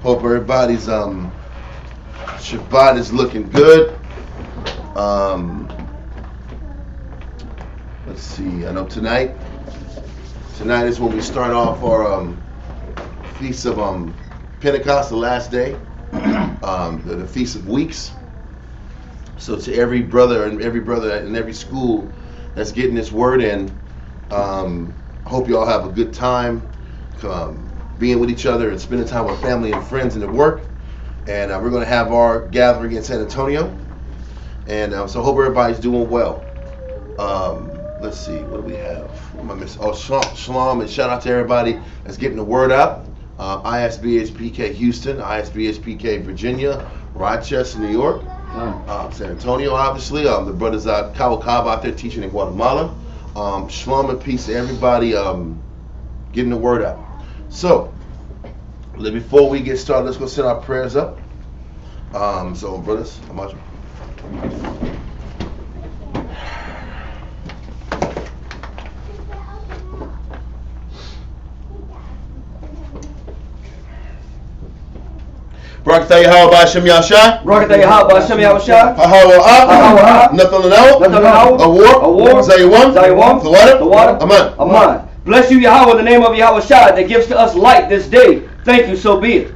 Hope everybody's Shabbat is looking good. Let's see. I know tonight is when we start off our Feast of Pentecost, the last day, the Feast of Weeks. So to every brother in every school that's getting this word in, I hope you all have a good time being with each other and spending time with family and friends and at work. And we're going to have our gathering in San Antonio. And so I hope everybody's doing well. Let's see, what do we have? What am I missing? Oh, shalom, and shout out to everybody that's getting the word out. isbhpk Houston, isbhpk Virginia, Rochester, New York, San Antonio, obviously. The brothers out Cabo out there teaching in Guatemala. Shalom and peace to everybody getting the word out. So, before we get started, let's go send our prayers up. So, brothers, how much? Barakatah Yahweh B'Hashem Yahushua. Barakatah Yahweh B'Hashem Yahushua. Hahawa Nothing Award. Zayawam. The water. Amen. Bless you, Yahweh, in the name of Yahweh Shai that gives to us light this day. Thank you, so be it.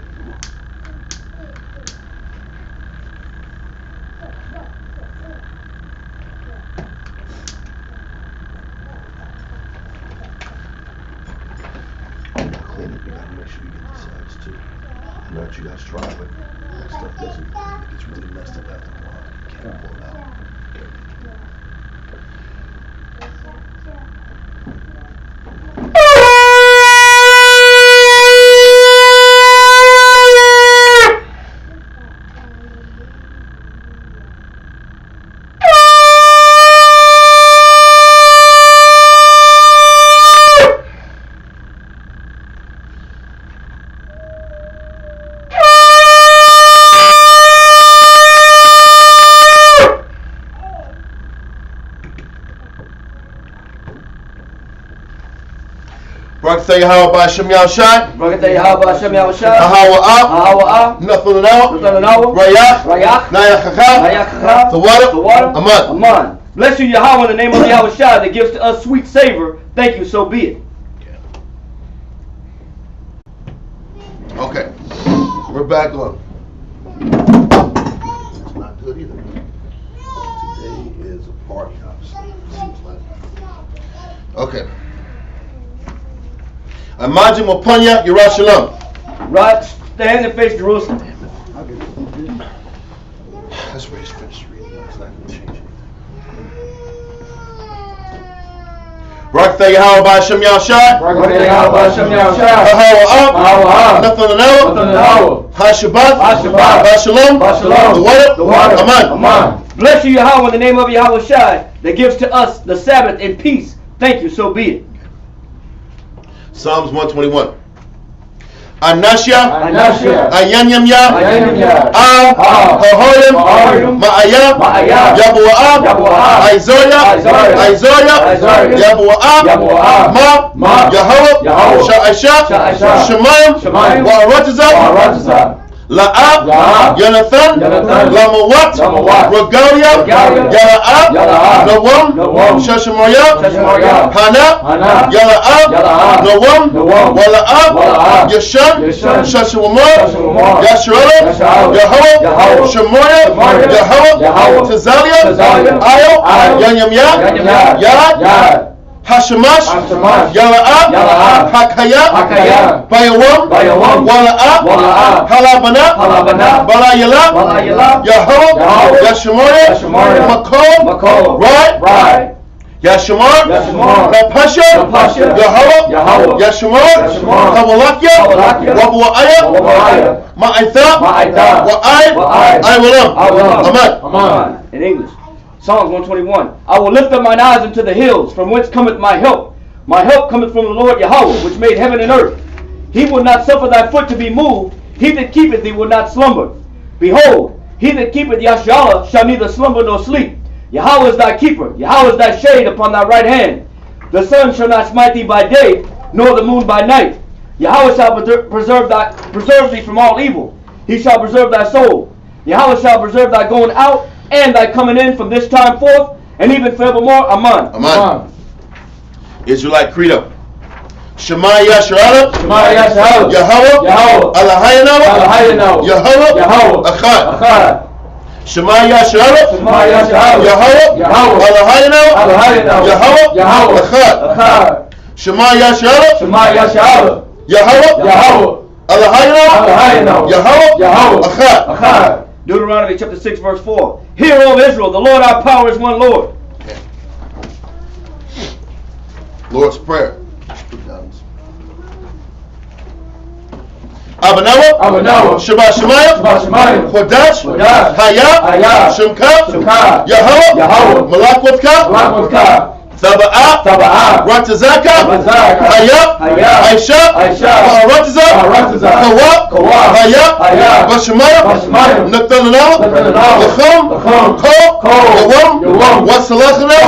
You guys try, but that stuff doesn't. It gets really messed up after a while. You can't pull it out. Barakatah Yahweh B'Hashem Yahushua. Barakatah Yahweh B'Hashem Yahushua. Hahawa Nothing Rayach Nayachacha. The water. Amen. Bless you, Yahweh, in the name of Yahweh Shai that gives to us sweet savor. Thank you, so be it. Okay, we're back on. It's not good either. Today is a party, obviously. Seems like. Okay. Imagine Mopanya Yerushalayim. Right, stand and face Jerusalem. That's where he's finished reading. It's not going to change anything. Barakatah Yahweh B'Hashem Yahushua. Barakatah Yahweh B'Hashem Yahushua. Hahawa Nothing Hashabbat. Shalom. The water. Amen. Bless you, Yahweh, in the name of Yahweh Shai that gives to us the Sabbath in peace. Thank you, so be it. Psalms 121. Anashya, Ayanyamya, Hoholim, Ma'aya, Yabu'ah, Isaiah, Yabu'ah, Ma, Yahweh, Sha'asha, Shemayim, Wa'aratazah, La'ab, Yonathan, Lamawat, Regalia, Yala'ab, Nawam, Shashamoyah, Hana, Yala'ab, Nawam, Wala'ab, Yashan, Shashawamah, Yasharala, Yahweh, Shemoyah, Yahweh, Tazalia, Ayo, Yanyamya, Yad, Hashamash, Yala'ab, Hakaya, Bayawam, Wala'ab, Halabana, Balayala, Yahweh, Yashamoyah, Makom, Right, Yashamar, Lapasha, Yahweh, Yashamar, Hawalakya, Wabu'aya, Ma'aitha, Wa'ai, Amen. In English. Psalms 121. I will lift up mine eyes unto the hills, from whence cometh my help. My help cometh from the Lord Yahweh, which made heaven and earth. He will not suffer thy foot to be moved. He that keepeth thee will not slumber. Behold, he that keepeth Yashala shall neither slumber nor sleep. Yahweh is thy keeper. Yahweh is thy shade upon thy right hand. The sun shall not smite thee by day, nor the moon by night. Yahweh shall preserve thee from all evil. He shall preserve thy soul. Yahweh shall preserve thy going out and thy coming in from this time forth, and even forevermore. Amen. Amen. Israelite Credo. Shema Yasharala. Shema Yasharala. Yahweh. Yahweh. Alahayana. Yahweh. Echad. Shema Yasharala. Shema Yasharala. Yahweh. Alahayana. Yahweh. Echad. Shema Yasharala. Shema Yasharala. Yahweh. Alahayana. Yahweh. Echad. Deuteronomy chapter 6 verse 4. Hear, O Israel, the Lord our power is one Lord. Okay. Lord's Prayer. Abanawa. Shema Shemayim. Kodash. Hayah. Shemka. Yahweh. Malakwatka. Taba'ah. Ratazaka. Hayah. Aisha. Ratazak. Kawa. Hayah. Bashemayim. Natanana. Lacham. Ko. Yawam. Wasalachana.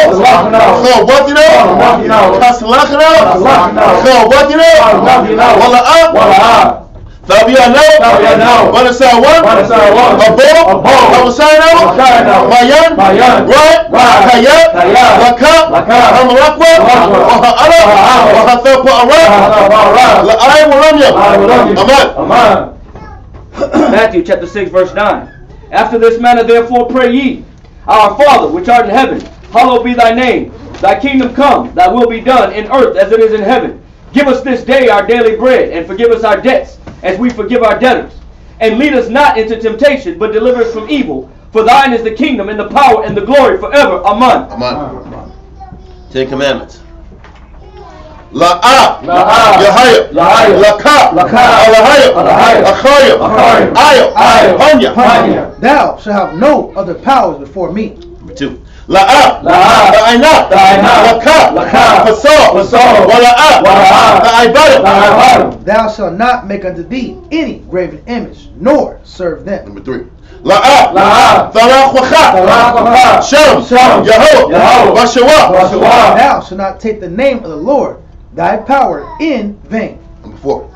Chawatina. Kasalachana. Chawatina. Wala'ah. Tabi'anau. Banasawan. Abo. Hamasayana. Mayan. Right. Hayat. Laka. Hamarakwa. Waha'ala. Wahathapa Ara. La'ay Waramya. Amen. Matthew chapter 6 verse 9. After this manner therefore pray ye, Our Father which art in heaven, hallowed be thy name. Thy kingdom come, thy will be done in earth as it is in heaven. Give us this day our daily bread, and forgive us our debts, as we forgive our debtors. And lead us not into temptation, but deliver us from evil. For thine is the kingdom, and the power, and the glory forever. Amen. Amen. Ten Commandments. La'ah. Yahaya. Laka. Alahaya. Achaya. Ayo. Hanya. Thou shalt have no other powers before me. Number 2. La'ah. Ta'ayna. Laka. Fasal. Wala'ah. Ta'ibada. Thou shalt not make unto thee any graven image, nor serve them. Number 3. La'ah. Talaq. Shem. Yahweh. Bashawa. Thou shalt not take the name of the Lord thy power in vain. Number 4.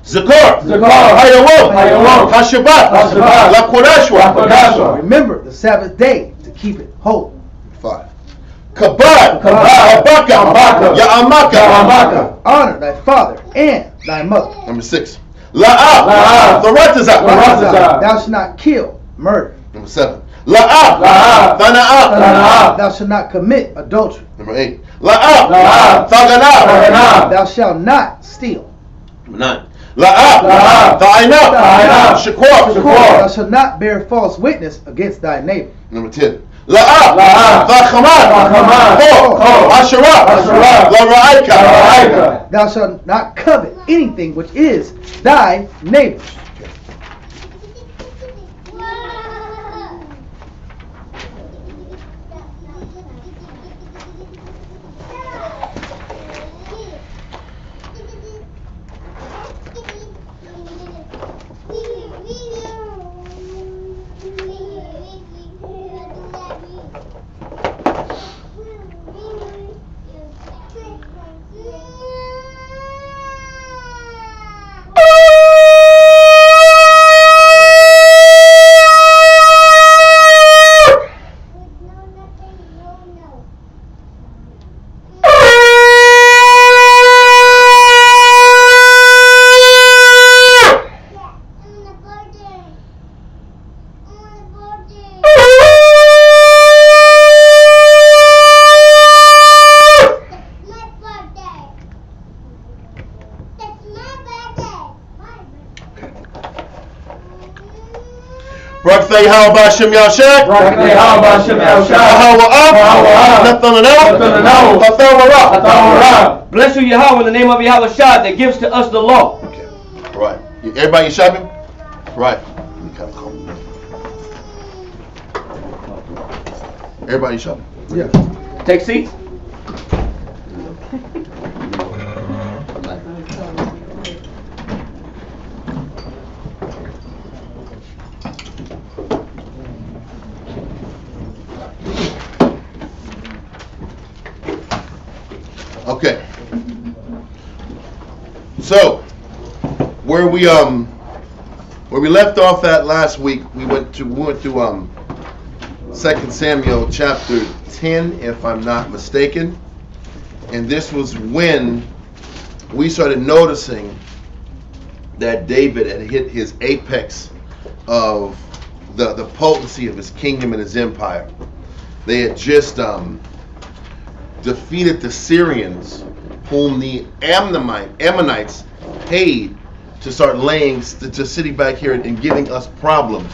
Zakar. Hayawam. Hashabat. Lakodashwa. Remember the Sabbath day to keep it holy. 5. Kabad. Abaka. Ya'amaka. Honor thy father and thy mother. Number 6. La'ah. Tharatazak. Thou shalt not kill, murder. Number 7. La'ah. Thana'ah. Thou shalt not commit adultery. Number 8. La'ah. Thagana. Thou shalt not steal. Number 9. La'ah. Ta'ayna. Shakwar. Thou shalt not bear false witness against thy neighbor. Number 10. La'ah. Tha'chaman. Asherah. La'ra'aika. Thou shalt not covet anything which is thy neighbor's. Barakatay how about Shem Yashak? Barakatay how about Shem Yashak? Bless you, Yahweh, in the name of Yahweh Shad that gives to us the law. Okay. All right. Everybody shopping? Right. Everybody shopping? Yeah. Take seats. Okay. So, where we left off at last week, we went through 2 Samuel chapter 10, if I'm not mistaken. And this was when we started noticing that David had hit his apex of the potency of his kingdom and his empire. They had just defeated the Syrians, whom the Ammonites paid to start sitting back here and giving us problems.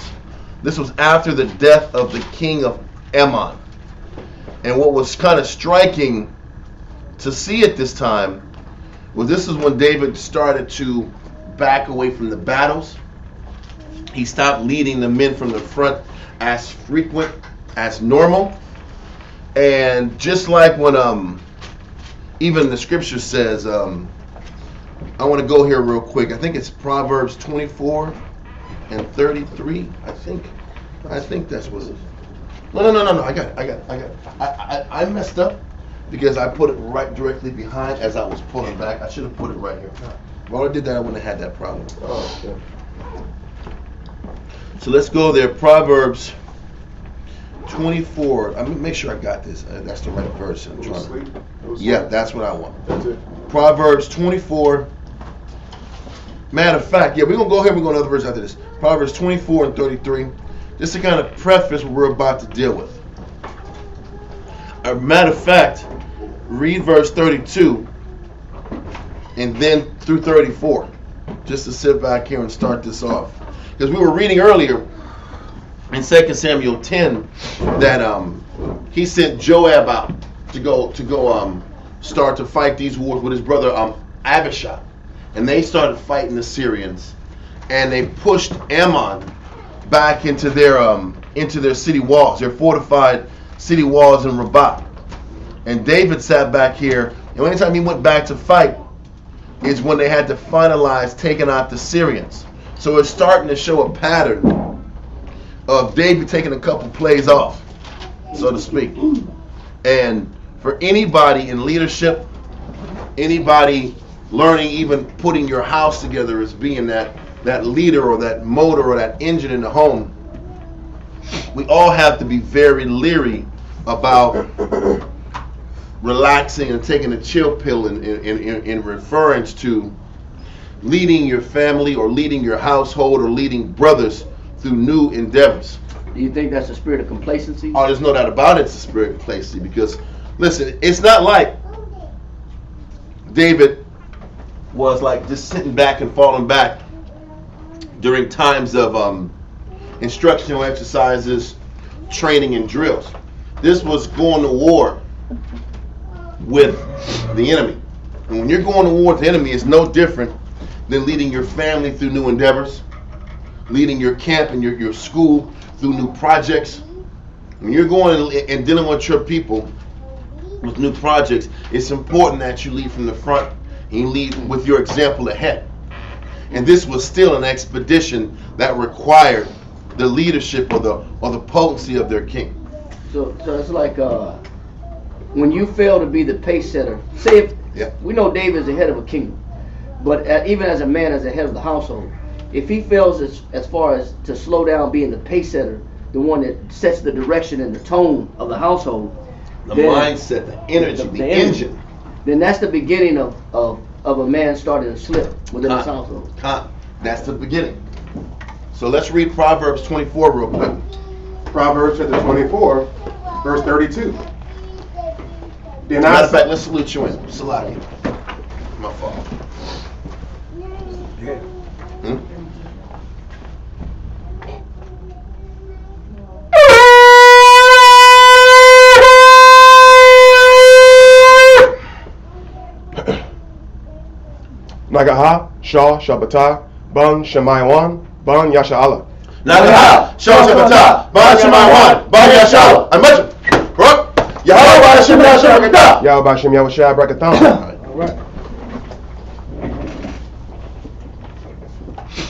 This was after the death of the king of Ammon. And what was kind of striking to see at this time was this is when David started to back away from the battles. He stopped leading the men from the front as frequent as normal. And just like when even the scripture says, I want to go here real quick. I think it's Proverbs 24 and 33. I think that's what it is. No. I got it. I messed up because I put it right directly behind as I was pulling back. I should have put it right here. While I did that, I wouldn't have had that problem. Oh, okay. So let's go there. Proverbs 24. I'm gonna make sure I got this. That's the right verse. I'm trying. Yeah, that's what I want. That's it. Proverbs 24. Matter of fact, yeah, we're gonna go ahead. We're going to another verse after this. Proverbs 24 and 33. Just to kind of preface what we're about to deal with. Matter of fact, read verse 32 and then through 34, just to sit back here and start this off. Because we were reading earlier in 2 Samuel 10 that he sent Joab out to go start to fight these wars with his brother Abishai, and they started fighting the Syrians, and they pushed Ammon back into their city walls, their fortified city walls in Rabbah. And David sat back here, and anytime he went back to fight is when they had to finalize taking out the Syrians. So it's starting to show a pattern of David taking a couple plays off, so to speak. And for anybody in leadership, anybody learning, even putting your house together as being that leader or that motor or that engine in the home, we all have to be very leery about relaxing and taking a chill pill in reference to leading your family or leading your household or leading brothers through new endeavors. Do you think that's a spirit of complacency? Oh, there's no doubt about it, it's a spirit of complacency, because listen, it's not like David was like just sitting back and falling back during times of instructional exercises, training, and drills. This was going to war with the enemy. And when you're going to war with the enemy, it's no different than leading your family through new endeavors, leading your camp and your school through new projects. When you're going and dealing with your people with new projects, it's important that you lead from the front and you lead with your example ahead. And this was still an expedition that required the leadership or the potency of their king. So it's like when you fail to be the pace setter. Say if we know David is the head of a kingdom, but even as a man, as the head of the household, if he fails as far as to slow down being the pace setter, the one that sets the direction and the tone of the household, the mindset, the energy, the engine, then that's the beginning of a man starting to slip within his household. That's the beginning. So let's read Proverbs 24 real quick. Proverbs chapter 24, verse 32. Matter of fact, let's salute you in. Salaki. My fault. Yeah. Nagaha, Shah, Shabbatah, Ban Shemaywan, Ban Yasha'Allah. Nagaha, Shah, Shabbatah, Ban Shemaywan, Ban Yasha'Allah. I mentioned. Yahweh Hashem Yahshua Yahweh Hashem Yahshua Brakathon. All right.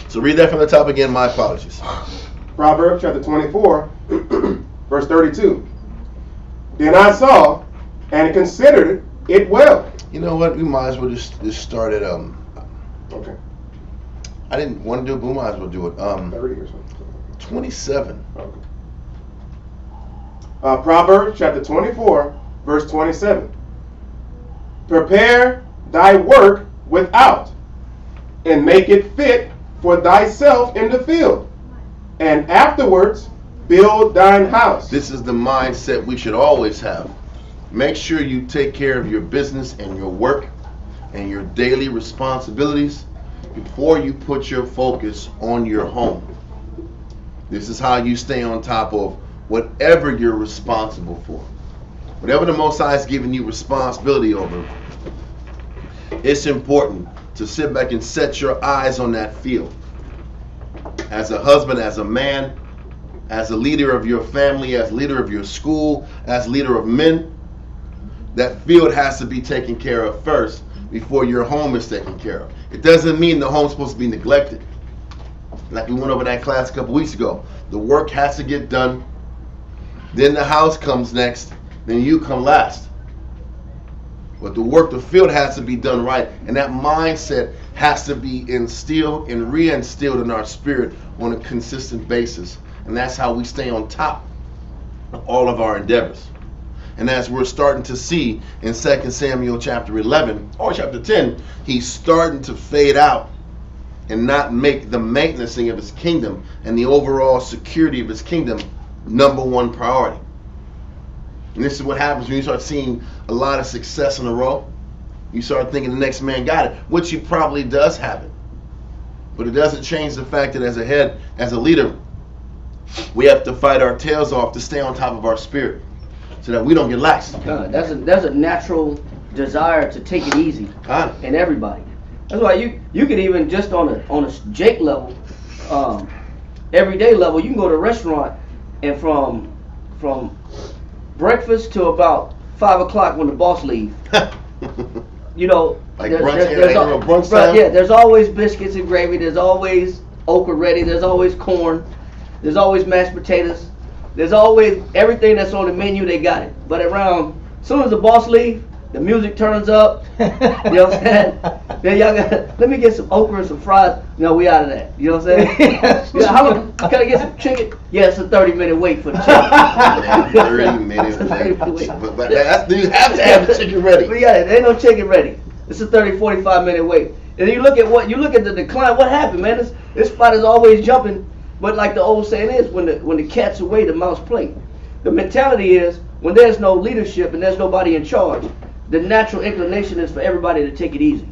So read that from the top again. My apologies. Proverbs chapter 24, verse 32. Then I saw and considered it well. You know what? We might as well just start at Okay. I didn't want to do it, but we might as well do it. 30 or something. 27. Okay. Proverbs chapter 24, verse 27. Prepare thy work without, and make it fit for thyself in the field, and afterwards build thine house. This is the mindset we should always have. Make sure you take care of your business and your work and your daily responsibilities before you put your focus on your home. This is how you stay on top of whatever you're responsible for. Whatever the Most High has given you responsibility over, it's important to sit back and set your eyes on that field. As a husband, as a man, as a leader of your family, as leader of your school, as leader of men, that field has to be taken care of first before your home is taken care of. It doesn't mean the home's supposed to be neglected. Like we went over that class a couple weeks ago. The work has to get done. Then the house comes next. Then you come last. But the work, the field has to be done right. And that mindset has to be instilled and reinstilled in our spirit on a consistent basis. And that's how we stay on top of all of our endeavors. And as we're starting to see in 2 Samuel chapter 11 or chapter 10, he's starting to fade out and not make the maintenancing of his kingdom and the overall security of his kingdom number one priority. And this is what happens when you start seeing a lot of success in a row. You start thinking the next man got it, which he probably does have it. But it doesn't change the fact that as a head, as a leader, we have to fight our tails off to stay on top of our spirit so that we don't get lax. That's a natural desire to take it easy in everybody. That's why you could even just on a Jake level, everyday level, you can go to a restaurant and from breakfast to about 5 o'clock when the boss leaves. You know, like there's always biscuits and gravy. There's always okra ready. There's always corn. There's always mashed potatoes. There's always everything that's on the menu. They got it. But around, as soon as the boss leaves, the music turns up. You know what I'm saying? Then y'all got, let me get some okra and some fries. No, we out of that. You know what I'm saying? Yeah, how long, can I get some chicken? Yeah, it's a 30-minute wait for the chicken. 30 minutes. But you have to have the chicken ready. But yeah, there ain't no chicken ready. It's a 30, 45-minute wait. And you look at the decline. What happened, man? This spot is always jumping. But like the old saying is, when the cat's away, the mouse play. The mentality is when there's no leadership and there's nobody in charge, the natural inclination is for everybody to take it easy.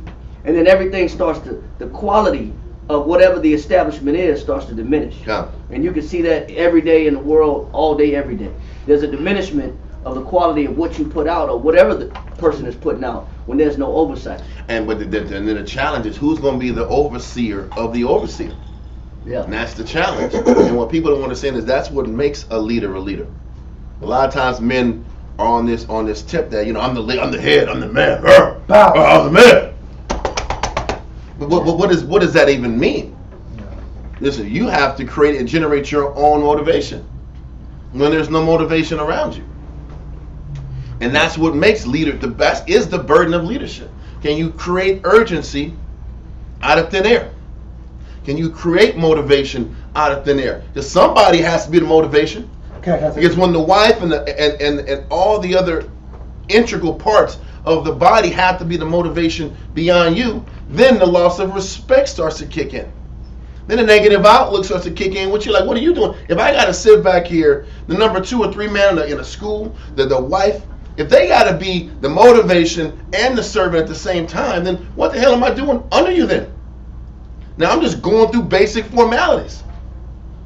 And then everything starts to, the quality of whatever the establishment is starts to diminish. Yeah. And you can see that every day in the world, all day, every day. There's a diminishment of the quality of what you put out or whatever the person is putting out when there's no oversight. And then the challenge is who's going to be the overseer of the overseer. Yeah. And that's the challenge. And what people don't understand is that's what makes a leader a leader. A lot of times men are on this tip that, you know, I'm the head, I'm the man. I'm the man. But what does that even mean? Listen, you have to create and generate your own motivation when there's no motivation around you. And that's what makes leader the best, is the burden of leadership. Can you create urgency out of thin air? Can you create motivation out of thin air? Because somebody has to be the motivation. Because when the wife and all the other integral parts of the body have to be the motivation beyond you, then the loss of respect starts to kick in. Then the negative outlook starts to kick in, which you're like, what are you doing? If I got to sit back here, the number 2 or 3 man in a school, the wife, if they got to be the motivation and the servant at the same time, then what the hell am I doing under you then? Now I'm just going through basic formalities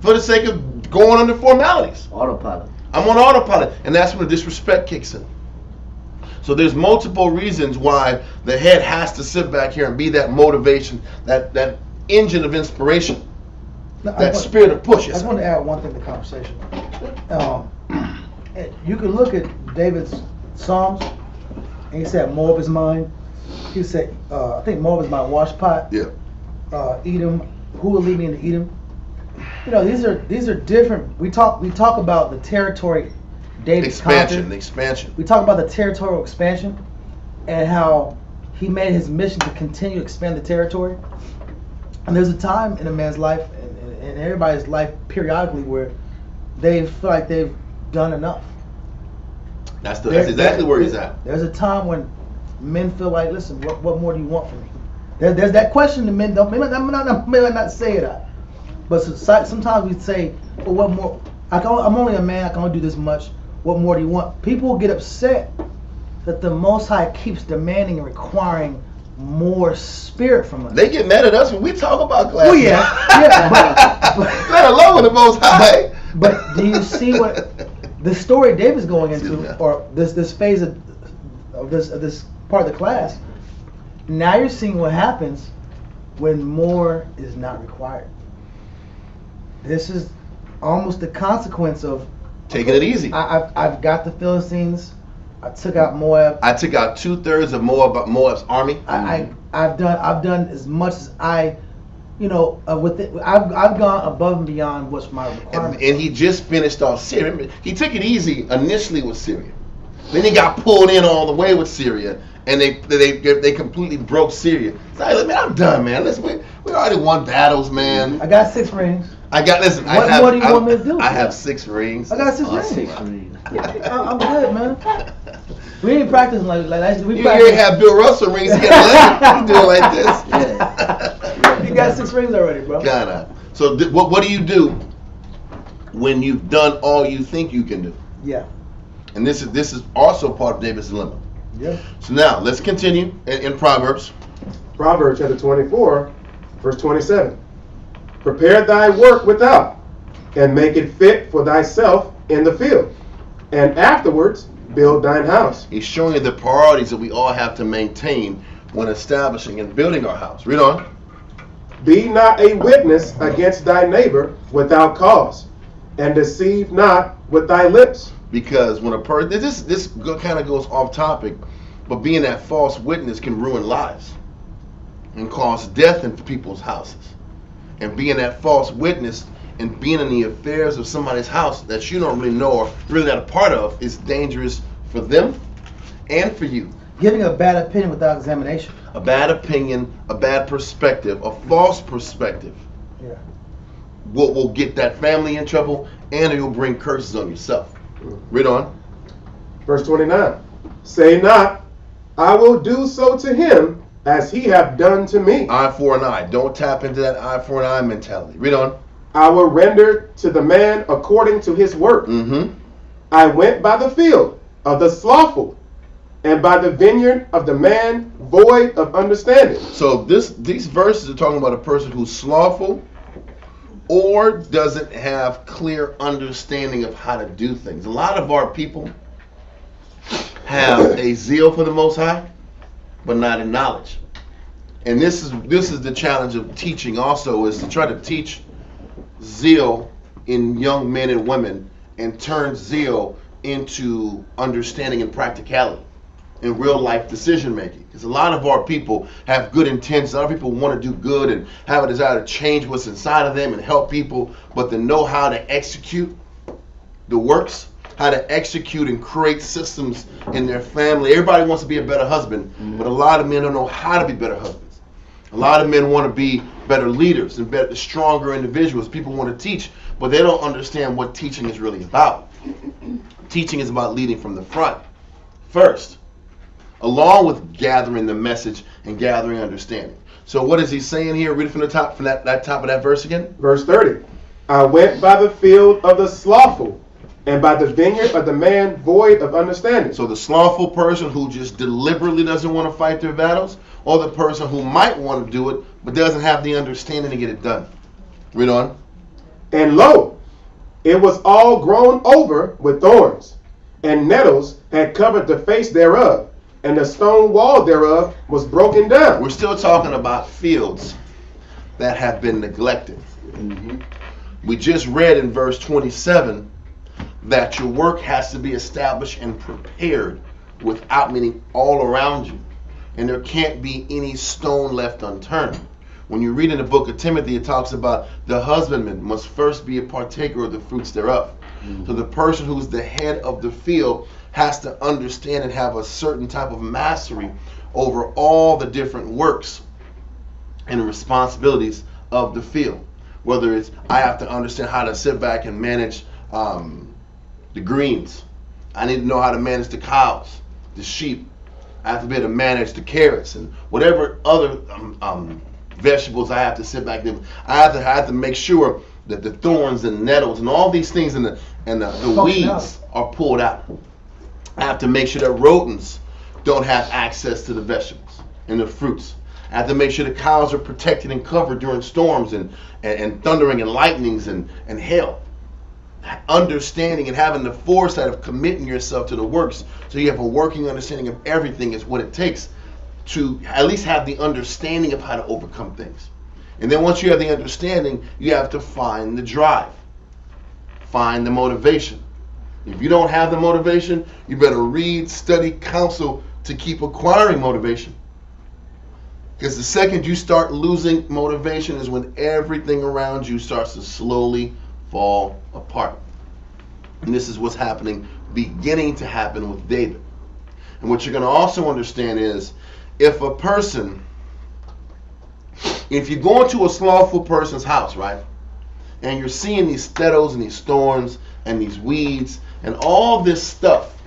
for the sake of going under formalities. Autopilot. I'm on autopilot, and that's when the disrespect kicks in. So there's multiple reasons why the head has to sit back here and be that motivation, that engine of inspiration, that spirit of push. I just want to add one thing to the conversation. You can look at David's Psalms, and he said, more of his mind. He said, I think more of his mind, wash pot. Yeah. Edom, who will lead me into Edom? You know, these are different. We talk about the territory David conquered. The expansion. We talk about the territorial expansion and how he made his mission to continue to expand the territory. And there's a time in a man's life, and everybody's life periodically, where they feel like they've done enough. That's exactly where he's at. There's a time when men feel like, listen, what more do you want from me? There's that question that men don't. Maybe not say that, but sometimes we say, well, what more? I'm only a man. I can only do this much. What more do you want? People get upset that the Most High keeps demanding and requiring more spirit from us. They get mad at us when we talk about class. Oh yeah, but let alone the Most High. But do you see what the story David's going into, or this phase of this part of the class? Now you're seeing what happens when more is not required. This is almost the consequence of taking it easy. I've got the Philistines. I took out Moab. I took out 2/3 of Moab's army. I've done as much as I, with it. I've gone above and beyond what's my requirement. And he just finished off Syria. He took it easy initially with Syria. Then he got pulled in all the way with Syria, and they completely broke Syria. So man, I'm done, man. Listen, we already won battles, man. I got 6 rings. What more do you want me to do? I have 6 rings. I got 6 rings. I'm good, man. We ain't practicing like we you ain't have Bill Russell rings. He got 11. You doing like this? You got 6 rings already, bro. Kinda. So what do you do when you've done all you think you can do? Yeah. And this is also part of David's dilemma. Yeah. So now let's continue in Proverbs. Proverbs chapter 24, verse 27. Prepare thy work without, and make it fit for thyself in the field, and afterwards build thine house. He's showing you the priorities that we all have to maintain when establishing and building our house. Read on. Be not a witness against thy neighbor without cause, and deceive not with thy lips. Because when a person, this kind of goes off topic, but being that false witness can ruin lives and cause death in people's houses. And being that false witness and being in the affairs of somebody's house that you don't really know or really not a part of is dangerous for them and for you. Giving a bad opinion without examination. A bad opinion, a bad perspective, a false perspective. Yeah. Will get that family in trouble, and it will bring curses on yourself. Read on. Verse 29. Say not, I will do so to him as he hath done to me. Eye for an eye. Don't tap into that eye for an eye mentality. Read on. I will render to the man according to his work. Mm-hmm. I went by the field of the slothful, and by the vineyard of the man void of understanding. So these verses are talking about a person who's slothful or doesn't have clear understanding of how to do things. A lot of our people have a zeal for the Most High, but not in knowledge. And this is the challenge of teaching also, is to try to teach zeal in young men and women and turn zeal into understanding and practicality in real life decision making. Because a lot of our people have good intentions. A lot of people want to do good and have a desire to change what's inside of them and help people, but to know how to execute the works, how to execute and create systems in their family. Everybody wants to be a better husband, but a lot of men don't know how to be better husbands. A lot of men want to be better leaders and better, stronger individuals. People want to teach, but they don't understand what teaching is really about. Teaching is about leading from the front first, along with gathering the message and gathering understanding. So what is he saying here? Read it from the top, from that top of that verse again. Verse 30. I went by the field of the slothful, and by the vineyard of the man void of understanding. So the slothful person who just deliberately doesn't want to fight their battles, or the person who might want to do it but doesn't have the understanding to get it done. Read on. And lo, it was all grown over with thorns, and nettles had covered the face thereof, and the stone wall thereof was broken down. We're still talking about fields that have been neglected. Mm-hmm. We just read in verse 27 that your work has to be established and prepared without, meaning all around you. And there can't be any stone left unturned. When you read in the book of Timothy, it talks about the husbandman must first be a partaker of the fruits thereof. Mm-hmm. So the person who's the head of the field has to understand and have a certain type of mastery over all the different works and responsibilities of the field. Whether it's, I have to understand how to sit back and manage the greens. I need to know how to manage the cows, the sheep. I have to be able to manage the carrots and whatever other vegetables I have to sit back there. I have to make sure that the thorns and nettles and all these things and the weeds are pulled out. I have to make sure that rodents don't have access to the vegetables and the fruits. I have to make sure the cows are protected and covered during storms and thundering and lightnings and hail. Understanding and having the foresight of committing yourself to the works so you have a working understanding of everything is what it takes to at least have the understanding of how to overcome things. And then once you have the understanding, you have to find the drive, find the motivation. If you don't have the motivation, you better read, study, counsel to keep acquiring motivation. Because the second you start losing motivation is when everything around you starts to slowly fall apart. And this is what's beginning to happen with David. And what you're going to also understand is, if you go into a slothful person's house, right, and you're seeing these steros and these thorns and these weeds and all this stuff,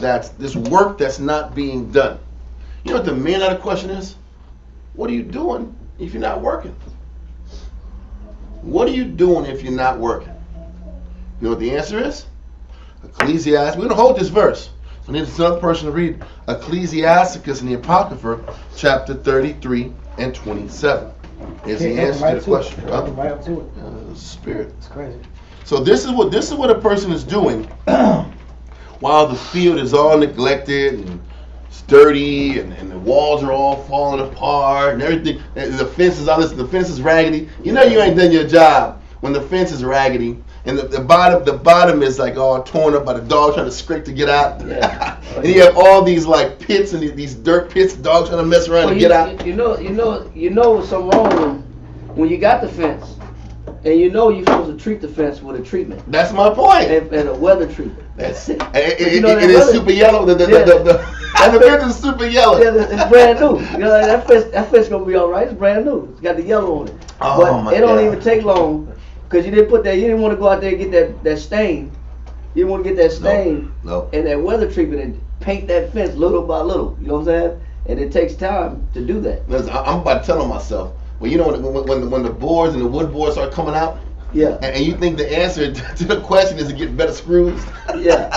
that's this work that's not being done. You know what the main other question is? What are you doing if you're not working? What are you doing if you're not working? You know what the answer is? Ecclesiastes. We're going to hold this verse. So I need another person to read Ecclesiastes in the Apocrypha, chapter 33 and 27. Is the answer to the question. Right up to it. Spirit. It's crazy. So this is what a person is doing while the field is all neglected and it's dirty and the walls are all falling apart and everything. And the fence is the fence is raggedy. You know you ain't done your job when the fence is raggedy and the bottom is like all torn up by the dog trying to scrape to get out. Yeah. And you have all these like pits and these dirt pits, dogs trying to mess around and get out. You know something wrong when you got the fence. And you know you're supposed to treat the fence with a treatment. That's my point. And a weather treatment. That's it. It is super yellow. The fence is super yellow. Yeah, it's brand new. You know, that fence gonna be all right. It's brand new. It's got the yellow on it. Oh, but it don't even take long because you didn't want to go out there and get that stain. You didn't want to get that stain and that weather treatment and paint that fence little by little. You know what I'm saying? And it takes time to do that. Listen, I'm about telling myself. Well, you know when the boards and the wood boards start coming out, yeah, and you think the answer to the question is to get better screws. Yeah,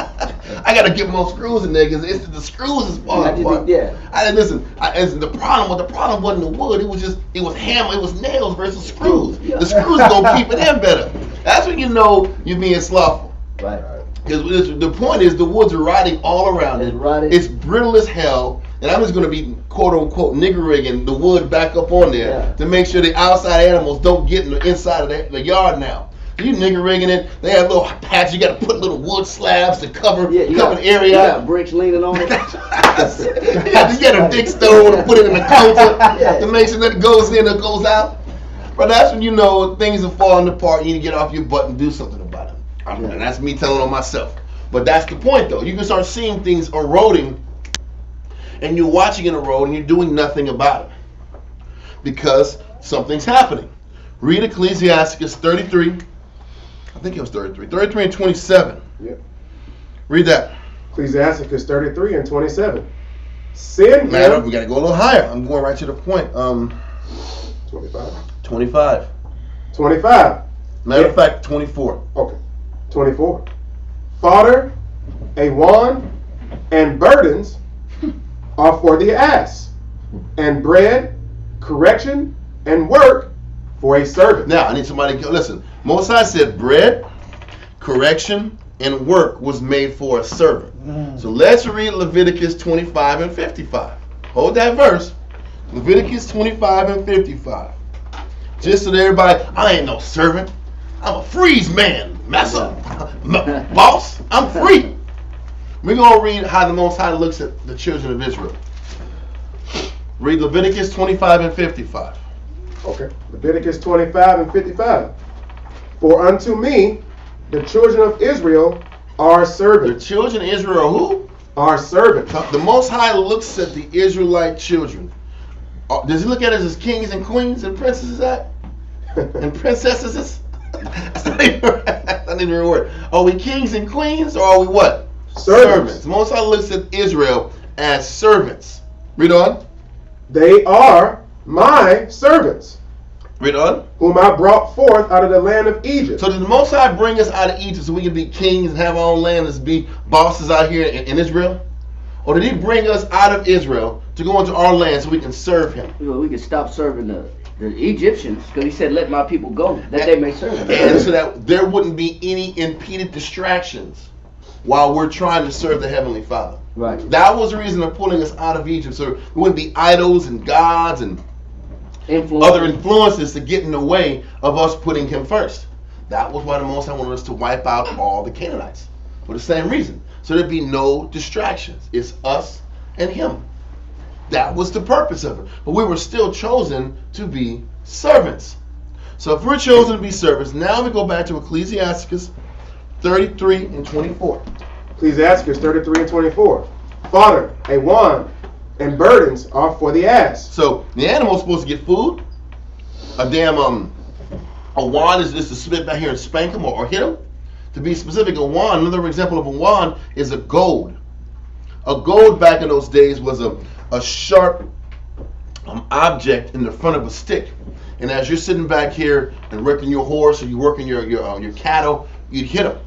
I gotta get more screws in there because it's the screws is falling apart. Yeah, the problem wasn't the wood. It was hammer. It was nails versus screws. Yeah. The screws gonna keep it in better. That's when you know you're being slothful. Right. Because the point is the woods are rotting all around it. It's brittle as hell. And I'm just going to be quote unquote nigger rigging the wood back up on there to make sure the outside animals don't get in the inside of the yard now. You nigger rigging it, they have little patches, you got to put little wood slabs to cover the area. You got bricks leaning on it. You got a big stone to put it in the counter to make sure that it goes in and goes out. But that's when you know things are falling apart, you need to get off your butt and do something about it. And that's me telling on myself. But that's the point though. You can start seeing things eroding and you're watching it erode and you're doing nothing about it because something's happening. Read Ecclesiastes 33. I think it was 33. 33 and 27. Yep. Read that. Ecclesiastes 33 and 27. Sin. Man, we got to go a little higher. I'm going right to the point. 25. 25. 25. Matter of fact, 24. Okay. 24. Fodder, a wand, and burdens are for the ass, and bread, correction, and work for a servant. Now, I need somebody to listen. Mosai said bread, correction, and work was made for a servant. So let's read Leviticus 25 and 55. Hold that verse. Leviticus 25 and 55. Just so that everybody, I ain't no servant. I'm a freeze man, massa, boss. I'm free. We're going to read how the Most High looks at the children of Israel. Read Leviticus 25 and 55. Okay. Leviticus 25 and 55. For unto me, the children of Israel are servants. The children of Israel who? are servants. The Most High looks at the Israelite children. Does he look at us as kings and queens and princesses and princesses? That's not even a word. Are we kings and queens, or are we what? Servants. The Most High looks at Israel as servants. Read on. They are my servants, Read on. whom I brought forth out of the land of Egypt. So did the Most High bring us out of Egypt so we can be kings and have our own land and be bosses out here in Israel? Or did he bring us out of Israel to go into our land so we can serve him? We can stop serving the Egyptians, because he said, let my people go, that they may serve him. And so that there wouldn't be any impeded distractions while we're trying to serve the Heavenly Father. Right. That was the reason of pulling us out of Egypt. So there wouldn't be idols and gods and other influences to get in the way of us putting him first. That was why the Most High wanted us to wipe out all the Canaanites. For the same reason. So there'd be no distractions. It's us and him. That was the purpose of it. But we were still chosen to be servants. So if we're chosen to be servants, now we go back to Ecclesiastes 33 and 24. Ecclesiastes 33 and 24. Fodder, a wand, and burdens are for the ass. So the animal's supposed to get food. A wand is just to spit back here and spank him or hit him. To be specific, a wand, another example of a wand is a goad. A goad back in those days was a sharp object in the front of a stick. And as you're sitting back here and working your horse or you're working your cattle, you'd hit them.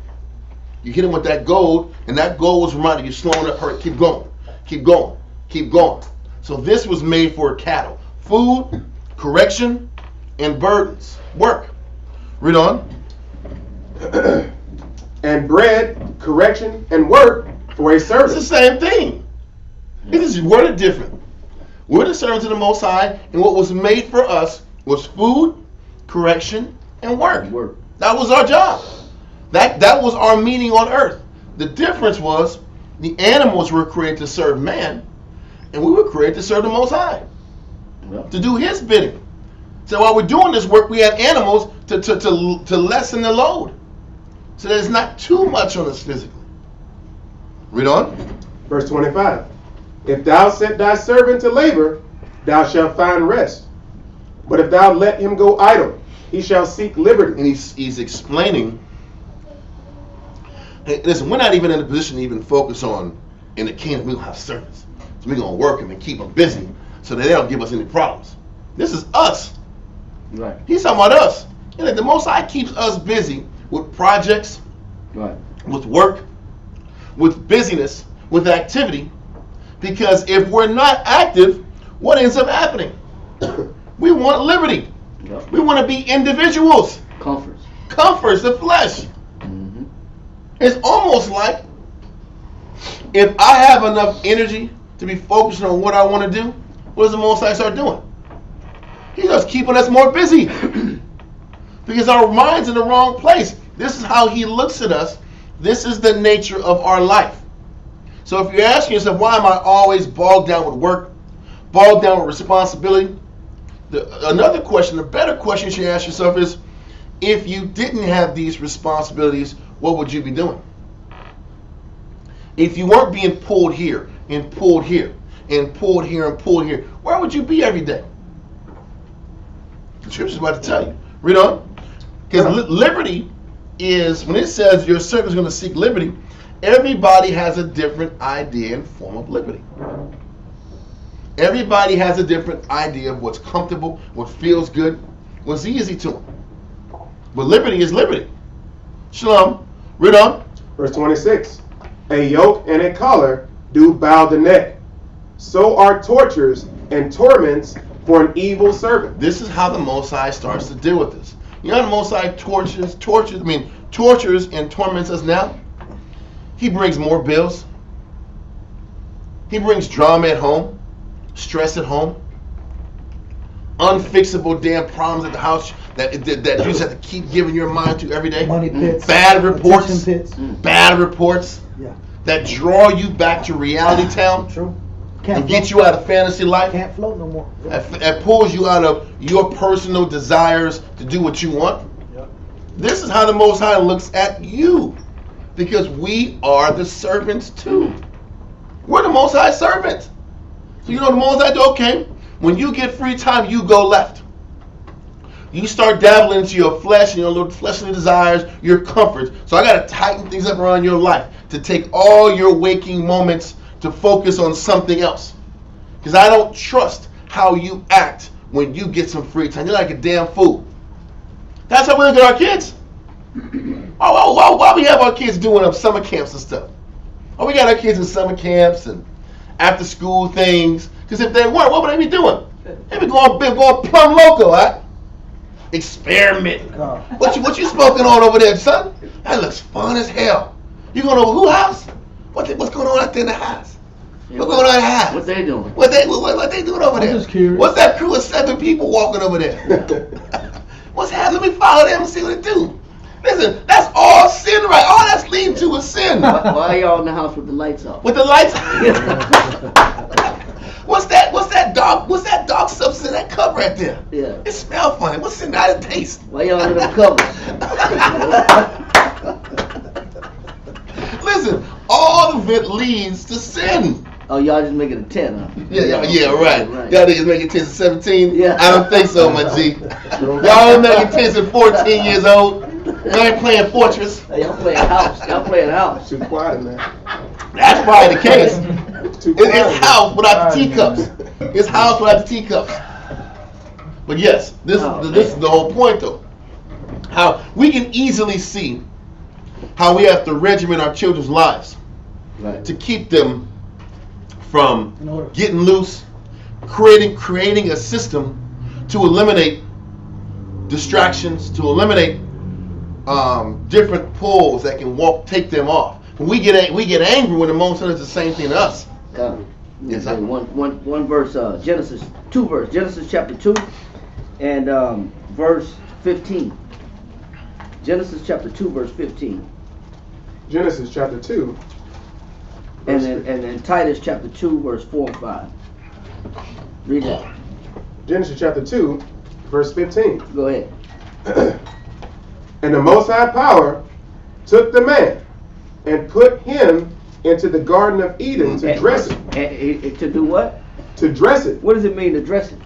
You hit them with that goad, and that goad was reminding you, slowing up, hurt, keep going, keep going, keep going. So this was made for cattle. Food, correction, and burdens. Work. Read on. And bread, correction, and work for a servant. It's the same thing. It is worded different. We're the servants of the Most High, and what was made for us was food, correction, and work. That was our job. That was our meaning on earth. The difference was the animals were created to serve man, and we were created to serve the Most High, to do his bidding. So while we're doing this work, we have animals to lessen the load, so there's not too much on us physically. Read on. Verse 25. If thou set thy servant to labor, thou shalt find rest. But if thou let him go idle, he shall seek liberty. And he's explaining. Hey, listen, we're not even in a position to even focus on in the kingdom. We're going to have servants. So we're going to work them and keep them busy so that they don't give us any problems. This is us. Right. He's talking about us. And the Most High keeps us busy with projects, right, with work, with busyness, with activity. Because if we're not active, what ends up happening? We want liberty. Yep. We want to be individuals. Comforts the flesh. Mm-hmm. It's almost like if I have enough energy to be focused on what I want to do, what does the Most High start doing? He's just keeping us more busy. Because our mind's in the wrong place. This is how he looks at us. This is the nature of our life. So if you're asking yourself, why am I always bogged down with work, bogged down with responsibility? Another question, a better question you should ask yourself is, if you didn't have these responsibilities, what would you be doing? If you weren't being pulled here and pulled here and pulled here and pulled here, where would you be every day? The scripture's about to tell you. Read on. Because liberty is, when it says your servant is going to seek liberty, everybody has a different idea and form of liberty. Everybody has a different idea of what's comfortable, what feels good, what's easy to them. But liberty is liberty. Shalom. Read on. Verse 26. A yoke and a collar do bow the neck. So are tortures and torments for an evil servant. This is how the Most High starts to deal with this. You know how the Most High tortures and torments us now? He brings more bills. He brings drama at home, stress at home, unfixable damn problems at the house that you just have to keep giving your mind to every day. Money pits. Bad reports. Pits. Bad reports. Yeah. That draw you back to reality town. True. And get you out of fantasy life. Can't float no more. That pulls you out of your personal desires to do what you want. Yep. This is how the Most High looks at you. Because we are the servants too. We're the Most High servants. So you know the Most High do, okay, when you get free time, you go left. You start dabbling into your flesh and your little fleshly desires, your comforts. So I got to tighten things up around your life to take all your waking moments to focus on something else. Because I don't trust how you act when you get some free time. You're like a damn fool. That's how we look at our kids. Why we have our kids doing summer camps and stuff? Why we got our kids in summer camps and after school things? Because if they weren't, what would they be doing? They'd be going plumb loco, right? Experimenting. What you smoking on over there, son? That looks fun as hell. You going over whose house? What's going on out there in the house? What's going on in the house? What they doing? What they doing over there? I'm just curious. What's that crew of 7 people walking over there? What's happening? Let me follow them and see what they do. Listen, that's all sin, right? All that's leading to is sin. Why are y'all in the house with the lights off? With the lights. What's that dog substance in that cup right there? Yeah. It smells funny. What's in that? It tastes. Why y'all in them covers? Listen, all of it leads to sin. Oh, y'all just make it a 10, huh? Yeah, right. Y'all niggas making 10s at 17? Yeah. I don't think so, my G. Y'all ain't making 10s at 14 years old. Y'all ain't playing Fortress. Hey, y'all playing house. Y'all playing house. Too quiet in there. That's probably the case. Too quiet. It's house without the teacups. It's house without the teacups. But yes, this is the whole point, though. How we can easily see how we have to regiment our children's lives to keep them from getting loose, creating a system to eliminate distractions, to eliminate different pulls that can take them off. When we get angry when the Most High does the same thing to us. Yes, one verse, Genesis chapter 2 and verse 15. Genesis chapter 2 verse 15. Genesis chapter 2. And then Titus chapter 2 verse 4 and 5. Read that. Genesis chapter 2 verse 15. Go ahead. And the Most High Power took the man and put him into the Garden of Eden to dress it. And to do what? To dress it. What does it mean to dress it?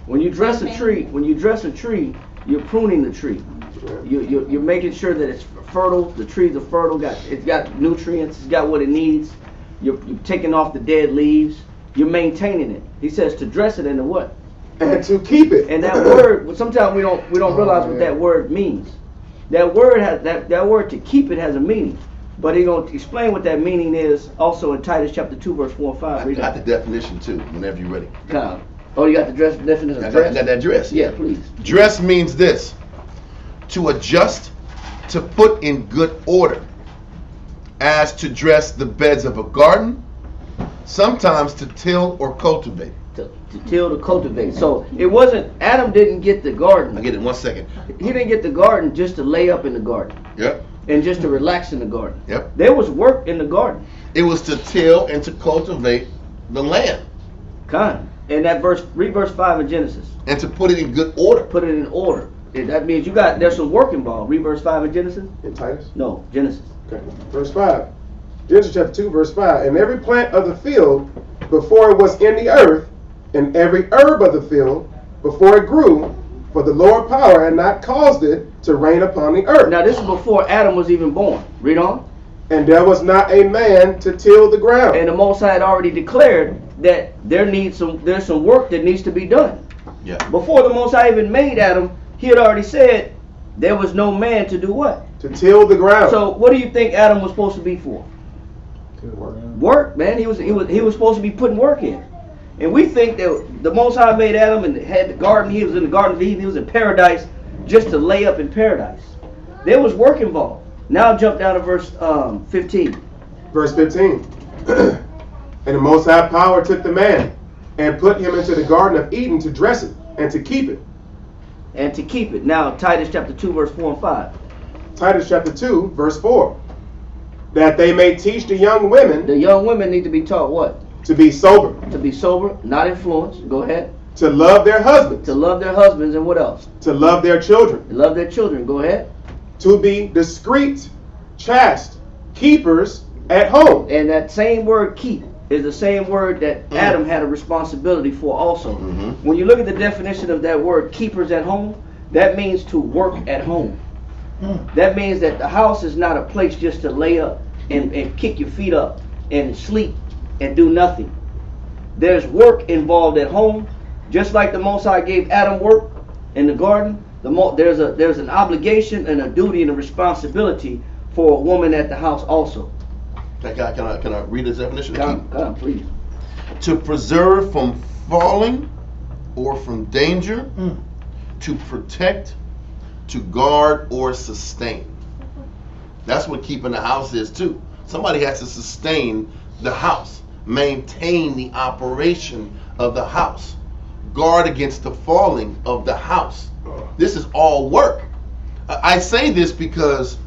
When you dress a tree, you're pruning the tree. You're making sure that it's fertile. The trees are fertile. It's got nutrients. It's got what it needs. You're taking off the dead leaves. You're maintaining it. He says to dress it into what? And to keep it. And that word, sometimes we don't realize what that word means. That word has that word to keep it has a meaning. But he's going to explain what that meaning is also in Titus chapter 2 verse 4 and 5. I got the definition too, whenever you're ready. Oh, you got the definition of dress? I got that dress. Yeah, please. Dress means this: to adjust, to put in good order, as to dress the beds of a garden, sometimes to till or cultivate. To till, to cultivate. So it wasn't, Adam didn't get the garden. I get it in 1 second. He didn't get the garden just to lay up in the garden. Yep. And just to relax in the garden. Yep. There was work in the garden. It was to till and to cultivate the land. And that read verse 5 in Genesis. And to put it in good order. Put it in order. That means there's some work involved. Read verse 5 in Genesis. In Titus? No, Genesis. Okay. Verse 5. Genesis chapter 2 verse 5. And every plant of the field before it was in the earth, and every herb of the field before it grew, for the Lord power had not caused it to rain upon the earth. Now this is before Adam was even born. Read on. And there was not a man to till the ground. And the Most High had already declared that there's some work that needs to be done. Yeah. Before the Most High even made Adam, he had already said there was no man to do what? To till the ground. So what do you think Adam was supposed to be for? Work, man. He was supposed to be putting work in. And we think that the Most High made Adam and had the garden. He was in the Garden of Eden. He was in paradise just to lay up in paradise. There was work involved. Now jump down to verse 15. Verse 15. And the Most High Power took the man and put him into the Garden of Eden to dress it and to keep it. And to keep it. Now Titus chapter 2 verse 4 and 5. Titus chapter 2 verse 4. That they may teach the young women. The young women need to be taught what? To be sober. To be sober, not influenced. Go ahead. To love their husbands. To love their husbands, and what else? To love their children. To love their children. Go ahead. To be discreet chaste, keepers at home. And that same word keep is the same word that Adam had a responsibility for also. When you look at the definition of that word, keepers at home, that means to work at home. That means that the house is not a place just to lay up and kick your feet up and sleep and do nothing. There's work involved at home. Just like the Most High gave Adam work in the garden, there's an obligation and a duty and a responsibility for a woman at the house also. Can I read this definition? Come on, please. To preserve from falling or from danger, to protect, to guard or sustain. That's what keeping the house is too. Somebody has to sustain the house, maintain the operation of the house, guard against the falling of the house. This is all work. I say this because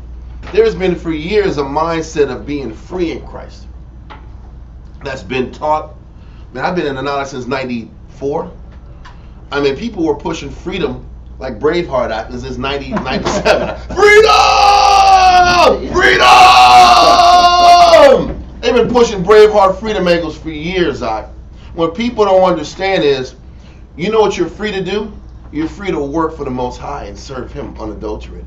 there's been for years a mindset of being free in Christ that's been taught. Man, I've been in the knowledge since 94. I mean, people were pushing freedom like Braveheart acted since 97. Freedom! Freedom! They've been pushing Braveheart freedom angles for years, What people don't understand is, you know what you're free to do? You're free to work for the Most High and serve Him unadulterated.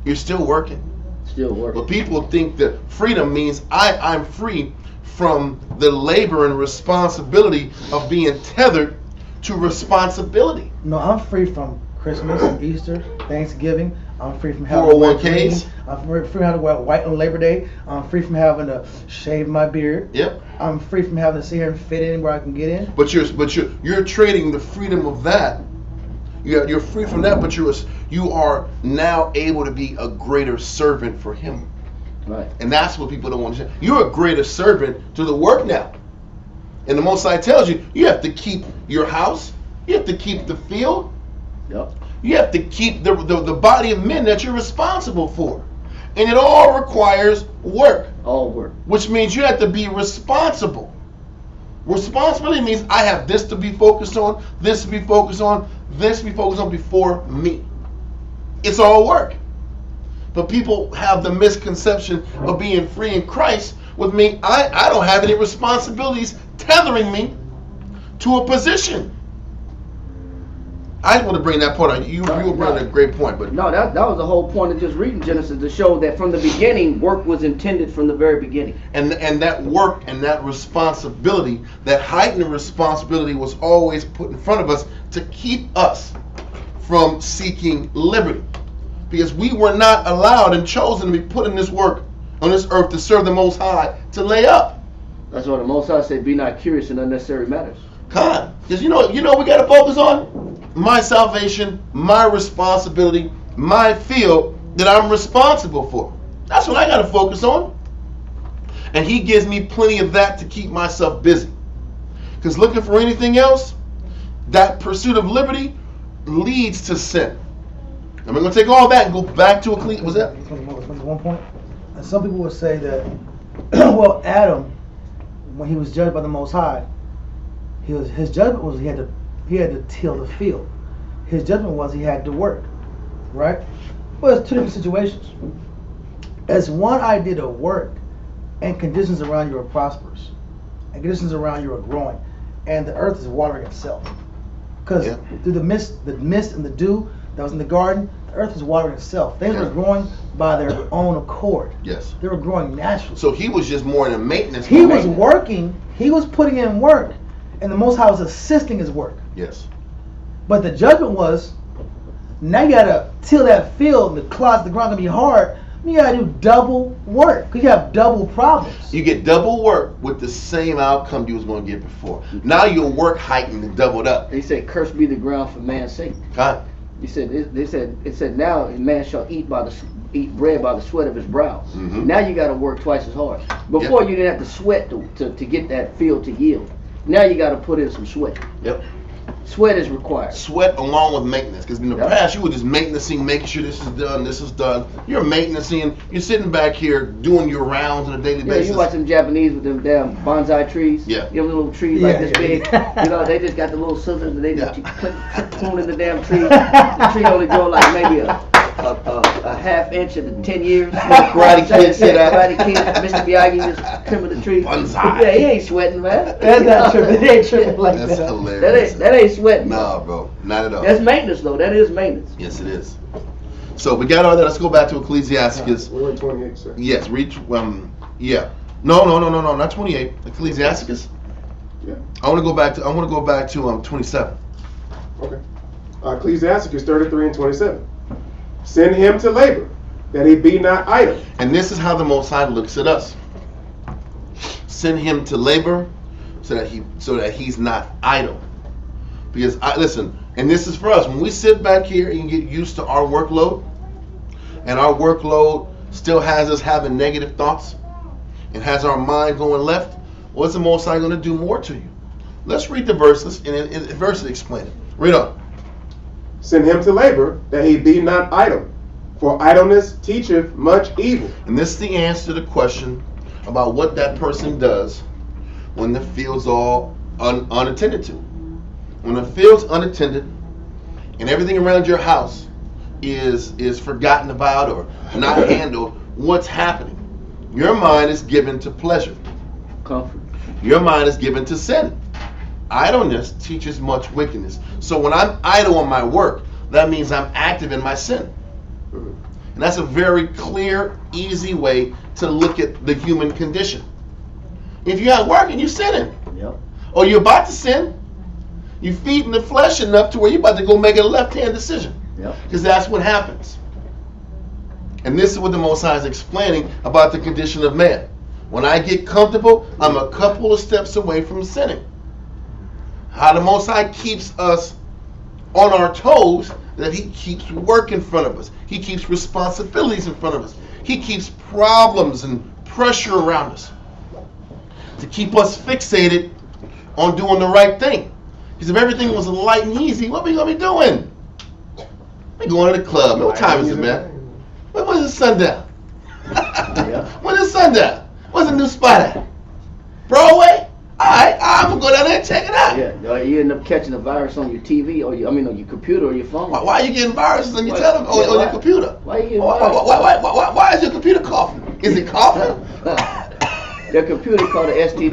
You're still working. Still working. But people think that freedom means I'm free from the labor and responsibility of being tethered to responsibility. No, I'm free from Christmas, Easter, Thanksgiving. I'm free from having 401ks. I'm free from having to wear white on Labor Day. I'm free from having to shave my beard. Yep. I'm free from having to sit here and fit in where I can get in. But you're trading the freedom of that. You're free from that, but you are now able to be a greater servant for Him. Right. And that's what people don't understand. You're a greater servant to the work now. And the Most High tells you, you have to keep your house. You have to keep the field. Yep. You have to keep the body of men that you're responsible for. And it all requires work. All work. Which means you have to be responsible. Responsibility means I have this to be focused on, this to be focused on, this to be focused on before me. It's all work. But people have the misconception of being free in Christ with me. I don't have any responsibilities tethering me to a position. I just want to bring that point out. You were bringing a great point, but no, that was the whole point of just reading Genesis, to show that from the beginning, work was intended from the very beginning. And that work and that responsibility, that heightened responsibility, was always put in front of us to keep us from seeking liberty, because we were not allowed and chosen to be put in this work on this earth to serve the Most High, to lay up. That's why the Most High said, "Be not curious in unnecessary matters." Because you know we got to focus on my salvation, my responsibility, my field that I'm responsible for. That's what I got to focus on. And He gives me plenty of that to keep myself busy. Because looking for anything else, that pursuit of liberty leads to sin. And we're going to take all that and go back to Ecclesiastes. Was that? One point. And some people would say that, well, Adam, when he was judged by the Most High, his judgment was he had to till the field. His judgment was he had to work, right? Well, it's two different situations. As one idea to work, and conditions around you are prosperous, and conditions around you are growing, and the earth is watering itself. Because through the mist and the dew that was in the garden, the earth was watering itself. Things were growing by their own accord. Yes. They were growing naturally. So he was just more in a maintenance. He was working. He was putting in work, and the Most High was assisting his work. Yes. But the judgment was, now you gotta till that field, and the ground gonna be hard. You gotta do double work, because you have double problems. You get double work with the same outcome you was going to get before. Now your work heightened and doubled up. He said, "Cursed be the ground for man's sake." God. He said, it said, now man shall eat bread by the sweat of his brow. Mm-hmm. Now you got to work twice as hard. Before you didn't have to sweat to get that field to yield. Now you got to put in some sweat. Yep. Sweat is required. Sweat along with maintenance, because in the past you were just maintaining, making sure this is done. You're maintaining. You're sitting back here doing your rounds on a daily basis. You watch them Japanese with them damn bonsai trees. Yeah. You know, little trees like this big. You know, they just got the little scissors and they just keep pruning the damn tree. The tree only grow like maybe a a half inch in 10 years. Karate Kid shit out. Karate Kid, Mr. Miyagi just trimming the tree. Bonsai. Yeah, he ain't sweating, man. That's not tripping. They ain't tripping like That's that. hilarious. That ain't sweating. Nah, bro, not at all. That's maintenance, though. That is maintenance. Yes, it is. So we got all that. Let's go back to Ecclesiastes. We're in 28, sir. Yes, reach. Yeah. No, not 28. Ecclesiastes. Yeah. I want to go back to 27. Okay. Ecclesiastes 33 and 27. Send him to labor, that he be not idle. And this is how the Most High looks at us. Send him to labor, so that he's not idle. Because listen, and this is for us. When we sit back here and get used to our workload, and our workload still has us having negative thoughts, and has our mind going left, what's the Most High going to do more to you? Let's read the verses, and the verses explain it. Read on. Send him to labor, that he be not idle. For idleness teacheth much evil. And this is the answer to the question about what that person does when the field's all unattended to. When the field's unattended and everything around your house is forgotten about or not handled, what's happening? Your mind is given to pleasure. Comfort. Your mind is given to sin. Idleness teaches much wickedness. So when I'm idle on my work, that means I'm active in my sin. And that's a very clear, easy way to look at the human condition. If you're at work and you're sinning, Yep. or you're about to sin, you're feeding the flesh enough to where you're about to go make a left-hand decision. Yep. Because that's what happens. And this is what the Most High is explaining about the condition of man. When I get comfortable, I'm a couple of steps away from sinning. How the Most High keeps us on our toes, that he keeps work in front of us. He keeps responsibilities in front of us. He keeps problems and pressure around us to keep us fixated on doing the right thing. Because if everything was light and easy, what are we going to be doing? We're going to the club. What time is it, man? When is the sundown? When is sundown? What's the new spot at? Broadway? Alright, I'm going to go down there and check it out. Yeah, you end up catching a virus on your TV or on your computer or your phone. Why are you getting viruses on your telephone, on your computer? Why are you getting viruses? Why is your computer coughing? Is it coughing? Their computer called an STD.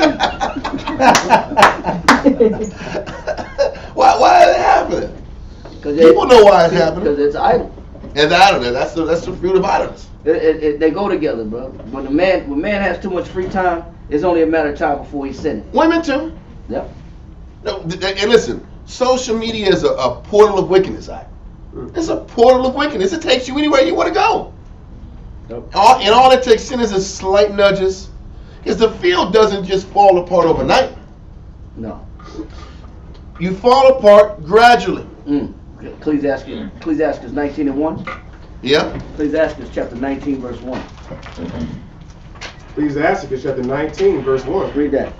Why is it happening? People know why it's happening. Because it's idle. It's idleness. That's the fruit of idleness. They go together, bro. When man has too much free time, it's only a matter of time before he's sinning. Women too. Yep. No, and listen, social media is a portal of wickedness. It's a portal of wickedness. It takes you anywhere you want to go. Yep. All it takes in is a slight nudges. Because the field doesn't just fall apart overnight. No. You fall apart gradually. Ecclesiastes 19 and 1. Yeah. Ecclesiastes chapter 19 verse 1. Ecclesiastes chapter 19, verse 1. Read that.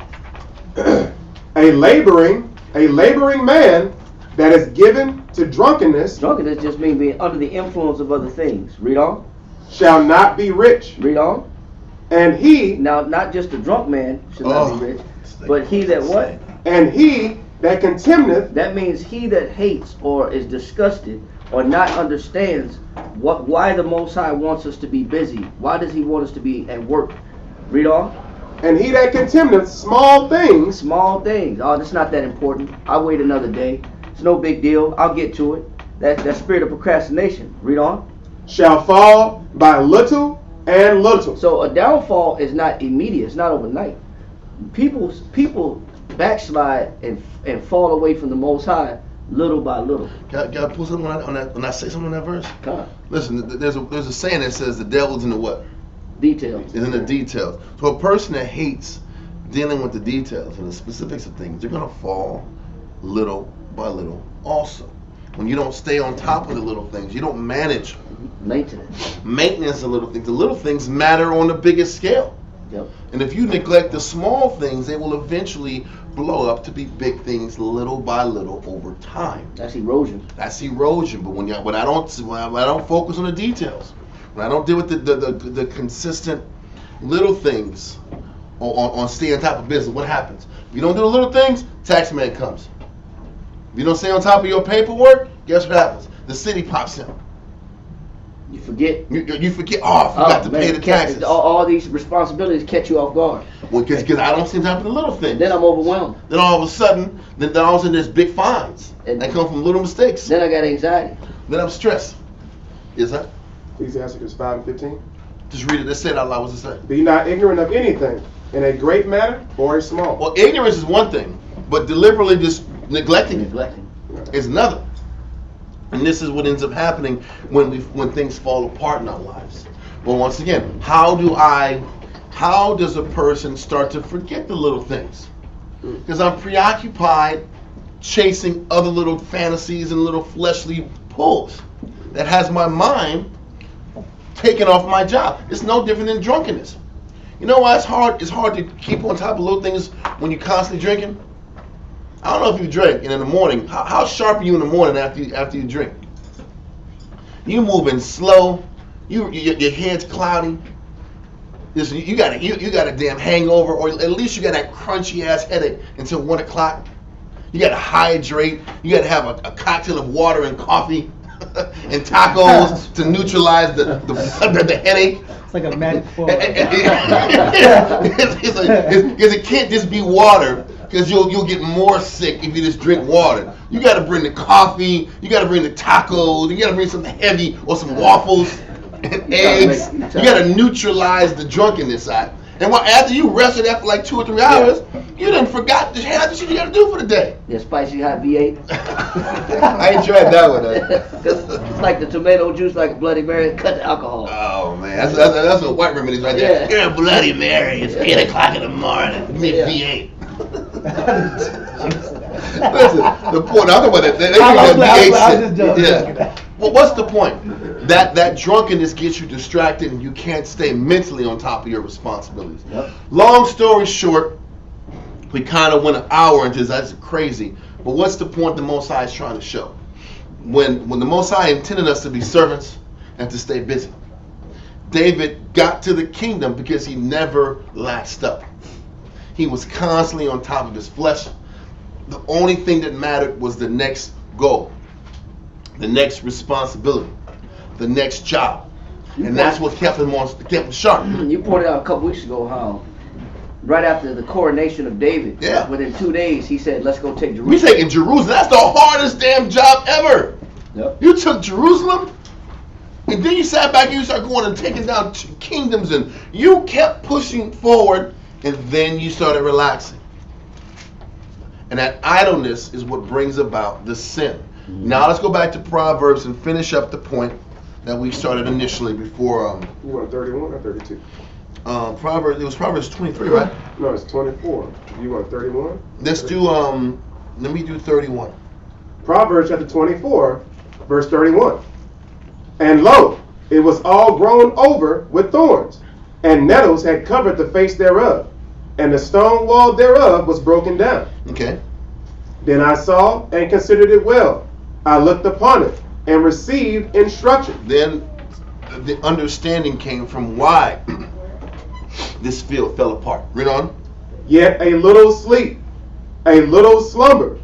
A laboring man that is given to drunkenness Drunkenness just means being under the influence of other things. Read on. shall not be rich. Read on. And he Now, not just a drunk man should not be rich, but he that what? and he that contemneth That means he that hates or is disgusted or not understands why the Most High wants us to be busy. Why does he want us to be at work? Read on. and he that contemneth small things Small things. Oh, that's not that important. I'll wait another day. It's no big deal. I'll get to it. That spirit of procrastination. Read on. shall fall by little and little. So a downfall is not immediate. It's not overnight. People backslide and fall away from the Most High little by little. Can I pull something on that when I say something on that verse? Come on. Listen, there's a saying that says the devil's in the what? Details. Is in the details. So a person that hates dealing with the details and the specifics of things, they're gonna fall little by little also. When you don't stay on top of the little things, you don't manage maintenance of little things. The little things matter on the biggest scale. Yep. And if you neglect the small things, they will eventually blow up to be big things little by little over time. That's erosion. That's erosion. But when I don't focus on the details, when I don't deal with the consistent little things on staying on top of business, what happens? If you don't do the little things, tax man comes. If you don't stay on top of your paperwork, guess what happens? The city pops in. You forget. You forget. Oh, I forgot to pay the taxes. All these responsibilities catch you off guard. Well, because I don't seem to have the little things. Then I'm overwhelmed. Then all of a sudden, there's big fines that come from little mistakes. Then I got anxiety. Then I'm stressed. Is that? Ecclesiastes 5:15. Just read it. Let's say it out loud. What's it say? Be not ignorant of anything, in a great matter or a small. Well, ignorance is one thing, but deliberately just neglecting is another. And this is what ends up happening when things fall apart in our lives. Well, once again, how does a person start to forget the little things? Because I'm preoccupied chasing other little fantasies and little fleshly pulls that has my mind taken off my job. It's no different than drunkenness. You know why it's hard? It's hard to keep on top of little things when you're constantly drinking. I don't know if you drink, and in the morning, how sharp are you in the morning after you drink? You moving slow. Your head's cloudy. Listen, you got a damn hangover, or at least you got that crunchy ass headache until 1 o'clock. You got to hydrate. You got to have a cocktail of water and coffee and tacos to neutralize the headache. It's like a magic formula. Because it can't just be water, because you'll get more sick if you just drink water. You got to bring the coffee, you got to bring the tacos, you got to bring something heavy or some waffles and eggs. You got to neutralize the drunkenness side. And after you rested after like 2 or 3 hours, you done forgot the shit you got to do for the day. Yeah, spicy hot V8. I ain't tried that one. It's like the tomato juice, like a Bloody Mary, cut the alcohol. Oh man, that's what white remedies right there. You're a Bloody Mary. It's 8 o'clock in the morning. V8. Listen, the point. I'm talking about that. They V8 shit. Yeah. Well, what's the point? That drunkenness gets you distracted, and you can't stay mentally on top of your responsibilities. Yep. Long story short, we kind of went an hour into this. That's crazy. But what's the point the Most High is trying to show? When the Most High intended us to be servants and to stay busy, David got to the kingdom because he never laxed up. He was constantly on top of his flesh. The only thing that mattered was the next goal, the next responsibility, the next job. And that's what kept him sharp. You pointed out a couple weeks ago how right after the coronation of David, within 2 days, he said, let's go take Jerusalem. We taking Jerusalem. That's the hardest damn job ever. Yep. You took Jerusalem, and then you sat back and you started going and taking down kingdoms, and you kept pushing forward, and then you started relaxing. And that idleness is what brings about the sin. Now let's go back to Proverbs and finish up the point that we started initially before. You want 31 or 32? It was Proverbs 23, right? No, it's 24. You want 31? Let's do, let me do 31. Proverbs chapter 24, verse 31. And lo, it was all grown over with thorns, and nettles had covered the face thereof, and the stone wall thereof was broken down. Okay. Then I saw and considered it well. I looked upon it and received instruction. Then the understanding came from why this field fell apart. Read on. Yet a little sleep, a little slumber,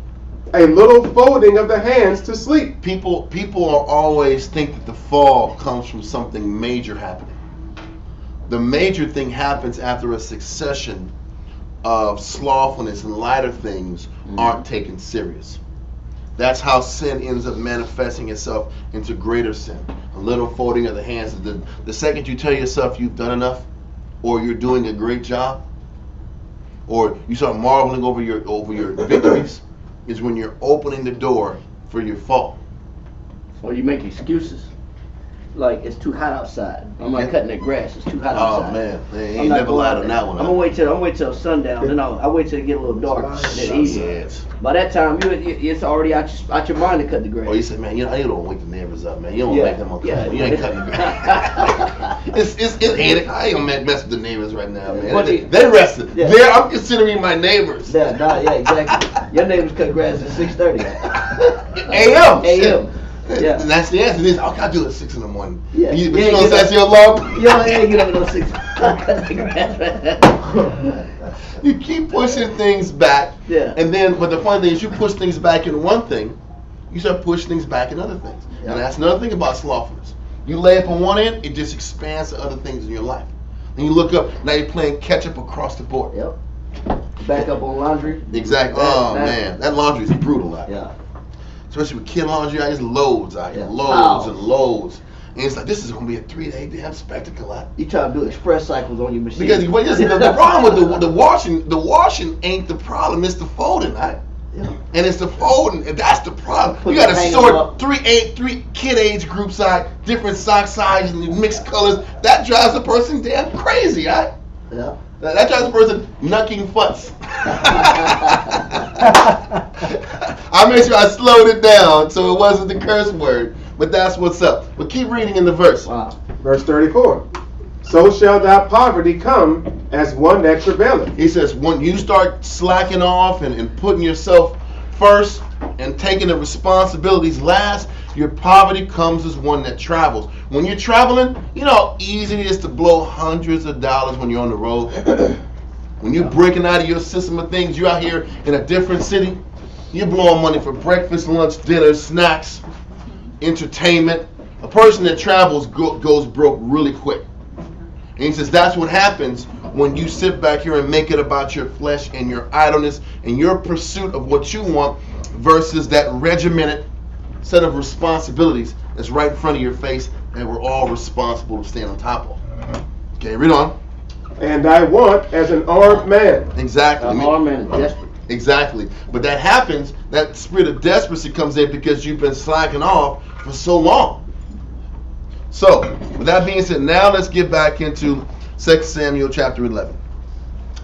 a little folding of the hands to sleep. People are always think that the fall comes from something major happening. The major thing happens after a succession of slothfulness and lighter things aren't taken serious. That's how sin ends up manifesting itself into greater sin. A little folding of the hands. The second you tell yourself you've done enough, or you're doing a great job, or you start marveling over your victories, is when you're opening the door for your fall. Or you make excuses. Like, it's too hot outside. I'm not cutting that grass. It's too hot outside. Oh man, they ain't never lied on that one. I'm gonna wait till sundown. Then I'll wait till it get a little dark. Yes. By that time, it's already out your mind to cut the grass. Or you say, man, you don't wake the neighbors up, man. You don't wake them up. Yeah. You ain't cutting the grass. it's headache. I ain't gonna mess with the neighbors right now, man. They rested. Yeah. I'm considering my neighbors. Yeah, exactly. Your neighbors cut grass at 6:30 a.m. Yeah. And that's the answer. This, I'll do it at 6 in the morning. Yeah. But you don't set your alarm? You ain't get up at 6. You keep pushing things back. Yeah. And then, but the funny thing is, you push things back in one thing, you start pushing things back in other things. Yeah. And that's another thing about slothfulness. You lay up on one end, it just expands to other things in your life. Then you look up, now you're playing catch up across the board. Yep. Back up on laundry. Exactly. Man, that laundry is brutal out here. Yeah. Especially with kid laundry, there's loads out here, Yeah. loads and loads. And it's like, this is going to be a 3-day damn spectacle out. You try to do express cycles on your machine. Because the problem with the washing ain't the problem, it's the folding, right? Yeah. And it's the folding, and that's the problem. Put You got to hang 'em sort up. three kid age groups out, different sock sizes and mixed colors. That drives a person damn crazy, right? Yeah. That drives a person knucking futz. I made sure I slowed it down so it wasn't the curse word, but that's what's up. But keep reading in the verse. Wow. Verse 34. So shall thy poverty come as one that travaileth. He says, when you start slacking off and putting yourself first and taking the responsibilities last, your poverty comes as one that travels. When you're traveling, you know how easy it is to blow hundreds of dollars when you're on the road. When you're breaking out of your system of things, you're out here in a different city, you're blowing money for breakfast, lunch, dinner, snacks, entertainment. A person that travels goes broke really quick. And he says that's what happens when you sit back here and make it about your flesh and your idleness and your pursuit of what you want versus that regimented set of responsibilities that's right in front of your face that we're all responsible to stand on top of. Okay, read on. And thy want as an armed man. Exactly. An armed man is desperate. Exactly. But that happens, that spirit of desperacy comes in because you've been slacking off for so long. So, with that being said, now let's get back into 2 Samuel chapter 11.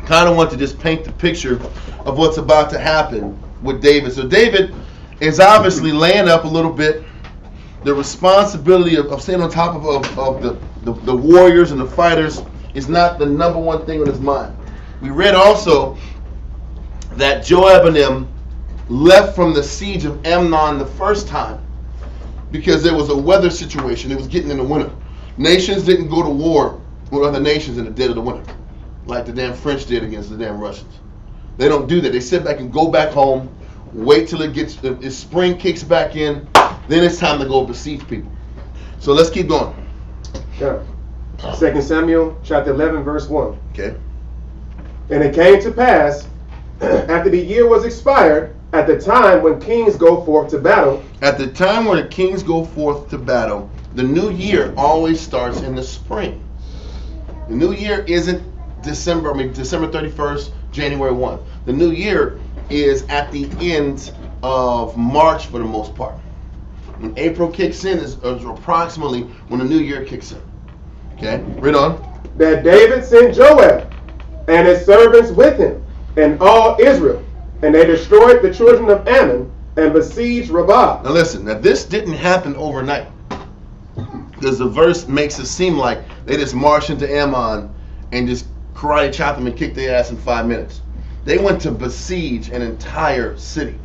Kind of want to just paint the picture of what's about to happen with David. So David is obviously laying up a little bit the responsibility of staying on top of the warriors and the fighters is not the number one thing on his mind. We read also that Joab and them left from the siege of Amnon the first time because there was a weather situation. It was getting in the winter. Nations didn't go to war with other nations in the dead of the winter like the damn French did against the damn Russians. They don't do that. They sit back and go back home, wait till if spring kicks back in, then it's time to go besiege people. So let's keep going. Yeah. 2 Samuel chapter 11 verse 1. Okay. And it came to pass, after the year was expired, at the time when kings go forth to battle. At the time when the kings go forth to battle, the new year always starts in the spring. The new year isn't December 31st, January 1. The new year is at the end of March for the most part. When April kicks in is approximately when the new year kicks in. Okay, read on. That David sent Joab and his servants with him and all Israel, and they destroyed the children of Ammon and besieged Rabbah. Now listen, now this didn't happen overnight. Because the verse makes it seem like they just marched into Ammon and just karate chopped them and kicked their ass in 5 minutes. They went to besiege an entire city.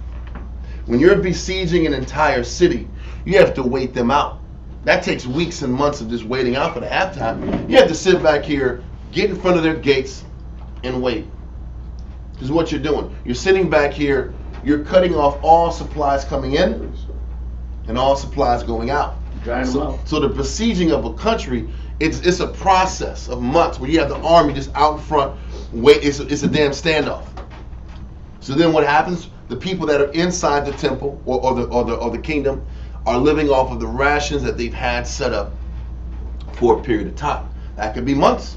When you're besieging an entire city, you have to wait them out. That takes weeks and months of just waiting out for the halftime. You have to sit back here, get in front of their gates, and wait. This is what you're doing. You're sitting back here, you're cutting off all supplies coming in and all supplies going out. So the besieging of a country, it's a process of months where you have the army just out in front, wait. It's a damn standoff. So then what happens? The people that are inside the temple or the kingdom are living off of the rations that they've had set up for a period of time. That could be months.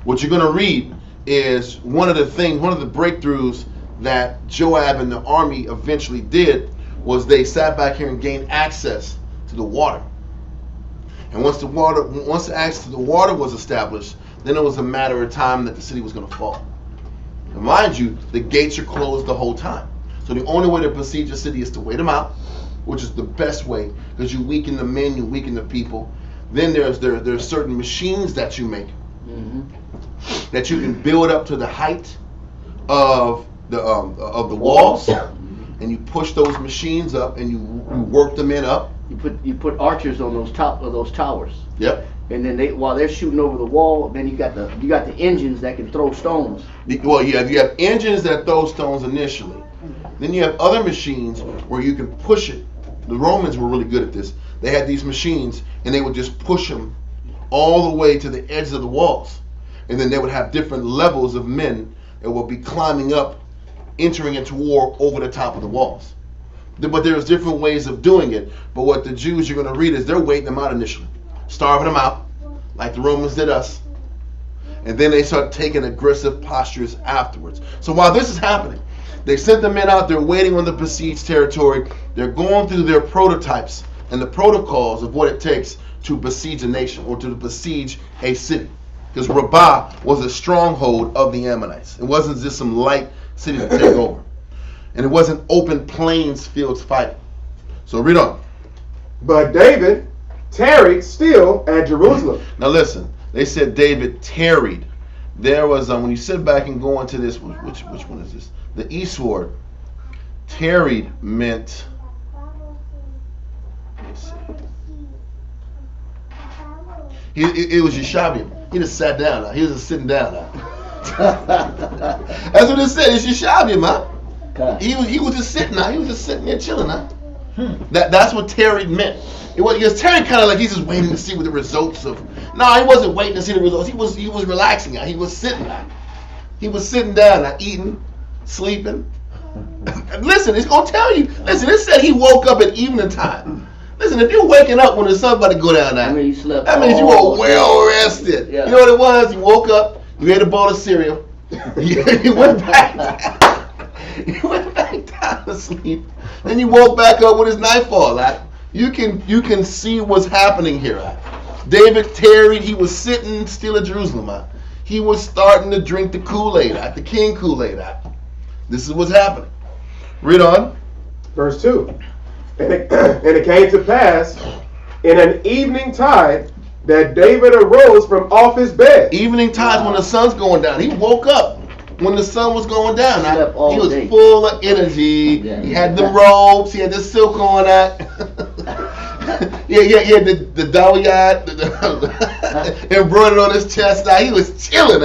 What you're going to read is one of the breakthroughs that Joab and the army eventually did was they sat back here and gained access to the water. And once the access to the water was established, then it was a matter of time that the city was going to fall. And mind you, the gates are closed the whole time. So the only way to besiege a city is to wait them out, which is the best way because you weaken the men, you weaken the people. Then there's certain machines that you make that you can build up to the height of the walls, and you push those machines up and you work the men up. You put archers on those towers. Yep. And then while they're shooting over the wall, then you got the engines that can throw stones. Well, you have engines that throw stones initially. Then you have other machines where you can push it The Romans were really good at this. They had these machines, and they would just push them all the way to the edge of the walls. And then they would have different levels of men that would be climbing up, entering into war over the top of the walls. But there's different ways of doing it. But what the Jews you're going to read is they're waiting them out initially, starving them out, like the Romans did us. And then they start taking aggressive postures afterwards. So while this is happening, they sent the men out there waiting on the besieged territory. They're going through their prototypes and the protocols of what it takes to besiege a nation or to besiege a city. Because Rabbah was a stronghold of the Ammonites. It wasn't just some light city to take over. And it wasn't open plains fields fighting. So read on. But David tarried still at Jerusalem. Now listen, they said David tarried. There was, when you sit back and go into this, which one is this? The eastward. Tarried meant, let's see. It was Yeshaviim. He just sat down now. He was just sitting down now. That's what it said. It's Yeshaviim, huh? He was just sitting now. He was just sitting there chilling now. That's what tarried meant. It was tarried kind of like he's just waiting to see what the results of. No, he wasn't waiting to see the results. He was relaxing now. He was sitting now. He was sitting down now, eating, sleeping. Listen, it's gonna tell you. Listen, it said he woke up at evening time. Listen, if you're waking up when the sun's about to go down now, you slept. That means you were well rested. Yeah. You know what it was? You woke up, you ate a bowl of cereal, you went back down to sleep. Then you woke back up when it's nightfall. You can see what's happening here. David tarried. He was sitting still at Jerusalem. He was starting to drink the Kool-Aid, the king Kool-Aid. This is what's happening. Read on. Verse 2. And it came to pass in an evening tide that David arose from off his bed. Evening tide when the sun's going down. He woke up when the sun was going down. He was day. full of energy. Yeah. He had the robes. He had the silk on that. He had the dawiyat embroidered on his chest. He was chilling.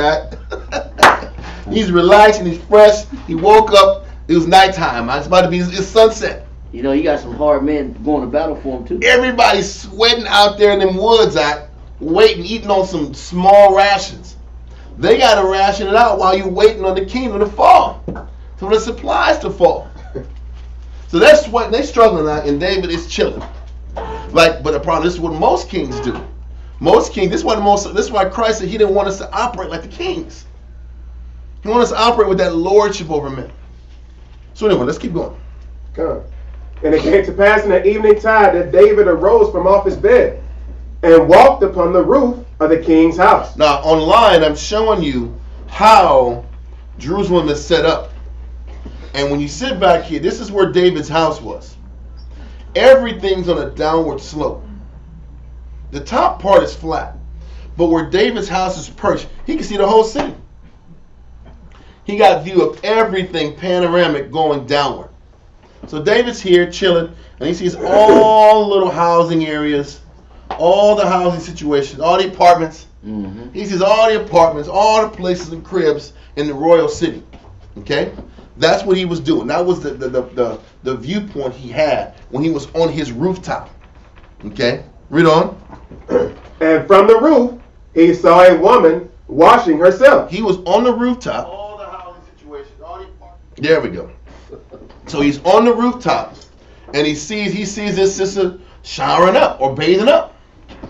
He's relaxed and he's fresh. He woke up. It was nighttime. It's about to be it's sunset. You know, you got some hard men going to battle for him too. Everybody's sweating out there in them woods, waiting, eating on some small rations. They got to ration it out while you're waiting on the kingdom to fall, for the supplies to fall. So they're sweating, they're struggling out, and David is chilling. But the problem, this is what most kings do. Most kings, this is why Christ said he didn't want us to operate like the kings. He wanted us to operate with that lordship over men. So anyway, let's keep going. Come. And it came to pass in the evening tide that David arose from off his bed and walked upon the roof of the king's house. Now, online, I'm showing you how Jerusalem is set up. And when you sit back here, this is where David's house was. Everything's on a downward slope. The top part is flat. But where David's house is perched, he can see the whole city. He got view of everything panoramic going downward. So David's here chilling, and he sees all little housing areas, all the housing situations, all the apartments. Mm-hmm. He sees all the apartments, all the places and cribs in the royal city. Okay? That's what he was doing. That was the viewpoint he had when he was on his rooftop. Okay? Read on. And from the roof, he saw a woman washing herself. He was on the rooftop. All the housing situations, all the apartments. There we go. So he's on the rooftop, and he sees this sister showering up or bathing up.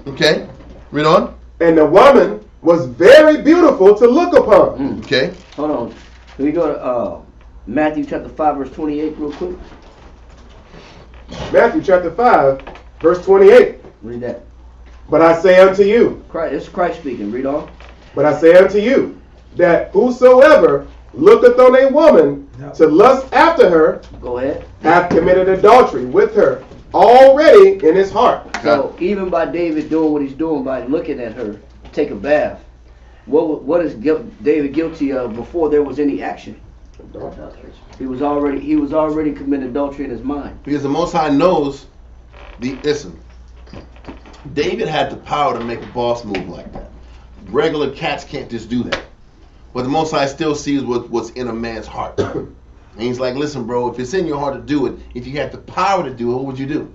Okay, read on. And the woman was very beautiful to look upon. Okay. Hold on. Can we go to Matthew chapter 5, verse 28 real quick? Matthew chapter 5, verse 28. Read that. But I say unto you. It's Christ speaking. Read on. But I say unto you, that whosoever looketh on a woman to lust after her, go ahead, hath committed adultery with her already in his heart. So even by David doing what he's doing by looking at her, take a bath, what is David guilty of before there was any action? Adultery. He was already committing adultery in his mind. Because the Most High knows listen, David had the power to make a boss move like that. Regular cats can't just do that. But the Most High still sees what's in a man's heart. And he's like, listen, bro, if it's in your heart to do it, if you had the power to do it, what would you do?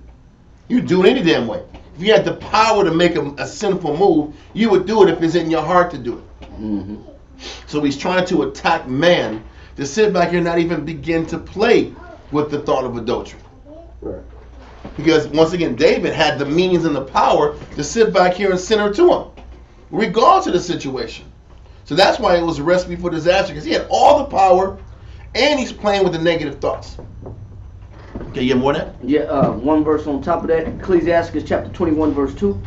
You'd do it any damn way. If you had the power to make a sinful move, you would do it if it's in your heart to do it. Mm-hmm. So he's trying to attack man to sit back here and not even begin to play with the thought of adultery. Right. Because once again, David had the means and the power to sit back here and send her to him, regardless of the situation. So that's why it was a recipe for disaster, because he had all the power and he's playing with the negative thoughts. Okay, you have more than that? Yeah, one verse on top of that, Ecclesiastes chapter 21, verse 2.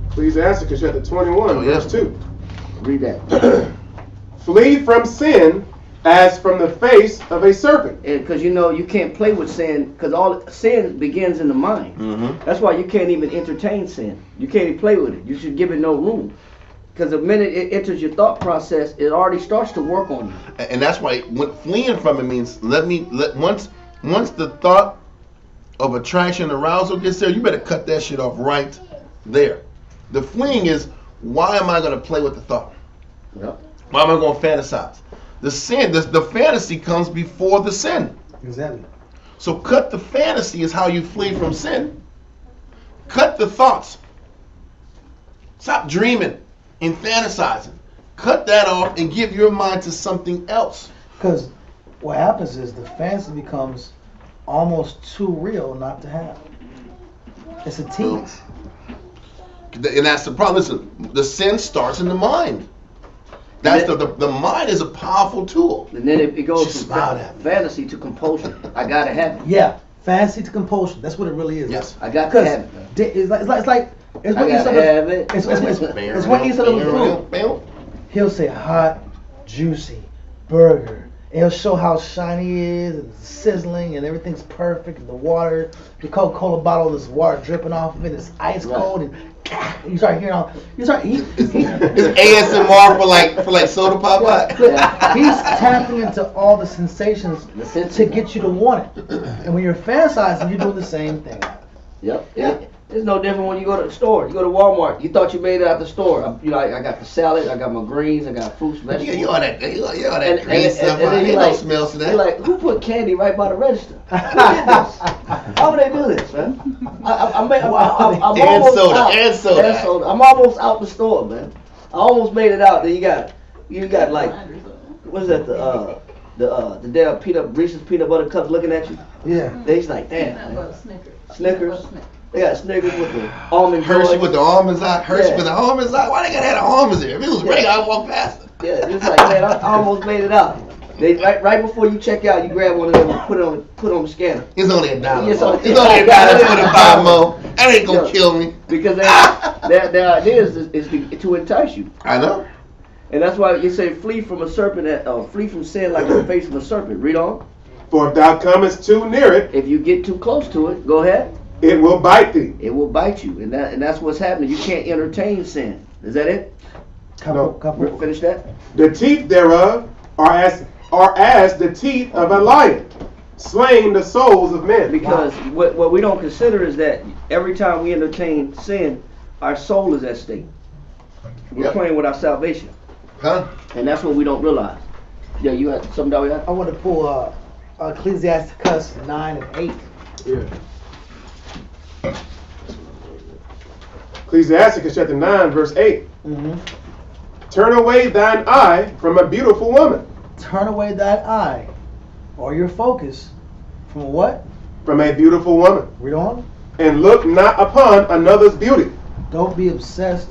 Ecclesiastes chapter 21, verse 2. Read that. Flee from sin as from the face of a serpent. Because you can't play with sin, because all sin begins in the mind. Mm-hmm. That's why you can't even entertain sin. You can't even play with it. You should give it no room. Because the minute it enters your thought process, it already starts to work on you. And that's why fleeing from it means once the thought of attraction, arousal gets there, you better cut that shit off right there. The fleeing is, why am I going to play with the thought? Yep. Why am I going to fantasize? The sin, the fantasy comes before the sin. Exactly. So cut the fantasy is how you flee from sin. Cut the thoughts. Stop dreaming and fantasizing. Cut that off and give your mind to something else. Because what happens is the fantasy becomes almost too real not to have. It's a tease. And that's the problem. Listen, the sin starts in the mind. That's the mind is a powerful tool. And then it goes Just from smile at me. fantasy to compulsion. I gotta have it. Yeah, fantasy to compulsion. That's what it really is. Yes. I got to have it. It's like it's I what you gotta said. have it. It's what you said of the food. He'll say hot, juicy burger. And he'll show how shiny it is and sizzling and everything's perfect. And the water, the Coca-Cola bottle, there's water dripping off of it. It's ice cold, and you start hearing all. You start. It's ASMR for like soda pop. He's tapping into all the sensations to get you to want it. And when you're fantasizing, you're doing the same thing. Yep. Yeah. It's no different when you go to the store. You go to Walmart. You thought you made it out the store. You like, I got the salad, I got my greens, I got fruits, vegetables. You all that green stuff. And then Ain't no smells to that. You're like, who put candy right by the register? Who did this? How would they do this, man? I'm almost soda. I'm almost out the store, man. I almost made it out. Then you got like, what is that? The damn Reese's peanut butter cups looking at you. Yeah. They's like, damn. Snickers. They got Snickers with the almond joy. Hershey with the almonds out. Hershey Yeah. with the almonds out. Why they gotta have the almonds there? If it was regular, I'd walk past it. Yeah, it's like, man, I almost made it out. They right before you check out, you grab one of them and put it on the scanner. It's only $1. It's It's only only $1.25 more. That ain't gonna kill me. Because their idea is to entice you. I know. And that's why you say flee from a serpent, flee from sin like the face of a serpent. Read on. For if thou comest too near it, If you get too close to it, go ahead. it will bite thee. It will bite you, and that's what's happening. You can't entertain sin. Is that it? Couple. Finish that. The teeth thereof are as the teeth of a lion, slaying the souls of men. Because what we don't consider is that every time we entertain sin, our soul is at stake. We're Yep. playing with our salvation, Huh? and that's what we don't realize. Yeah, you had something down here? I want to pull Ecclesiastes 9 and 8. Yeah. Ecclesiastes chapter 9, verse 8. Mm-hmm. Turn away thine eye from a beautiful woman. Turn away that eye or your focus from a what? From a beautiful woman. Read on. And look not upon another's beauty. Don't be obsessed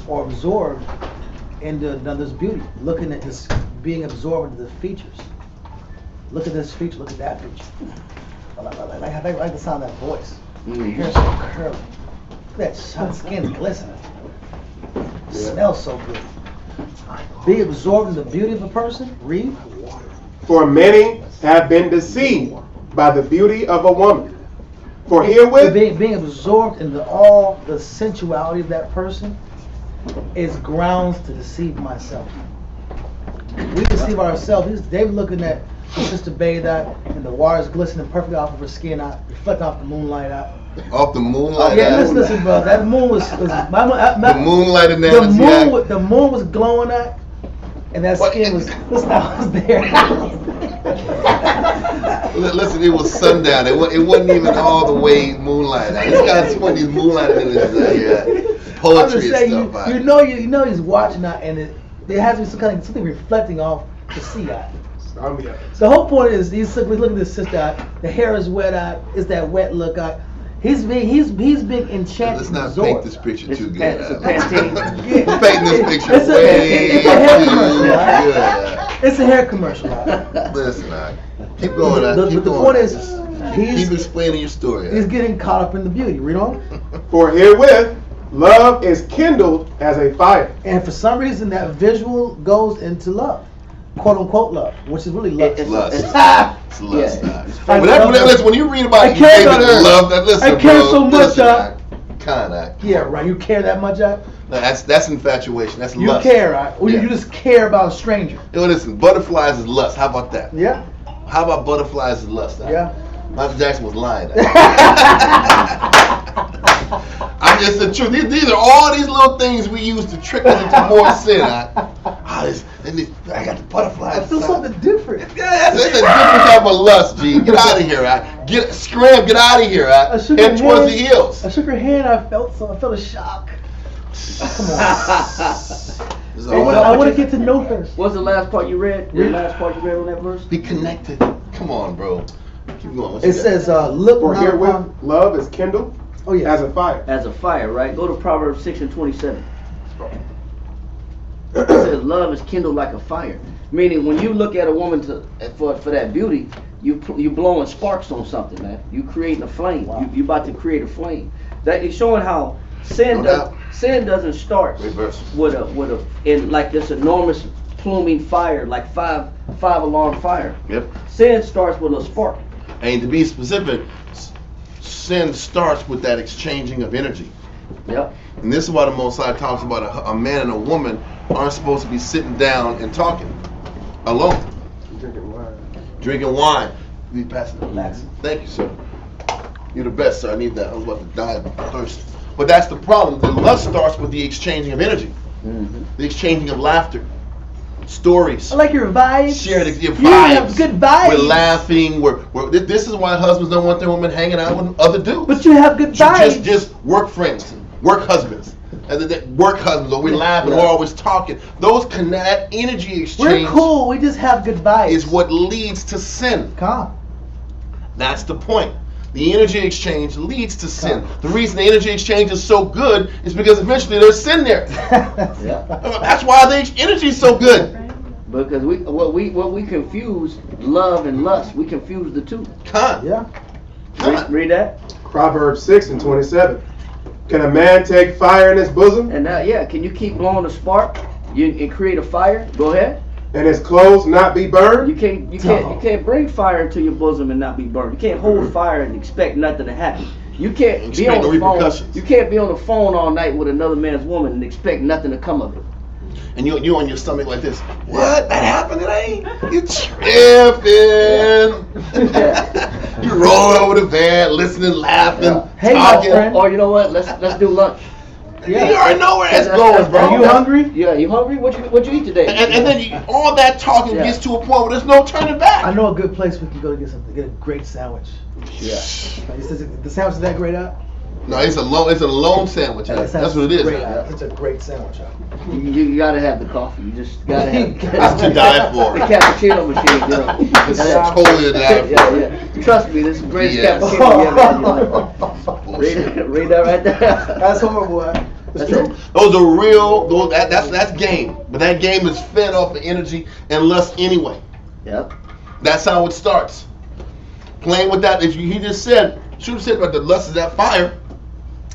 or absorbed into another's beauty. Looking at this, being absorbed into the features. Look at this feature, look at that feature. I like the sound of that voice. Your hair's so curly. Look at that skin's glistening. Smells so good. Be absorbed in the beauty of a person. Read. For many have been deceived by the beauty of a woman. For herewith being absorbed into all the sensuality of that person is grounds to deceive myself. We deceive ourselves. David looking at his sister bathed out, and the water's glistening perfectly off of her skin, out, reflecting off the moonlight out. Off the moonlight. Yeah, listen, bro. That moon was the moonlight analogy. The moon was glowing out, and that skin was. Listen, I was there. Listen, it was sundown. It wasn't even all the way moonlight. This guy's one of these moonlight images out here. I'm Poetry just saying, and stuff. you know he's watching that, and there has to be something reflecting off the sea. The whole point is we look at this sister. The hair is wet. It's that wet look. He's been enchanted. Let's not paint this picture too good. It's a Pantene. We're painting this picture It's a hair commercial. good. It's a hair commercial. Listen, keep going. But the point is, keep explaining your story. he's getting caught up in the beauty. Read on. For herewith love is kindled as a fire. And for some reason, that visual goes into love, quote unquote love, which is really lust. It's Lust. It's- It's lust. Yeah. Listen, when you read about I care about her. love, that listen, I care bro, so much, listen, kinda. Yeah, right. You care that much, Jack? That's infatuation. That's You lust. care, right? Or Yeah. you just care about a stranger. Yo, listen, butterflies is lust. How about that? Yeah, How about butterflies is lust? yeah. Michael Jackson was lying. I'm just the truth. These are all these little things we use to trick us into more sin. I got the butterflies. I feel something different. Yeah, that's a different type of lust, G. Get out of here, Get out of here, I shook her Head towards the hand. hills. I shook her hand. I felt a shock. Come on. It's I all want about to get to know her. What's the last part you read? The last part you read on that verse? be connected. Come on, bro. Keep going. What It you got? says, "Look For not herewith upon." love is kindled Oh yeah. as a fire. As a fire, right? Go to Proverbs Section 27. It says love is kindled like a fire. Meaning when you look at a woman for that beauty, you blowing sparks on something, man. You creating a flame. Wow. You about to create a flame. That is showing how sin doesn't start Reverse. with in like this enormous pluming fire, like five alarm fire. Yep. Sin starts with a spark. And to be specific, sin starts with that exchanging of energy. Yep. And this is why the Most High talks about a man and a woman aren't supposed to be sitting down and talking alone, drinking wine. You pass it. Relax. Thank you, sir. You're the best, sir. I need that. I was about to die of thirst. But that's the problem. The lust starts with the exchanging of energy, the exchanging of laughter, stories. I like your vibes. Share your You vibes. have good vibes. We're laughing. This is why husbands don't want their women hanging out with other dudes. But you have good vibes. Just work friends, work husbands, and work husbands. Or we laugh and we're always talking. That energy exchange. We're cool. We just have good vibes. Is what leads to sin. Calm. That's the point. The energy exchange leads to sin. The reason the energy exchange is so good is because eventually there's sin there. Yeah. That's why the energy is so good. Because what we confuse love and lust, we confuse the two. Yeah. Read that. Proverbs 6:27. Can a man take fire in his bosom And now, can you keep blowing a spark? And create a fire. Go ahead. and his clothes not be burned? You can't bring fire into your bosom and not be burned. You can't hold fire and expect nothing to happen. You can't be on the phone. You can't be on the phone all night with another man's woman and expect nothing to come of it. And you on your stomach like this. What? That happened today? You tripping? You rolling over the bed, listening, laughing, Hey, my talking. friend. Or you know what? Let's do lunch. You already know where that's going, bro. Are you hungry? Yeah, you hungry? What you eat today? And then all that talking gets to a point where there's no turning back. I know a good place we can go to get a great sandwich. Yeah. The sandwich is that great out? No, it's a lone sandwich. That's what it is. It's a great sandwich out. You gotta have the coffee. You just gotta have That's to die for. the cappuccino machine. You know. It's totally to die for. Yeah. Trust me, this is the greatest Yes. cappuccino you ever had in your life. Read that right there. That's horrible. That's it. Those are real. That's game. But that game is fed off of energy and lust anyway. Yep. That's how it starts. Playing with that. He just said, should have said about the lust is that fire.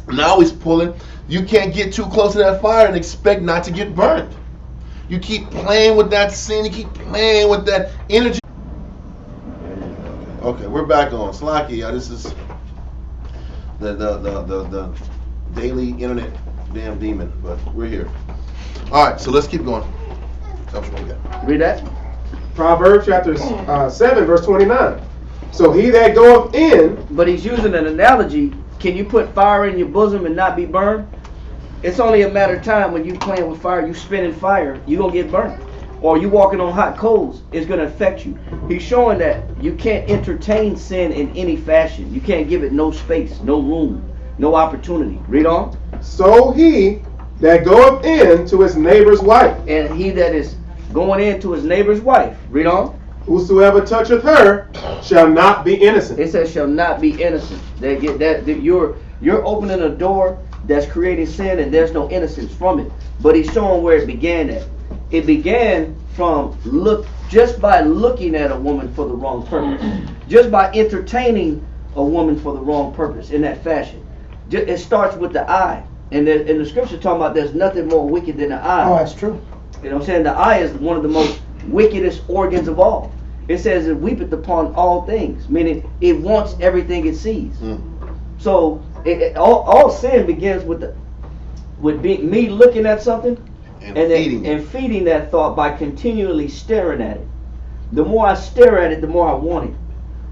Now he's pulling. You can't get too close to that fire and expect not to get burned. You keep playing with that sin. You keep playing with that energy. Okay, we're back on Slacky. This is the daily internet damn demon, but we're here. All right, so let's keep going. Tell me what we got. Read that. Proverbs Chapter 7, verse 29. So he that goeth in, But he's using an analogy. Can you put fire in your bosom and not be burned? It's only a matter of time when you playing with fire, you spinning fire, you gonna get burned. or you walking on hot coals, it's going to affect you. He's showing that you can't entertain sin in any fashion. You can't give it no space, no room, no opportunity. Read on. So he that goeth in to his neighbor's wife, And he that is going into his neighbor's wife. Read on. whosoever toucheth her shall not be innocent. It says shall not be innocent. They get that you're opening a door that's creating sin, and there's no innocence from it. But he's showing where it began at. It began from just by looking at a woman for the wrong purpose, just by entertaining a woman for the wrong purpose in that fashion. It starts with the eye, and in the scripture talking about there's nothing more wicked than the eye. Oh, that's true. You know what I'm saying? The eye is one of the most wickedest organs of all. It says it weepeth upon all things, meaning it wants everything it sees. So all sin begins with me looking at something and feeding that thought by continually staring at it. The more I stare at it, the more I want it.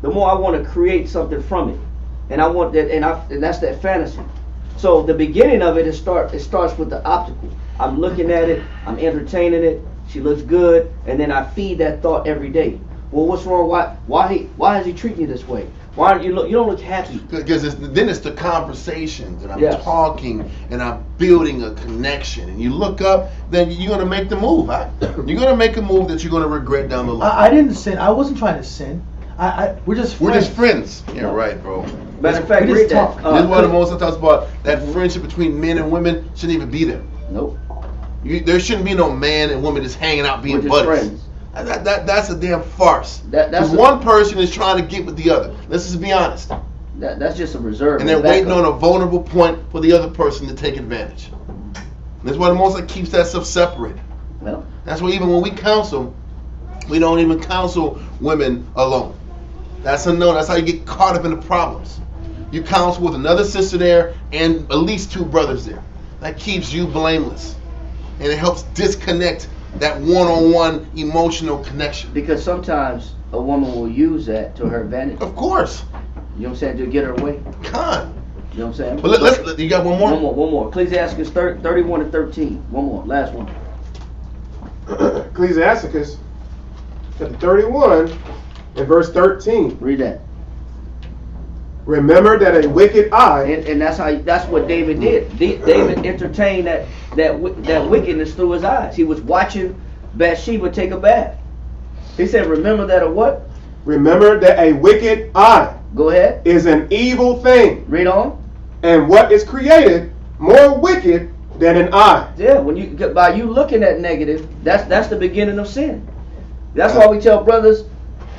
The more I want to create something from it, and I want that, and that's that fantasy. So the beginning of it starts with the optical. I'm looking at it, I'm entertaining it. She looks good, and then I feed that thought every day. Well, what's wrong? Why is he treating you this way? Why aren't you don't look happy? Because then it's the conversations, and I'm Yes. talking, and I'm building a connection. And you look up, then you're gonna make the move. You're gonna make a move that you're gonna regret down the line. I didn't sin. I wasn't trying to sin. We're just friends. We're just friends. Yeah, right, bro. Matter of fact, we read just that. talk. This is why the Most High talks about that friendship between men and women shouldn't even be there. Nope. There shouldn't be no man and woman just hanging out being We're just buddies. friends. That's a damn farce. That's Because one person is trying to get with the other. Let's just be honest. That's just a reserve. And they're waiting on a vulnerable point for the other person to take advantage. And that's why the Most High keeps that stuff separated. Well, That's why even when we counsel, we don't even counsel women alone. That's a no. That's how you get caught up in the problems. You counsel with another sister there and at least two brothers there. That keeps you blameless. And it helps disconnect that one-on-one emotional connection. because sometimes a woman will use that to her advantage. Of course. You know what I'm saying? To get her way. Con. You know what I'm saying? But let's you got one more? One more. Ecclesiastes 31 and 13. One more. Last one. Ecclesiastes chapter 31 and verse 13. Read that. Remember that a wicked eye, And that's what David did. David entertained that wickedness through his eyes. He was watching Bathsheba take a bath. He said, "Remember that a what?" remember that a wicked eye Go ahead. is an evil thing, Read on. and what is created more wicked than an eye. Yeah, by you looking at negative, that's the beginning of sin. That's why we tell brothers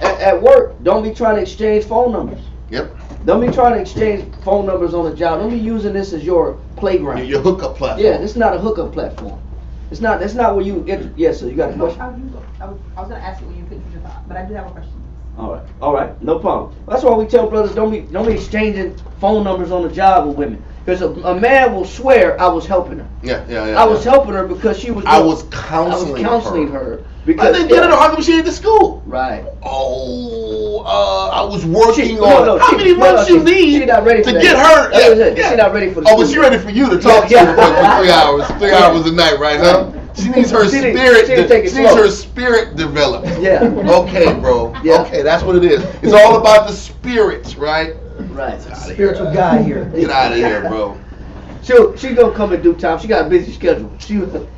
at work, don't be trying to exchange phone numbers. Yep. Don't be trying to exchange phone numbers on the job. Don't be using this as your playground. Your hookup platform. Yeah, this is not a hookup platform. That's not where you. Yes, so you got a question. I was going to ask you when you finish your thought, but I do have a question. All right, no problem. That's why we tell brothers don't be exchanging phone numbers on the job with women, because a man will swear I was helping her. Yeah. I was helping her because she was. I was counseling her. I Because didn't get in an argument she at the school. Right. I was working on how many months you need she not ready for to that. get her. She's not ready for the Oh, but she ready for you to talk to her for 3 hours. 3 hours a night, right? Huh? She needs her She need- spirit. she need to take it She needs slow. her spirit developed. Yeah. Okay, bro. Yeah. Okay, that's what it is. It's all about the spirits, right? Right. Spiritual guy here. Get out of here, bro. She gonna come in due time. She got a busy schedule.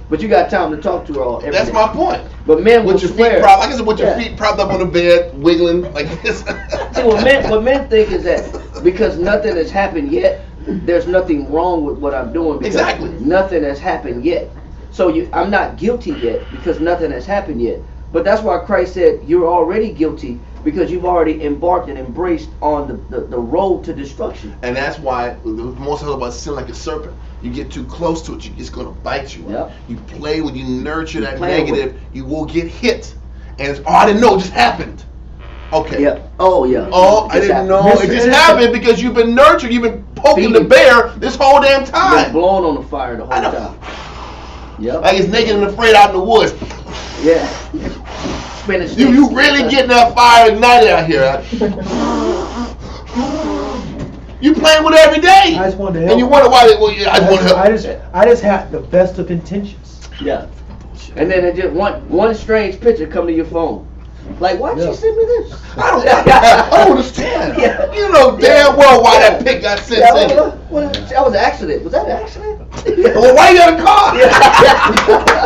But you got time to talk to her all every That's day. my point. But men will With your swear. feet propped, like I said, with your Yeah. feet propped up on the bed, wiggling like this. See, what men think is that because nothing has happened yet, there's nothing wrong with what I'm doing. Because Exactly. Nothing has happened yet. So I'm not guilty yet because nothing has happened yet. But that's why Christ said you're already guilty because you've already embarked and embraced on the road to destruction. And that's why the most about sin like a serpent. You get too close to it, it's gonna bite you. Yep. You play when you nurture that play with negative, you will get hit. And it's, I didn't know, it just happened. Okay. Yeah. Oh yeah. Oh, I Just didn't happened. know. It just happened because you've been nurtured. You've been poking the Feeding. bear this whole damn You've been time. blown on the fire the I whole know. time. Yep. Like it's naked and afraid out in the woods. Yeah. Spinach You sticks. really getting that fire ignited out here. You playing with it every day. I just wanted to And help. you wonder why. I just want to help. I just had the best of intentions. Yeah. And then it just one strange picture come to your phone. Like, why'd Yeah. you send me this? I don't understand. Yeah. You know damn well why that pic got sent Yeah, to you. that was an accident. Was that an accident? Well, why you got a car?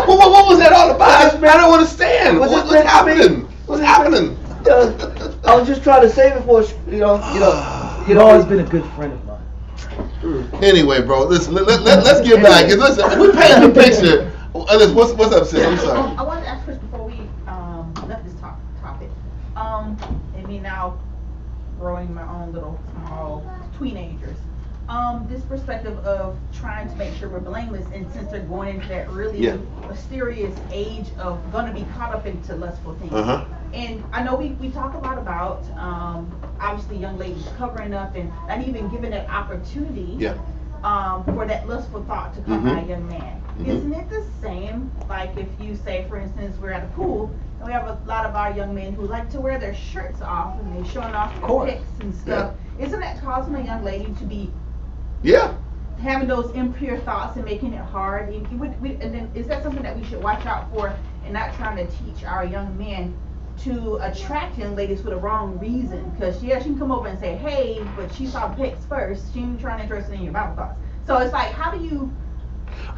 What was that all about? I don't understand. Was it What's meant to be? happening? What's happening? I was just trying to save it for, you know. You've always been a good friend of mine. Anyway, bro, listen. Let's get back. Listen, we paint the picture. Listen, what's up, sis? I'm sorry. I wanted to ask first before we left this topic. And me now growing my own little small teenagers. This perspective of trying to make sure we're blameless, and since they're going into that really mysterious age of gonna be caught up into lustful things. And I know we talk a lot about obviously young ladies covering up and not even giving that opportunity for that lustful thought to come by a young man. Isn't it the same, like if you say, for instance, we're at a pool and we have a lot of our young men who like to wear their shirts off and they're showing off their pics and stuff. Isn't that causing a young lady to be having those impure thoughts and making it hard? And then is that something that we should watch out for and not trying to teach our young men to attract young ladies for the wrong reason? Because she can come over and say, hey, but she saw pics first. She ain't trying to interest in your Bible thoughts. So it's like, how do you...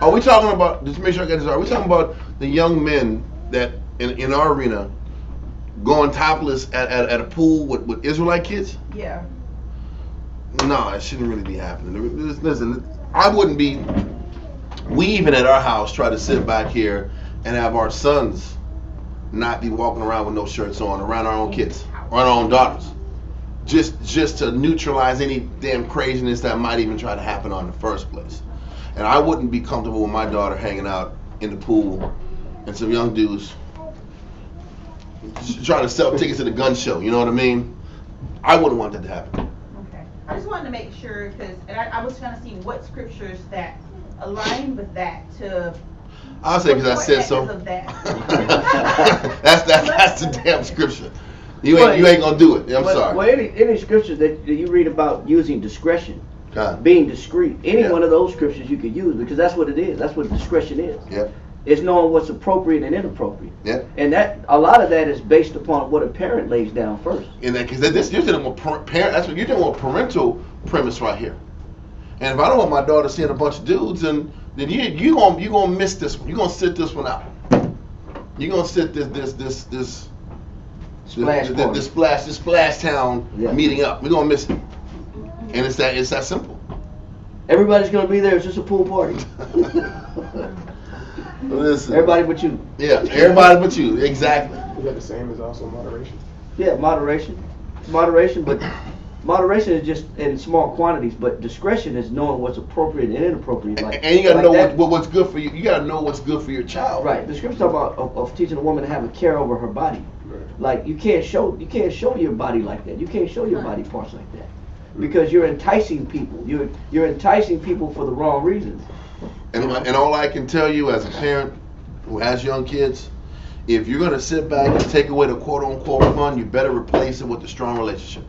Are we talking about, just to make sure I get this right, are we talking about the young men that in our arena going topless at a pool with Israelite kids? Yeah. No, it shouldn't really be happening. Listen, I wouldn't be, we even at our house try to sit back here and have our sons not be walking around with no shirts on around our own kids or our own daughters. Just to neutralize any damn craziness that might even try to happen on in the first place. And I wouldn't be comfortable with my daughter hanging out in the pool and some young dudes trying to sell tickets to the gun show. You know what I mean? I wouldn't want that to happen. Okay. I just wanted to make sure, because I was trying to see what scriptures that align with that to... I'll say because I said so. Of that. that's the damn scripture. You ain't gonna do it. I'm sorry. Well, any scriptures that you read about using discretion, God. being discreet, any one of those scriptures you could use, because that's what it is. That's what discretion is. Yeah. It's knowing what's appropriate and inappropriate. Yeah. And that a lot of that is based upon what a parent lays down first. And because you're dealing with parent, that's what you're dealing with, parental premise right here. And if I don't want my daughter seeing a bunch of dudes, then you gonna miss this one. You're gonna sit this one out. You're gonna sit this splash town meeting up. We're gonna miss it. And it's that simple. Everybody's gonna be there. It's just a pool party. Listen. Everybody but you. Yeah, everybody but you. Exactly. Is that the same as also moderation? Yeah, moderation, but moderation is just in small quantities. But discretion is knowing what's appropriate and inappropriate. And you gotta know what's good for you. You gotta know what's good for your child. Right. The scripture talk about of teaching a woman to have a care over her body. Right. Like you can't show your body like that. You can't show your body parts like that because you're enticing people. You're enticing people for the wrong reasons. And all I can tell you as a parent who has young kids, if you're gonna sit back and take away the quote unquote fun, you better replace it with a strong relationship.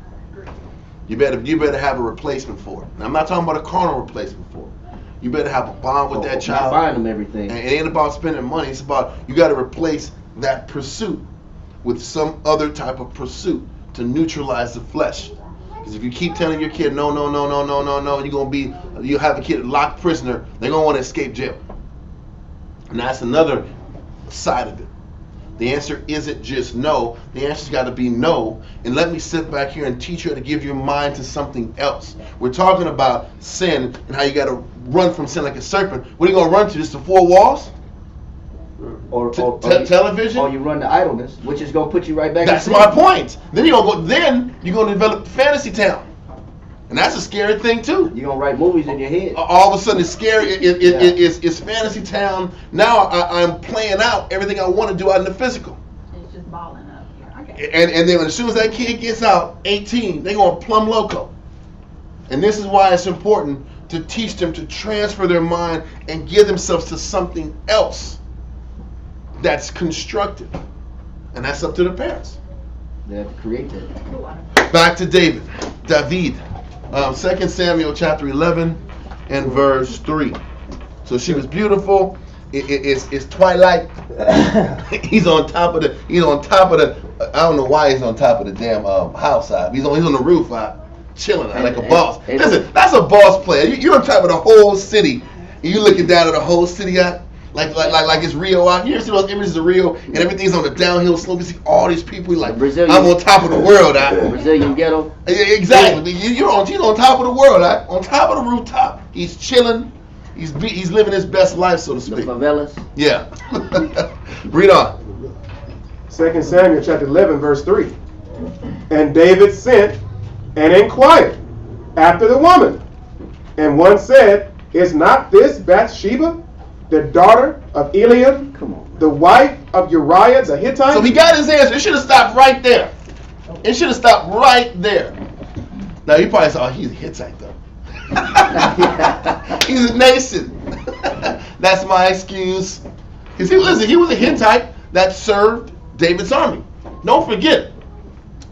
You better have a replacement for it. And I'm not talking about a carnal replacement for it. You better have a bond with that child. Not buying them everything. And it ain't about spending money. It's about you got to replace that pursuit with some other type of pursuit to neutralize the flesh. Because if you keep telling your kid no, you have a kid locked prisoner. They're gonna want to escape jail. And that's another side of it. The answer isn't just no. The answer's got to be no. And let me sit back here and teach you to give your mind to something else. We're talking about sin and how you got to run from sin like a serpent. What are you going to run to? Just the four walls? Or television? Or you run to idleness, which is going to put you right back. That's my point. Then you're going to develop fantasy town. And that's a scary thing too. You're going to write movies in your head. All of a sudden it's scary. It's fantasy town. Now I'm playing out everything I want to do out in the physical. It's just balling up here. Okay. And then as soon as that kid gets out, 18, they're going to plumb loco. And this is why it's important to teach them to transfer their mind and give themselves to something else that's constructive. And that's up to the parents. They have to create that. Back to David. 2 Samuel chapter 11 and verse 3. So she was beautiful it's twilight. He's on top of the. I don't know why he's on top of the damn house. He's on the roof, chilling like a boss. Listen, that's a boss player. You're on top of the whole city, and you looking down at the whole city like it's Rio out. You ever see those images of Rio and everything's on the downhill slope? You see all these people. Like I'm on top of the world. Brazilian ghetto. Exactly. He's on top of the world. On top of the rooftop. He's chilling. He's living his best life, so to speak. The favelas. Yeah. Read on. 2 Samuel chapter 11, verse 3. And David sent and inquired after the woman. And one said, Is not this Bathsheba, the daughter of Eliab, the wife of Uriah the Hittite? So he got his answer. It should have stopped right there. It should have stopped right there. Now he probably said, he's a Hittite though. He's a nation. That's my excuse. Because he was a Hittite that served David's army. Don't forget,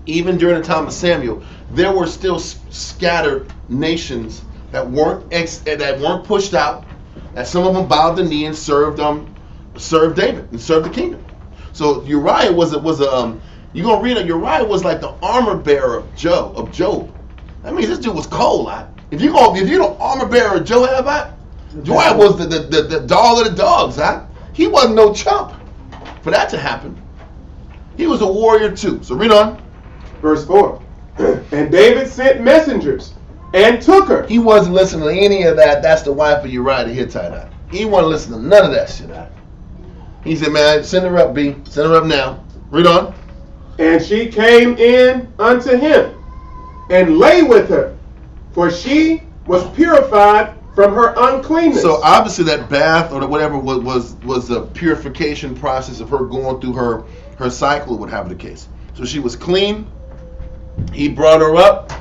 even during the time of Samuel, there were still scattered nations that weren't pushed out. That some of them bowed the knee and served David and served the kingdom. So Uriah was you're gonna read it. Uriah was like the armor bearer of Job. That means this dude was cold. If you the armor bearer of Joab, Joab was the dog of the dogs. He wasn't no chump for that to happen. He was a warrior too. So read on. Verse 4. And David sent messengers and took her. He wasn't listening to any of that. That's the wife of Uriah the Hittite. He wasn't listening to none of that shit. He said, man, send her up, B. Send her up now. Read on. And she came in unto him and lay with her, for she was purified from her uncleanness. So obviously that bath or whatever was a purification process of her going through her cycle, would have the case. So she was clean. He brought her up.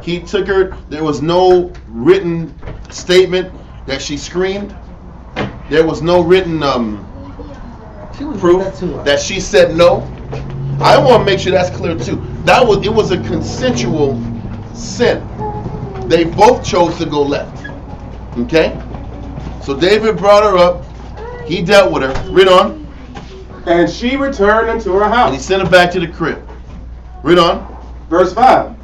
He took her. There was no written statement that she screamed. There was no written proof that she said no. I want to make sure that's clear too. It was a consensual sin. They both chose to go left. Okay? So David brought her up. He dealt with her. Read on. And she returned into her house. And he sent her back to the crib. Read on. Verse 5.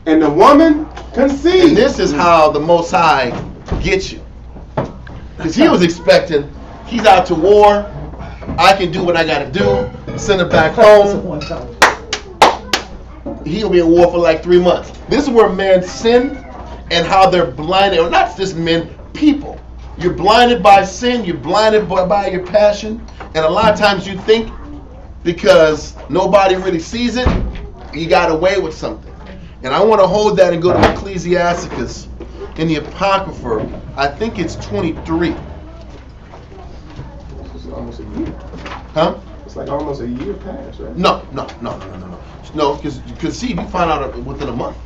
And the woman conceived. And this is how the Most High gets you. Because he was expecting, he's out to war. I can do what I got to do. Send her back home. He'll be in war for like 3 months. This is where men sin and how they're blinded. Or not just men, people. You're blinded by sin. You're blinded by your passion. And a lot of times you think because nobody really sees it, you got away with something. And I want to hold that and go to Ecclesiastes in the Apocrypha. I think it's 23. This is almost a year. Huh? It's like almost a year past, right? No, because see, you find out within a month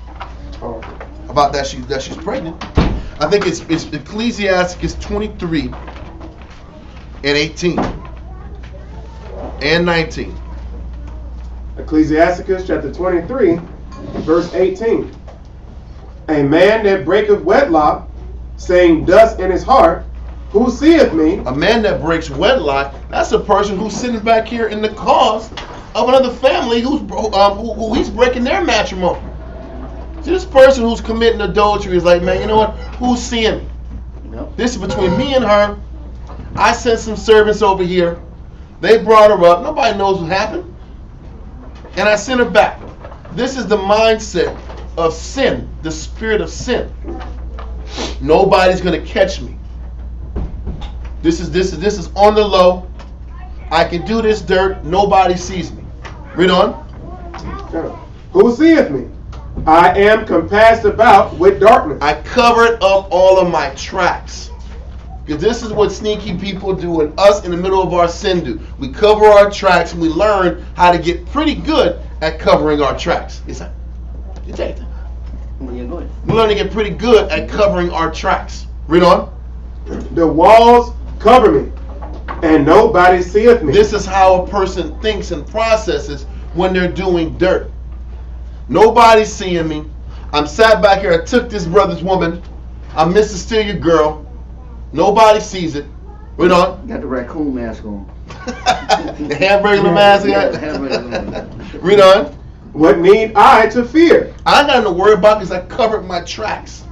about that she's pregnant. I think it's Ecclesiastes 23 and 18 and 19. Ecclesiastes chapter 23, verse 18. A man that breaketh wedlock, saying thus in his heart, who seeth me? A man that breaks wedlock, that's a person who's sitting back here in the cause of another family who he's breaking their matrimony. See, this person who's committing adultery is like, man, you know what? Who's seeing me? Yep. This is between me and her. I sent some servants over here. They brought her up. Nobody knows what happened. And I sent her back. This is the mindset of sin, the spirit of sin. Nobody's gonna catch me. This is on the low. I can do this dirt. Nobody sees me. Read on. Who seeth me? I am compassed about with darkness. I covered up all of my tracks. Because this is what sneaky people do and us in the middle of our sin do. We cover our tracks and we learn how to get pretty good at covering our tracks. We learn to get pretty good at covering our tracks. Read on. The walls cover me, and nobody seeth me. This is how a person thinks and processes when they're doing dirt. Nobody's seeing me. I'm sat back here. I took this brother's woman. I'm Mr. Steal Your Girl. Nobody sees it. Read on. Got the raccoon mask on. The hamburger mask. Yeah, hamburger. Read on. What need I to fear? I got to worry about because I covered my tracks.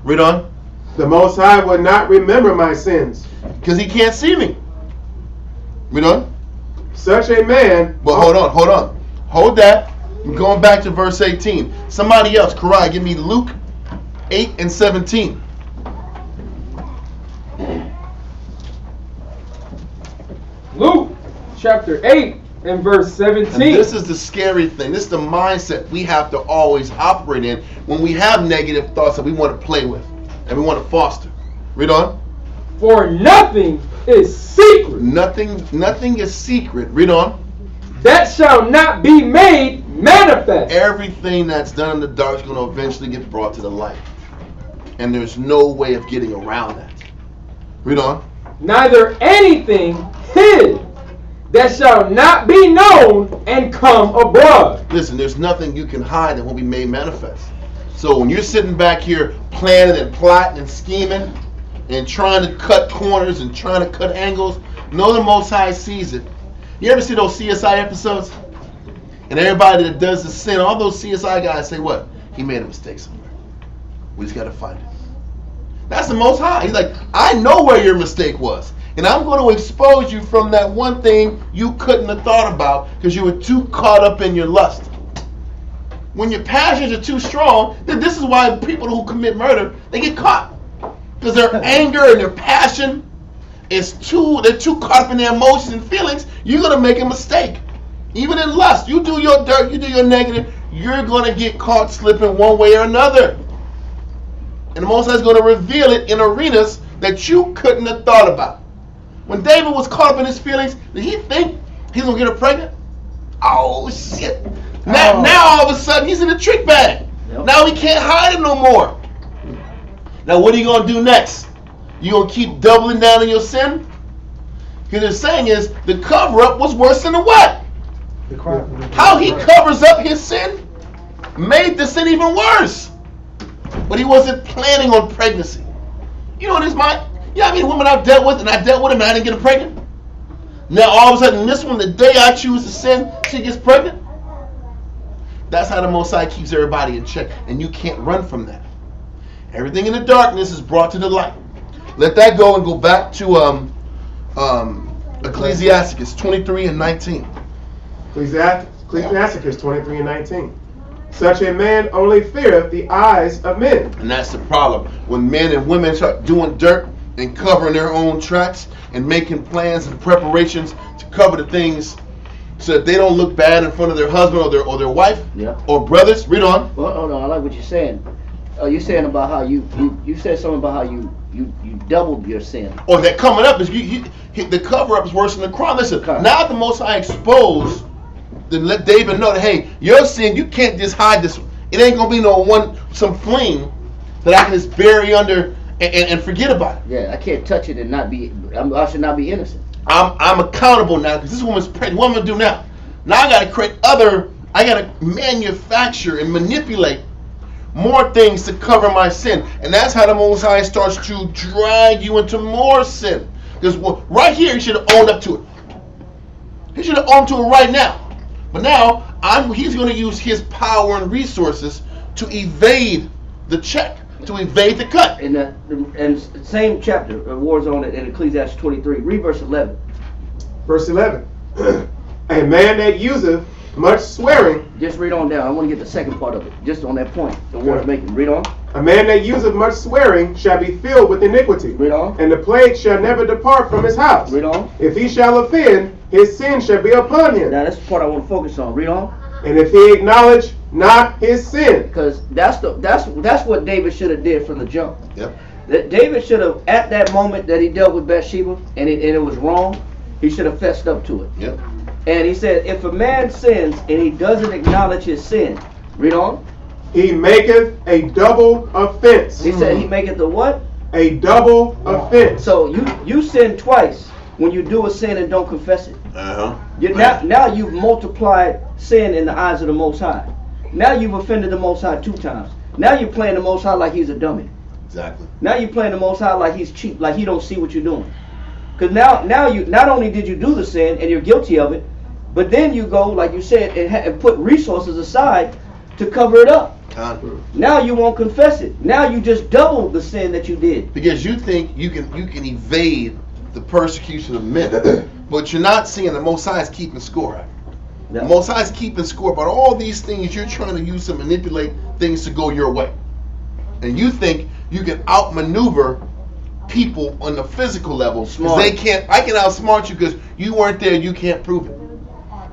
Read on. The Most High will not remember my sins. Because he can't see me. Read on. Such a man. But hold on. Hold that. I'm going back to verse 18. Somebody else, Karai, give me Luke 8 and 17. Luke chapter 8 and verse 17. And this is the scary thing. This is the mindset we have to always operate in when we have negative thoughts that we want to play with and we want to foster. Read on. For nothing is secret. Nothing is secret. Read on. That shall not be made manifest. Everything that's done in the dark is going to eventually get brought to the light. And there's no way of getting around that. Read on. Neither anything hid that shall not be known and come abroad. Listen, there's nothing you can hide that won't be made manifest. So when you're sitting back here planning and plotting and scheming and trying to cut corners and trying to cut angles, know the Most High sees it. You ever see those CSI episodes? And everybody that does the sin, all those CSI guys say what? He made a mistake somewhere. We just got to find it. That's the Most High. He's like, I know where your mistake was. And I'm going to expose you from that one thing you couldn't have thought about because you were too caught up in your lust. When your passions are too strong, then this is why people who commit murder, they get caught. Because their anger and their passion they're too caught up in their emotions and feelings, you're going to make a mistake. Even in lust, you do your dirt, you do your negative, you're going to get caught slipping one way or another. And the Most High is going to reveal it in arenas that you couldn't have thought about. When David was caught up in his feelings, did he think he's going to get her pregnant? Oh, shit. Now all of a sudden, he's in a trick bag. Yep. Now he can't hide it no more. Now what are you going to do next? You going to keep doubling down on your sin? Because the saying is, the cover-up was worse than the what? How he covers up his sin made the sin even worse. But he wasn't planning on pregnancy. You know what his mind? You know how many women I've dealt with, and I dealt with them and I didn't get her pregnant? Now all of a sudden, this one, the day I choose to sin, she gets pregnant? That's how the Most High keeps everybody in check, and you can't run from that. Everything in the darkness is brought to the light. Let that go and go back to Ecclesiastes 23 and 19. Ecclesiastes 23 and 19. Such a man only feareth the eyes of men. And that's the problem. When men and women start doing dirt and covering their own tracks and making plans and preparations to cover the things so that they don't look bad in front of their husband or their wife or brothers. Read on. Well, hold on. I like what you're saying. You're saying about how you said something about how you doubled your sin. Or that coming up is the cover up is worse than the crime. Listen, now the Most High exposed to let David know that, hey, your sin, you can't just hide this. It ain't gonna be some fling that I can just bury under and forget about it. Yeah, I can't touch it and not be. I should not be innocent. I'm accountable now because this woman's pregnant. What am I gonna do now? Now I gotta create I gotta manufacture and manipulate more things to cover my sin. And that's how the Most High starts to drag you into more sin. Because right here, he should have owned up to it. He should have owned to it right now. But now, he's going to use his power and resources to evade the check, to evade the cut. In the same chapter, war zone in Ecclesiastes 23, read verse 11. Verse 11. A man that useth much swearing. Just read on down. I want to get the second part of it. Just on that point the war's making. Read on. A man that useth much swearing shall be filled with iniquity. Read on. And the plague shall never depart from his house. Read on. If he shall offend, his sin shall be upon him. Now that's the part I want to focus on. Read on. And if he acknowledge not his sin. Because that's what David should have did from the jump. Yep. That David should have, at that moment that he dealt with Bathsheba and it was wrong, he should have fessed up to it. Yep. And he said, if a man sins and he doesn't acknowledge his sin, read on. He maketh a double offense. He said he maketh the what? A double offense. So you sin twice when you do a sin and don't confess it. Now you've multiplied sin in the eyes of the Most High. Now you've offended the Most High 2 times. Now you're playing the Most High like he's a dummy. Exactly. Now you're playing the Most High like he's cheap, like he don't see what you're doing. Because now you not only did you do the sin and you're guilty of it, but then you go, like you said, and put resources aside to cover it up. Now you won't confess it. Now you just double the sin that you did. Because you think you can evade the persecution of men, but you're not seeing the Most High is keeping score. Right? Yeah. The Most High is keeping score about all these things you're trying to use to manipulate things to go your way, and you think you can outmaneuver people on the physical level. Smart. They can't. I can outsmart you because you weren't there. You can't prove it.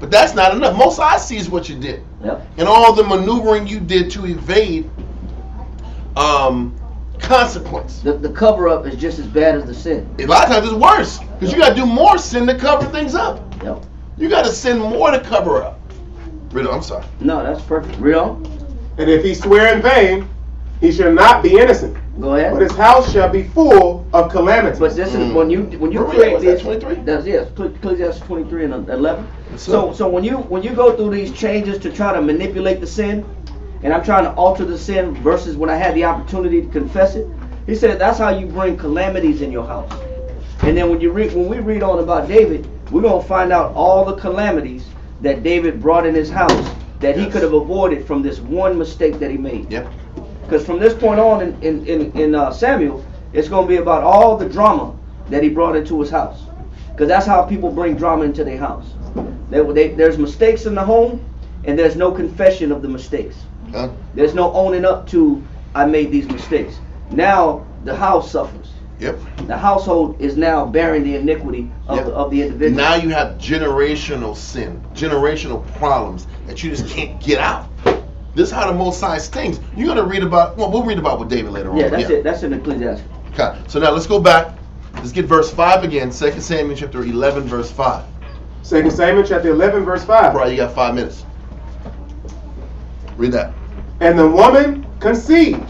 But that's not enough. Most High sees what you did, and all the maneuvering you did to evade consequence. The cover up is just as bad as the sin. A lot of times it's worse because you got to do more sin to cover things up. Yep. You got to sin more to cover up. Riddle, I'm sorry. No, that's perfect. Real? And if he swear in vain, he shall not be innocent. Go ahead. But his house shall be full of calamities. But this is when you Where create was that, these. 23? That's yes, Ecclesiastes 23 and 11. Yes, So when you go through these changes to try to manipulate the sin, and I'm trying to alter the sin versus when I had the opportunity to confess it, he said that's how you bring calamities in your house. And then when we read on about David, we're gonna find out all the calamities that David brought in his house that he could have avoided from this one mistake that he made. Yep. Because from this point on in Samuel, it's going to be about all the drama that he brought into his house. Because that's how people bring drama into their house. There's mistakes in the home, and there's no confession of the mistakes. Huh? There's no owning up to, I made these mistakes. Now the house suffers. Yep. The household is now bearing the iniquity of the individual. Now you have generational sin, generational problems that you just can't get out. This is how the Most High stings. You're going to read about, well, we'll read about with David later on. Yeah, that's it. That's in Ecclesiastes. Okay, so now let's go back. Let's get verse 5 again, 2 Samuel chapter 11, verse 5. 2 Samuel chapter 11, verse 5. Probably you got 5 minutes. Read that. And the woman conceived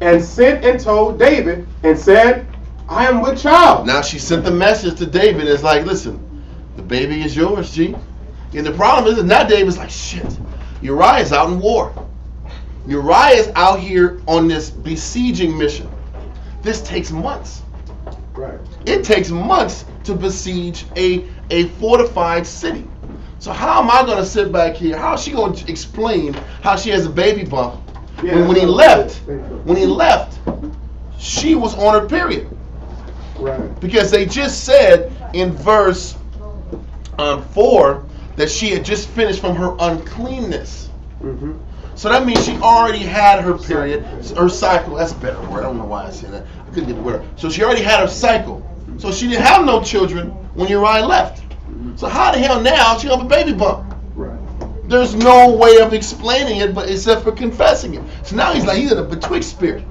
and sent and told David and said, I am with child. Now she sent the message to David. It's like, listen, the baby is yours, G. And the problem is that now David's like, shit, Uriah's out in war. Uriah is out here on this besieging mission. This takes months. Right. It takes months to besiege a fortified city. So how am I going to sit back here? How is she going to explain how she has a baby bump? Yeah, when he left, she was on her period. Right. Because they just said in verse 4 that she had just finished from her uncleanness. Mm-hmm. So that means she already had her period, her cycle. That's a better word. I don't know why I said that. I couldn't get the word. So she already had her cycle. So she didn't have no children when Uriah left. So how the hell now she have a baby bump? Right. There's no way of explaining it, but except for confessing it. So now he's in a betwixt spirit.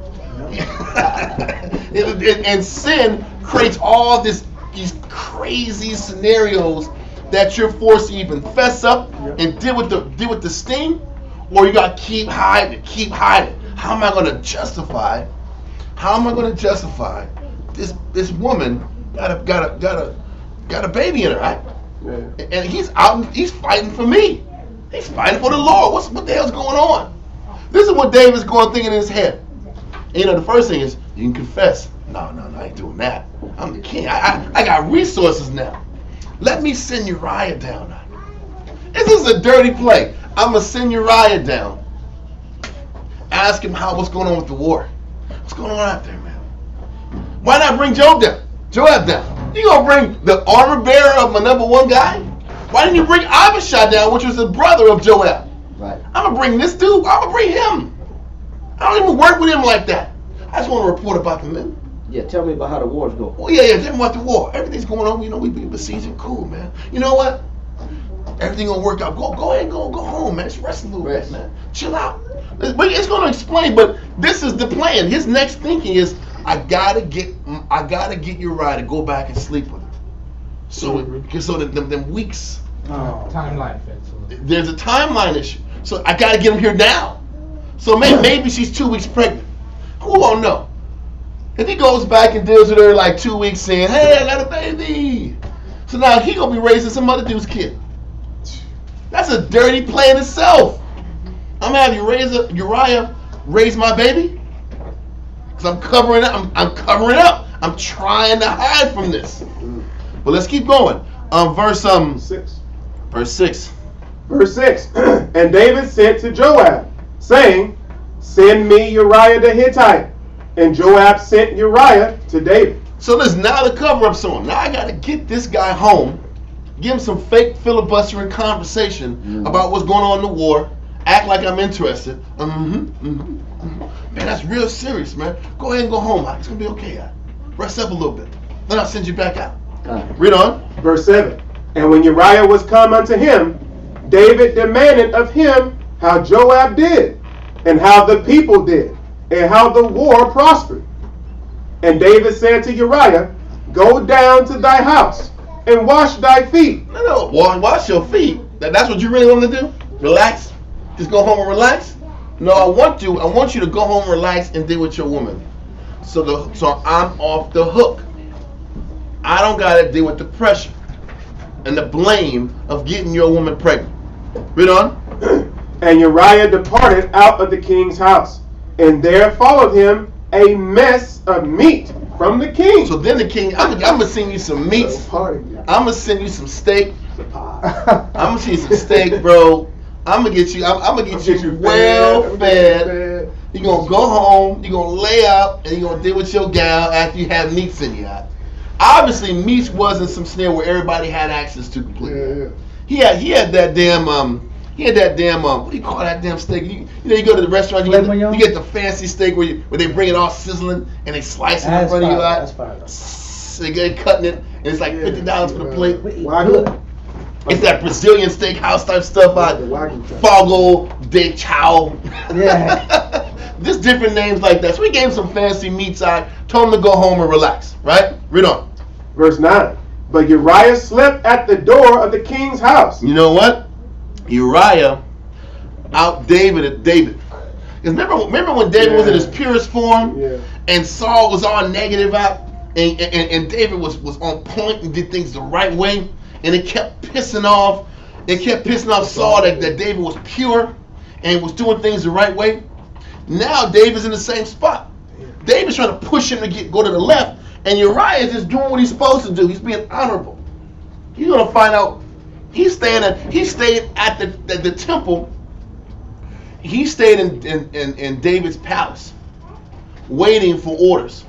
And sin creates all these crazy scenarios that you're forced to even fess up and deal with the sting, or you got to keep hiding. How am I going to justify? This woman got a baby in her, right? Yeah. And he's out. He's fighting for me. He's fighting for the Lord. What the hell's going on? This is what David's thinking in his head. And, the first thing is you can confess. No, I ain't doing that. I'm the king. I got resources now. Let me send Uriah down. This is a dirty play. I'm gonna send Uriah down. Ask him what's going on with the war. What's going on out there, man? Why not bring Joab down? You gonna bring the armor bearer of my number one guy? Why didn't you bring Abishai down, which was the brother of Joab? Right. I'm gonna bring this dude. I'm gonna bring him. I don't even work with him like that. I just want to report about the men. Yeah, tell me about how the war's going. Oh yeah, tell me about the war. Everything's going on. We be besieging. Cool, man. You know what? Everything gonna work out. Go ahead, go home, man. Just rest a little bit, man. Chill out. But it's gonna explain. But this is the plan. His next thinking is, I gotta get Uriah to go back and sleep with her. So them weeks. Timeline fits. There's a timeline issue. So I gotta get him here now. So maybe she's 2 weeks pregnant. Who won't know? If he goes back and deals with her like 2 weeks saying, hey, I got a baby. So now he gonna be raising some other dude's kid. That's a dirty play in itself. I'm gonna have Uriah raise my baby. Because I'm covering up. I'm covering up. I'm trying to hide from this. But let's keep going. Verse 6. Verse 6. Verse 6. And David sent to Joab, saying, send me Uriah the Hittite. And Joab sent Uriah to David. So listen, now the cover-up's on. Now I got to get this guy home, give him some fake filibustering conversation about what's going on in the war, act like I'm interested. Man, that's real serious, man. Go ahead and go home. It's going to be okay. Rest up a little bit. Then I'll send you back out. Read on. Verse 7. And when Uriah was come unto him, David demanded of him how Joab did, and how the people did, and how the war prospered. And David said to Uriah, go down to thy house, and wash thy feet. No, wash your feet. That's what you really want to do? Relax? Just go home and relax? No, I want you to go home, relax, and deal with your woman. So I'm off the hook. I don't got to deal with the pressure and the blame of getting your woman pregnant. Read on. And Uriah departed out of the king's house, and there followed him a mess of meat from the king. So then the king, I'm gonna send you some meats. I'm gonna send you some steak. I'm gonna send you some steak, bro. I'm gonna get you well fed. You're gonna go home. You're gonna lay out, and you're gonna deal with your gal after you have meats in you. Obviously, meats wasn't some snare where everybody had access to completely. Yeah. He had that damn what do you call that damn steak? You go to the restaurant, you get the fancy steak where they bring it all sizzling and they slice it in front of you. That's fire. They get cutting it, and it's like $50 for the plate. Wagyu. It's that Brazilian steakhouse type stuff out. Fogo de Chao. Yeah. Just different names like that. So we gave him some fancy meats out, told him to go home and relax. Right? Read on. Verse 9. But Uriah slept at the door of the king's house. You know what? Uriah out David. Because remember when David was in his purest form, and Saul was all negative out, and David was on point and did things the right way, and it kept pissing off Saul that David was pure and was doing things the right way. Now David's in the same spot. David's trying to push him to go to the left, and Uriah is just doing what he's supposed to do. He's being honorable. You're gonna find out. He stayed at the temple. He stayed in David's palace, waiting for orders.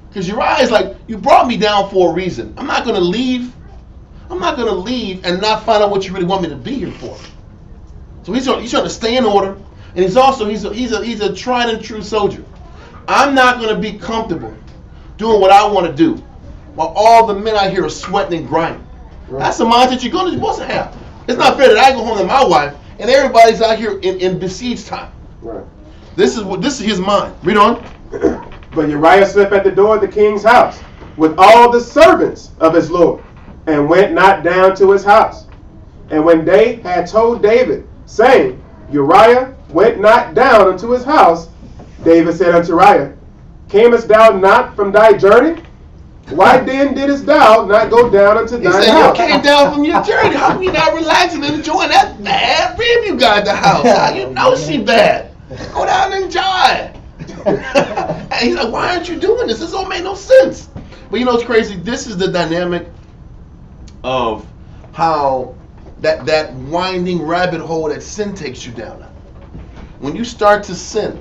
Because Uriah is like, you brought me down for a reason. I'm not gonna leave and not find out what you really want me to be here for. So he's trying to stay in order, and he's a tried and true soldier. I'm not gonna be comfortable doing what I want to do while all the men out here are sweating and grinding. That's the mindset you're supposed to have. It's not fair that I go home to my wife and everybody's out here in besieged time. Right. This is his mind. Read on. But Uriah slept at the door of the king's house with all the servants of his lord, and went not down to his house. And when they had told David, saying, Uriah went not down unto his house, David said unto Uriah, camest thou not from thy journey? Why then didst thou not go down unto thine house? You came down from your journey. How come you not relaxing and enjoying that bad rib you got at the house? How you know she bad? Go down and enjoy. And he's like, why aren't you doing this? This don't make no sense. But you know what's crazy? This is the dynamic of how that winding rabbit hole that sin takes you down. When you start to sin,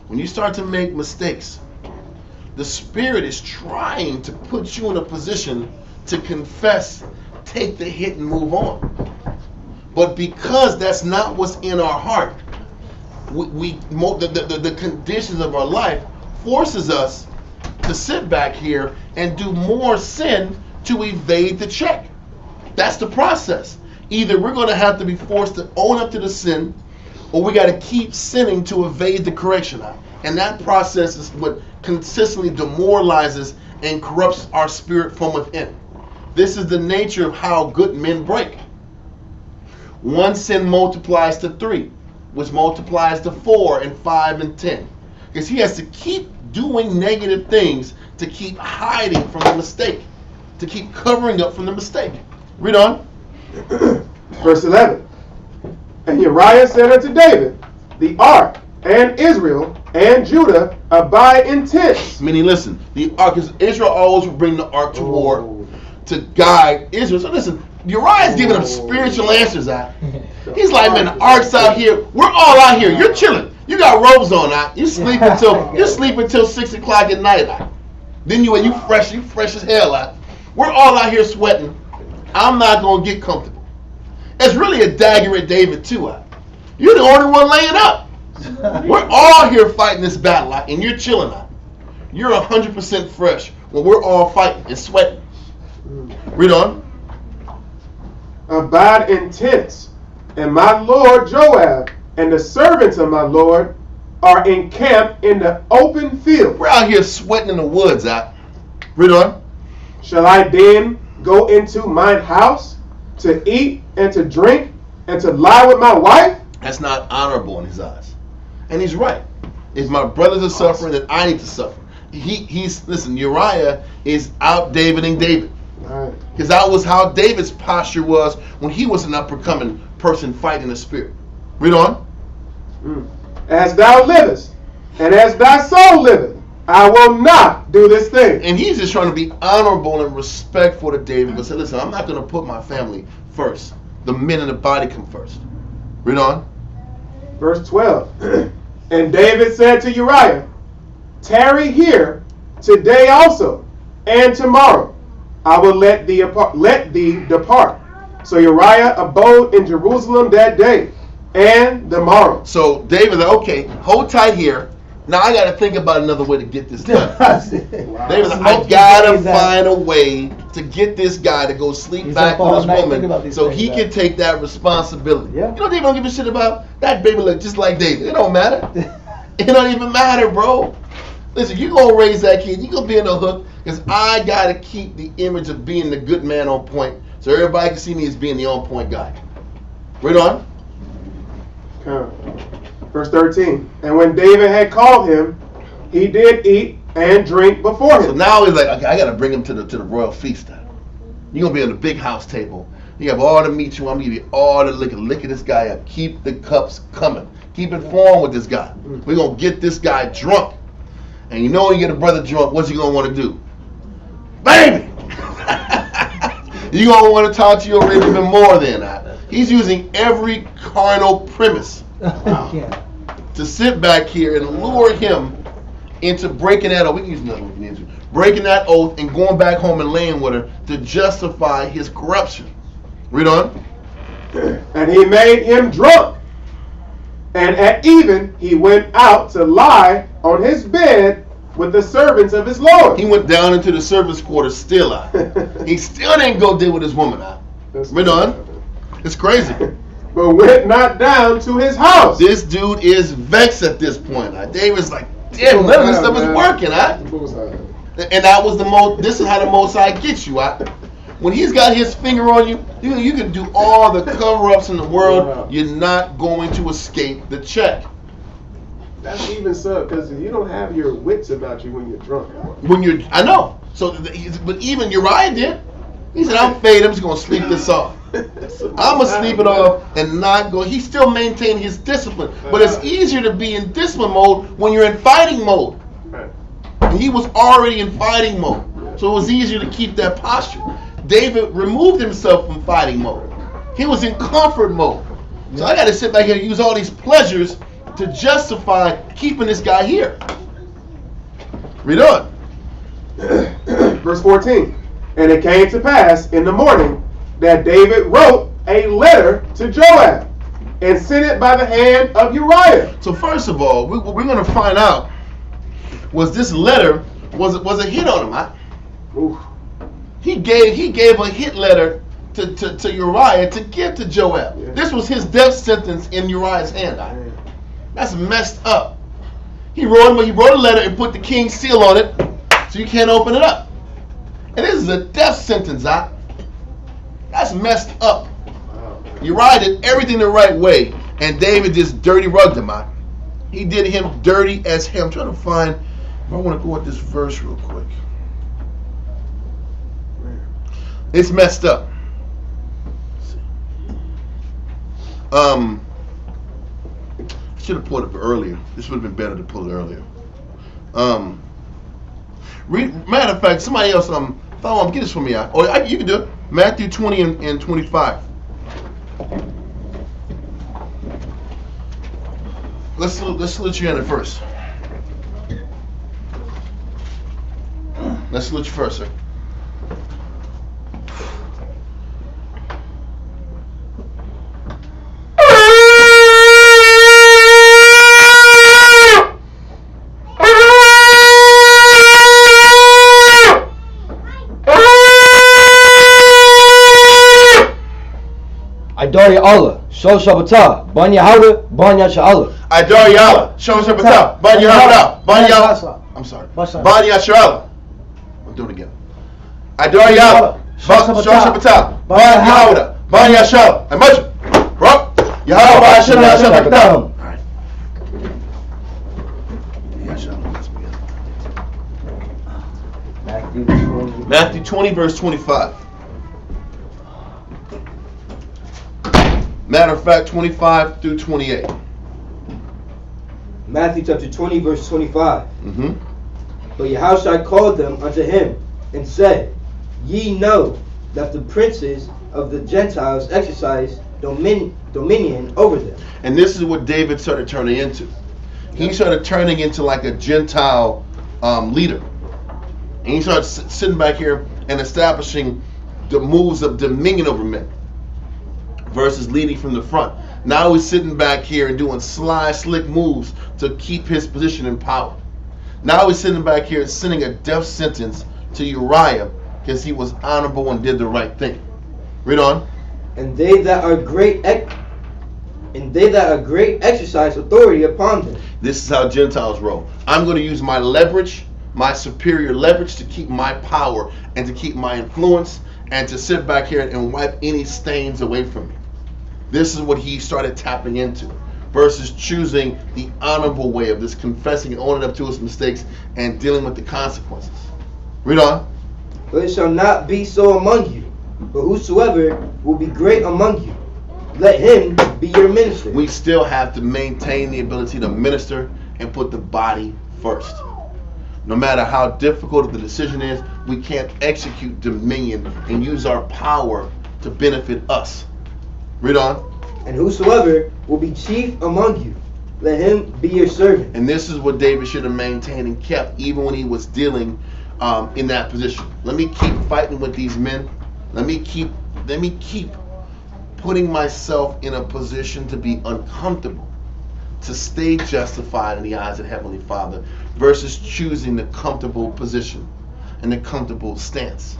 when you start to make mistakes, the Spirit is trying to put you in a position to confess, take the hit, and move on. But because that's not what's in our heart, the conditions of our life forces us to sit back here and do more sin to evade the check. That's the process. Either we're going to have to be forced to own up to the sin, or we got to keep sinning to evade the correction. And that process is what consistently demoralizes and corrupts our spirit from within. This is the nature of how good men break. One sin multiplies to 3, which multiplies to 4 and 5 and 10. Because he has to keep doing negative things to keep hiding from the mistake, to keep covering up from the mistake. Read on. Verse 11. And Uriah said unto David, the ark and Israel and Judah abide in tents. Meaning, listen, the ark is Israel always would bring the ark to war. to guide Israel. So listen, Uriah's giving them spiritual answers out. He's like, man, the ark's out here. We're all out here. You're chilling. You got robes on out. You sleep until 6 o'clock at night out. Then you fresh as hell out. We're all out here sweating. I'm not gonna get comfortable. It's really a dagger at David too out. You're the only one laying up. We're all here fighting this battle out, and you're chilling out. You're 100% fresh when we're all fighting and sweating. Read on. Abide in tents, and my lord Joab and the servants of my lord are encamped in the open field. We're out here sweating in the woods out. Read on. Shall I then go into mine house to eat and to drink and to lie with my wife? That's not honorable in his eyes. And he's right. If my brothers are suffering, then I need to suffer. Listen, Uriah is out Daviding David. Because that was how David's posture was when he was an up-and-coming person fighting the spirit. Read on. As thou livest, and as thy soul liveth, I will not do this thing. And he's just trying to be honorable and respectful to David, but say, listen, I'm not going to put my family first. The men in the body come first. Read on. Verse 12. And David said to Uriah, tarry here today also, and tomorrow I will let thee depart. So Uriah abode in Jerusalem that day and the morrow. So David's like, okay, hold tight here. Now I got to think about another way to get this done. David's like, I got to find a way to get this guy to go sleep back with his woman so he can take that responsibility. Yeah. You know, David don't give a shit about that baby look just like David. It don't matter. It don't even matter, bro. Listen, you going to raise that kid. You going to be in the hook because I got to keep the image of being the good man on point so everybody can see me as being the on point guy. Read on. Verse 13. And when David had called him, he did eat and drink before him. So now he's like, okay, I got to bring him to the royal feast. You're going to be on the big house table. You have all the meat you want. I'm going to give you all the liquor. Liquor this guy up. Keep the cups coming. Keep it formed with this guy. We're going to get this guy drunk. And you know when you get a brother drunk, what's he going to want to do? Baby! You're going to want to talk to your rib even more than that. He's using every carnal premise to sit back here and lure him into breaking that oath. We can use another one. Breaking that oath and going back home and laying with her to justify his corruption. Read on. And he made him drunk. And at even he went out to lie on his bed with the servants of his lord. He went down into the servants' quarters still out. He still didn't go deal with his woman out. Read on. It's crazy. But went not down to his house. This dude is vexed at this point. David's like, damn, none of this stuff is working. And that was the most. This is how the Most High gets you. When he's got his finger on you, you can do all the cover-ups in the world. You're not going to escape the check. That's even so, because you don't have your wits about you when you're drunk. I know. So, but even Uriah did. He said, I'm faded. I'm just going to sleep this off. I'm going to sleep it off and not go. He still maintained his discipline. But it's easier to be in discipline mode when you're in fighting mode. And he was already in fighting mode. So it was easier to keep that posture. David removed himself from fighting mode. He was in comfort mode. So I got to sit back here and use all these pleasures to justify keeping this guy here. Read on. Verse 14. And it came to pass in the morning that David wrote a letter to Joab and sent it by the hand of Uriah. So first of all, we're going to find out, was this letter, was a hit on him? Huh? Oof. He gave a hit letter to Uriah to give to Joab. Yeah. This was his death sentence in Uriah's hand. Huh? That's messed up. He wrote a letter and put the king's seal on it, so you can't open it up. And this is a death sentence, huh? That's messed up. Uriah did everything the right way, and David just dirty rugged him out. He did him dirty as hell. I'm trying to find, if I want to go at this verse real quick. It's messed up. I should have pulled it up earlier. This would have been better to pull it earlier. Matter of fact, somebody else Get this for me out. Oh, you can do it. Matthew 20 and 25. Let's salute you in it first. Let's salute you first, sir. Adore Allah, Shol Shabbatah, Banya Hauda, Banya Sha'Allah. Adore Yallah, Shol Shabbatah, Banya Hauda, Banya. I'm sorry. Banya Sha'Allah. I'll do it again. Adore Yallah, Shol Shabbatah, Banya Hauda, Banya Sha'Allah. And much. Bro. Yahweh Banya Shabbatah. All right. Yeah, Sha'Allah. Let's begin. Matthew 20, verse 25. Matter of fact, 25 through 28. Matthew chapter 20, verse 25. Mm-hmm. But Yahushua called them unto him, and said, Ye know that the princes of the Gentiles exercise dominion over them. And this is what David started turning into. He started turning into like a Gentile leader. And he started sitting back here and establishing the moves of dominion over men versus leading from the front. Now he's sitting back here and doing sly, slick moves to keep his position in power. Now he's sitting back here and sending a death sentence to Uriah because he was honorable and did the right thing. Read on. And they that are great exercise authority upon them. This is how Gentiles roll. I'm going to use my leverage, my superior leverage, to keep my power and to keep my influence and to sit back here and wipe any stains away from me. This is what he started tapping into versus choosing the honorable way of this confessing and owning up to his mistakes and dealing with the consequences. Read on. But it shall not be so among you, but whosoever will be great among you, let him be your minister. We still have to maintain the ability to minister and put the body first. No matter how difficult the decision is, we can't execute dominion and use our power to benefit us. Read on. And whosoever will be chief among you, let him be your servant. And this is what David should have maintained and kept even when he was dealing in that position. Let me keep fighting with these men. Let me keep putting myself in a position to be uncomfortable, to stay justified in the eyes of Heavenly Father, versus choosing the comfortable position and the comfortable stance.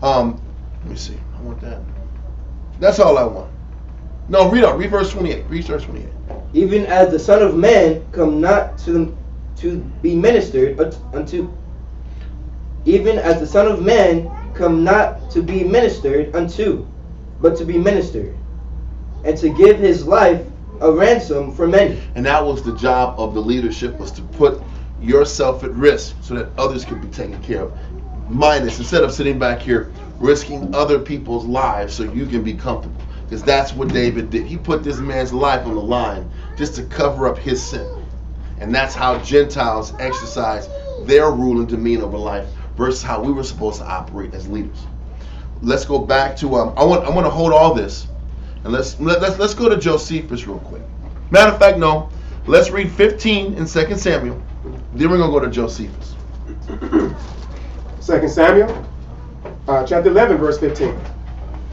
Let me see. I want that. That's all I want. No, read on. Read verse 28. Read verse 28. Even as the Son of Man come not to be ministered unto. Even as the Son of Man come not to be ministered unto, but to be ministered, and to give his life a ransom for many. And that was the job of the leadership, was to put yourself at risk so that others could be taken care of. Minus, instead of sitting back here risking other people's lives so you can be comfortable. Because that's what David did. He put this man's life on the line just to cover up his sin. And that's how Gentiles exercise their rule and dominion over life versus how we were supposed to operate as leaders. Let's go back to I want to hold all this and let's go to Josephus real quick. Matter of fact, no. Let's read 15 in 2 Samuel. Then we're going to go to Josephus. 2 Samuel, chapter 11, verse 15.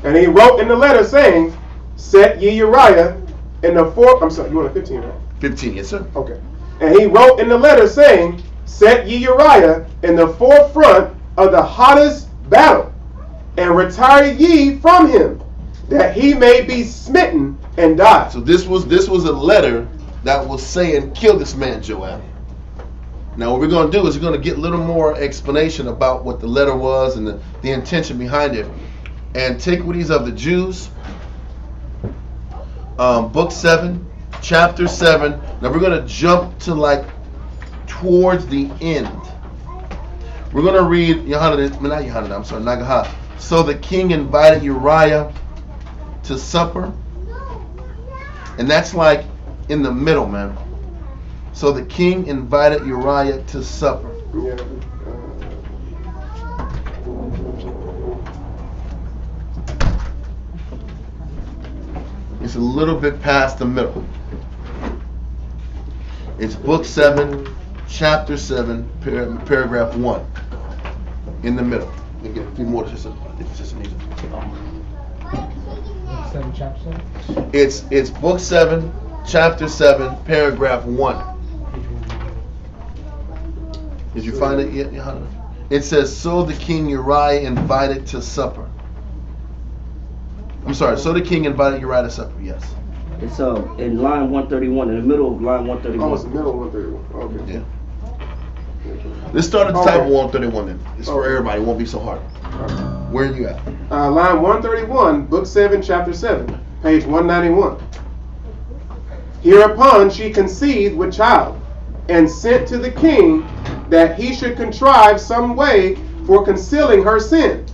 And he wrote in the letter saying, set ye Uriah in the I'm sorry, you want 15, right? 15, yes, sir. Okay. And he wrote in the letter saying, set ye Uriah in the forefront of the hottest battle, and retire ye from him, that he may be smitten and die. So this was a letter that was saying, kill this man, Joab. Now what we're going to do is we're going to get a little more explanation about what the letter was and the intention behind it. Antiquities of the Jews, book 7, chapter 7. Now we're going to jump to like towards the end. We're going to read Nagahah. So the king invited Uriah to supper. And that's like in the middle, man. So the king invited Uriah to supper. Yeah. It's a little bit past the middle. It's book 7, chapter 7, paragraph 1. In the middle. Let me get a few more. It's just an easy. 7 chapter 7? It's book 7, chapter 7, paragraph 1. Did you find it yet, Johanna? It says, so the king Uriah invited to supper. I'm sorry, so the king invited Uriah to supper, yes. It's in line 131, in the middle of line 131. Oh, it's the middle of 131. Okay. Yeah. Let's start at the top of 131 then. It's for everybody, it won't be so hard. Where are you at? Line 131, book 7, chapter 7, page 191. Hereupon she conceived with child, and sent to the king that he should contrive some way for concealing her sin.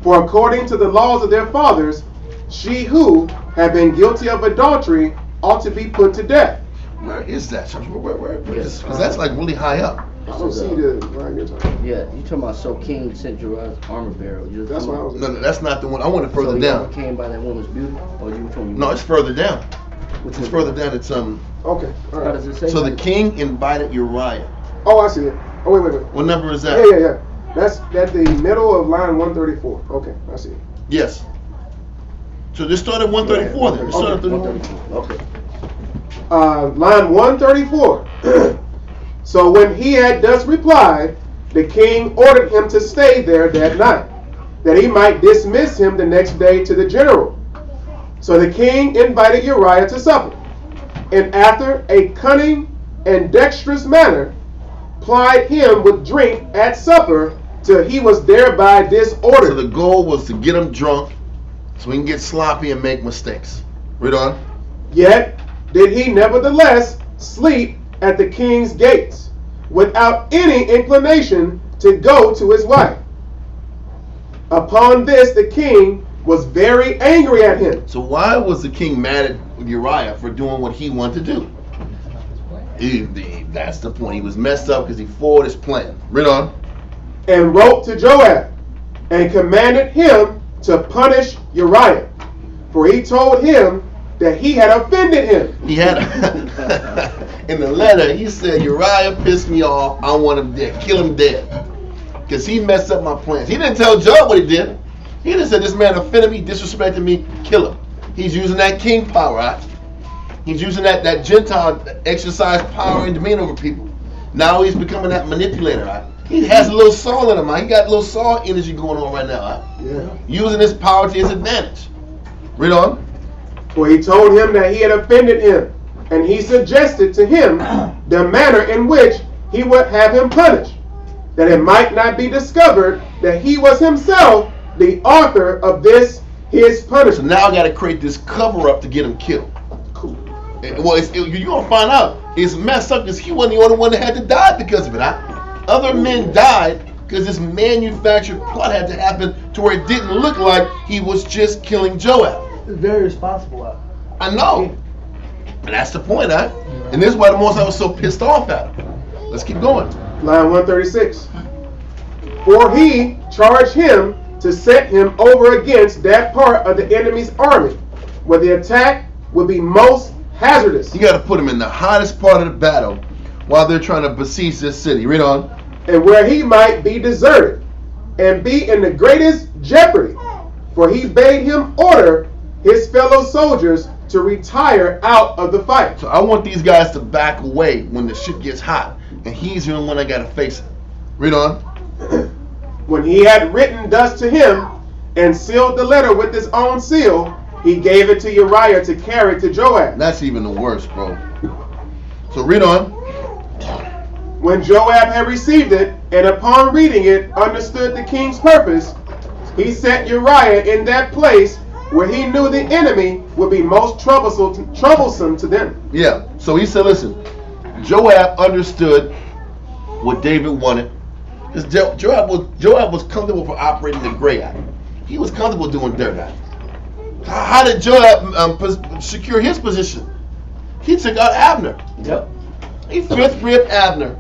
For according to the laws of their fathers, she who had been guilty of adultery ought to be put to death. Where is that? Where is? Because that's like really high up. I don't see the line you're talking. Yeah, you talking about so king sent Uriah's armor bearer. That's what I was. No, that's not the one. I want it further so down. Came by that woman's beauty, or you told me? No, it's further down. Which It's further down. It's Okay. All How right. does it say? So the king invited Uriah. Oh, I see it. Oh, wait. What number is that? Yeah. That's at the middle of line 134. Okay, I see it. Yes. So just start at 134 then. Just start at 134. Okay. Line 134. So when he had thus replied, the king ordered him to stay there that night, that he might dismiss him the next day to the general. So the king invited Uriah to supper, and after a cunning and dexterous manner, plied him with drink at supper till he was thereby disordered. So the goal was to get him drunk so he can get sloppy and make mistakes. Read on. Yet did he nevertheless sleep at the king's gates, without any inclination to go to his wife. Upon this the king was very angry at him. So why was the king mad at Uriah for doing what he wanted to do? That's the point. He was messed up because he foiled his plan. Read on. And wrote to Joab, and commanded him to punish Uriah, for he told him that he had offended him. He had in the letter he said, Uriah pissed me off. I want him dead. Kill him dead. Because he messed up my plans. He didn't tell Joab what he did. He just said, this man offended me, disrespected me, kill him. He's using that king power, right? He's using that Gentile exercise power and dominion over people. Now he's becoming that manipulator, right? He has a little Saul in him, right? He got a little Saul energy going on right now, right? Yeah. Using his power to his advantage. Read on. For he told him that he had offended him, and he suggested to him the manner in which he would have him punished, that it might not be discovered that he was himself the author of this his So punishment. now I got to create this cover up to get him killed. Cool. You're going to find out it's messed up because he wasn't the only one that had to die because of it. Other men died because this manufactured plot had to happen to where it didn't look like he was just killing Joab. It's very responsible. I know. And that's the point, huh? And this is why the Most High was so pissed off at him. Let's keep going. Line 136. For he charged him to set him over against that part of the enemy's army, where the attack would be most hazardous, You got to put him in the hottest part of the battle while they're trying to besiege this city. Read on. and where he might be deserted, and be in the greatest jeopardy. For he bade him order his fellow soldiers to retire out of the fight. So I want these guys to back away when the shit gets hot. And he's the only one that got to face it. Read on. When he had written thus to him, and sealed the letter with his own seal, he gave it to Uriah to carry to Joab. That's even the worst, bro. So read on. When Joab had received it, and upon reading it, understood the king's purpose, he set Uriah in that place where he knew the enemy would be most troublesome to them. Yeah. So he said, listen, Joab understood what David wanted. Because Joab was comfortable for operating the gray eye. He was comfortable doing dirt eye. How did Joab secure his position? He took out Abner. Yep. He fifth ribbed Abner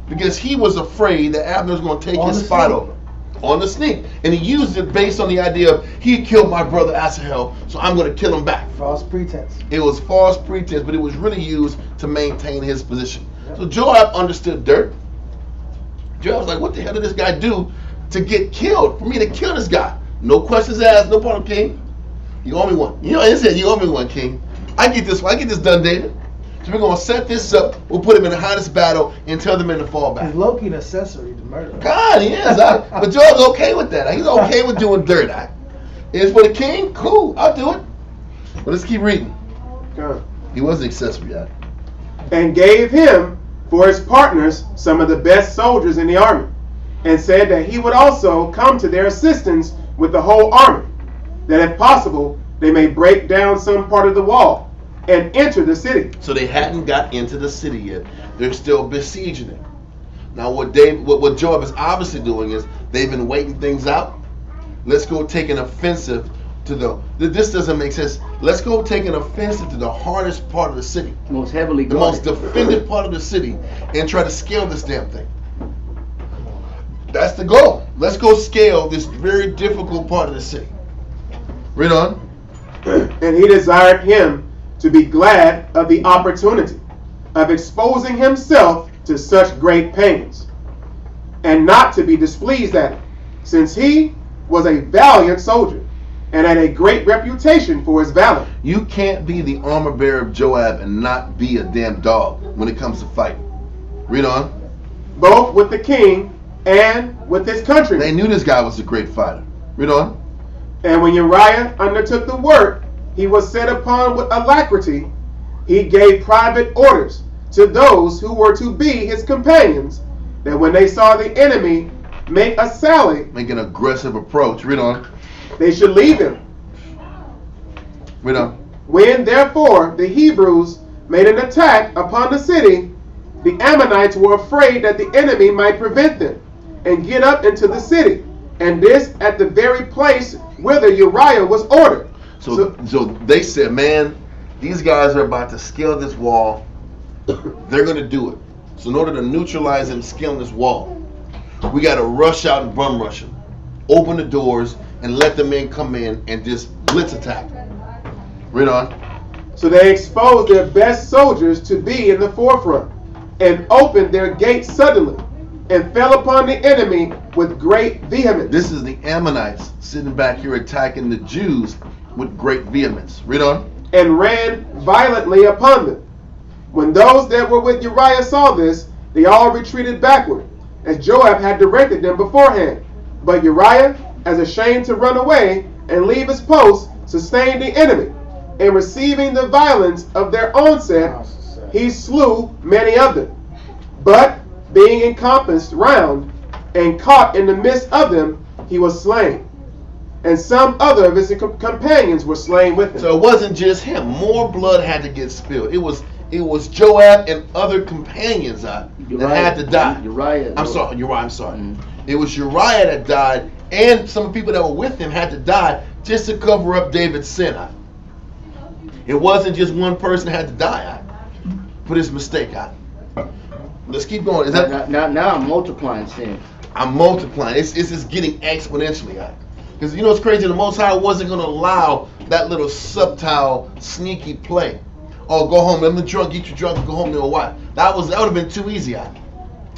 because he was afraid that Abner was going to take his spot over. on the sneak. And he used it based on the idea of he killed my brother Asahel, so I'm going to kill him back. False pretense. It was false pretense, but it was really used to maintain his position. So Joab understood dirt. Joab was like, what the hell did this guy do to get killed? For me to kill this guy? No questions asked, no problem, king. You owe me one. You know, he said, you owe me one, king. I get this done, David. So we're going to set this up. We'll put him in the hottest battle and tell the men to fall back. He's low-key an accessory to murder. God, he is. But Joab's okay with that. He's okay with doing dirt. It's for the king? Cool, I'll do it. But let's keep reading. God. He was an accessory. And gave him for his partners some of the best soldiers in the army, and said that he would also come to their assistance with the whole army, that if possible they may break down some part of the wall and enter the city. So they hadn't got into the city yet. They're still besieging it. Now what Joab is obviously doing is they've been waiting things out. Let's go take an offensive to this doesn't make sense. Let's go take an offensive to the hardest part of the city. Most heavily the guarded. most defended part of the city, and try to scale this damn thing. That's the goal. Let's go scale this very difficult part of the city. Read on. And he desired him to be glad of the opportunity of exposing himself to such great pains, and not to be displeased at it, since he was a valiant soldier, and had a great reputation for his valor. You can't be the armor bearer of Joab and not be a damn dog when it comes to fighting. Read on. Both with the king and with his countrymen. They knew this guy was a great fighter. Read on. And when Uriah undertook the work he was set upon with alacrity, he gave private orders to those who were to be his companions, that when they saw the enemy make a sally, make an aggressive approach. Read on. They should leave him. Read on. When therefore the Hebrews made an attack upon the city, the Ammonites were afraid that the enemy might prevent them and get up into the city, and this at the very place whither Uriah was ordered. So they said, man, these guys are about to scale this wall. They're going to do it. So in order to neutralize them scaling this wall, we got to rush out and bum rush them. Open the doors and let the men come in and just blitz attack. Read on. So they exposed their best soldiers to be in the forefront, and opened their gates suddenly, and fell upon the enemy with great vehemence. This is the Ammonites sitting back here attacking the Jews with great vehemence. Read on. And ran violently upon them. When those that were with Uriah saw this, they all retreated backward, as Joab had directed them beforehand. But Uriah, as ashamed to run away and leave his post, sustained the enemy, and receiving the violence of their onset, he slew many of them. But being encompassed round and caught in the midst of them, he was slain. And some other of his companions were slain with him. So it wasn't just him. More blood had to get spilled. It was Joab and other companions that had to die. Uriah. I'm sorry. Mm-hmm. It was Uriah that died, and some people that were with him had to die just to cover up David's sin. It wasn't just one person had to die for this mistake. Let's keep going. Is that now I'm multiplying sin. I'm multiplying. It's just getting exponentially. Because you know it's crazy. The Most High wasn't going to allow that little subtle, sneaky play. Oh, go home. Let me drunk. Get you drunk. And go home to a wife. That would have been too easy.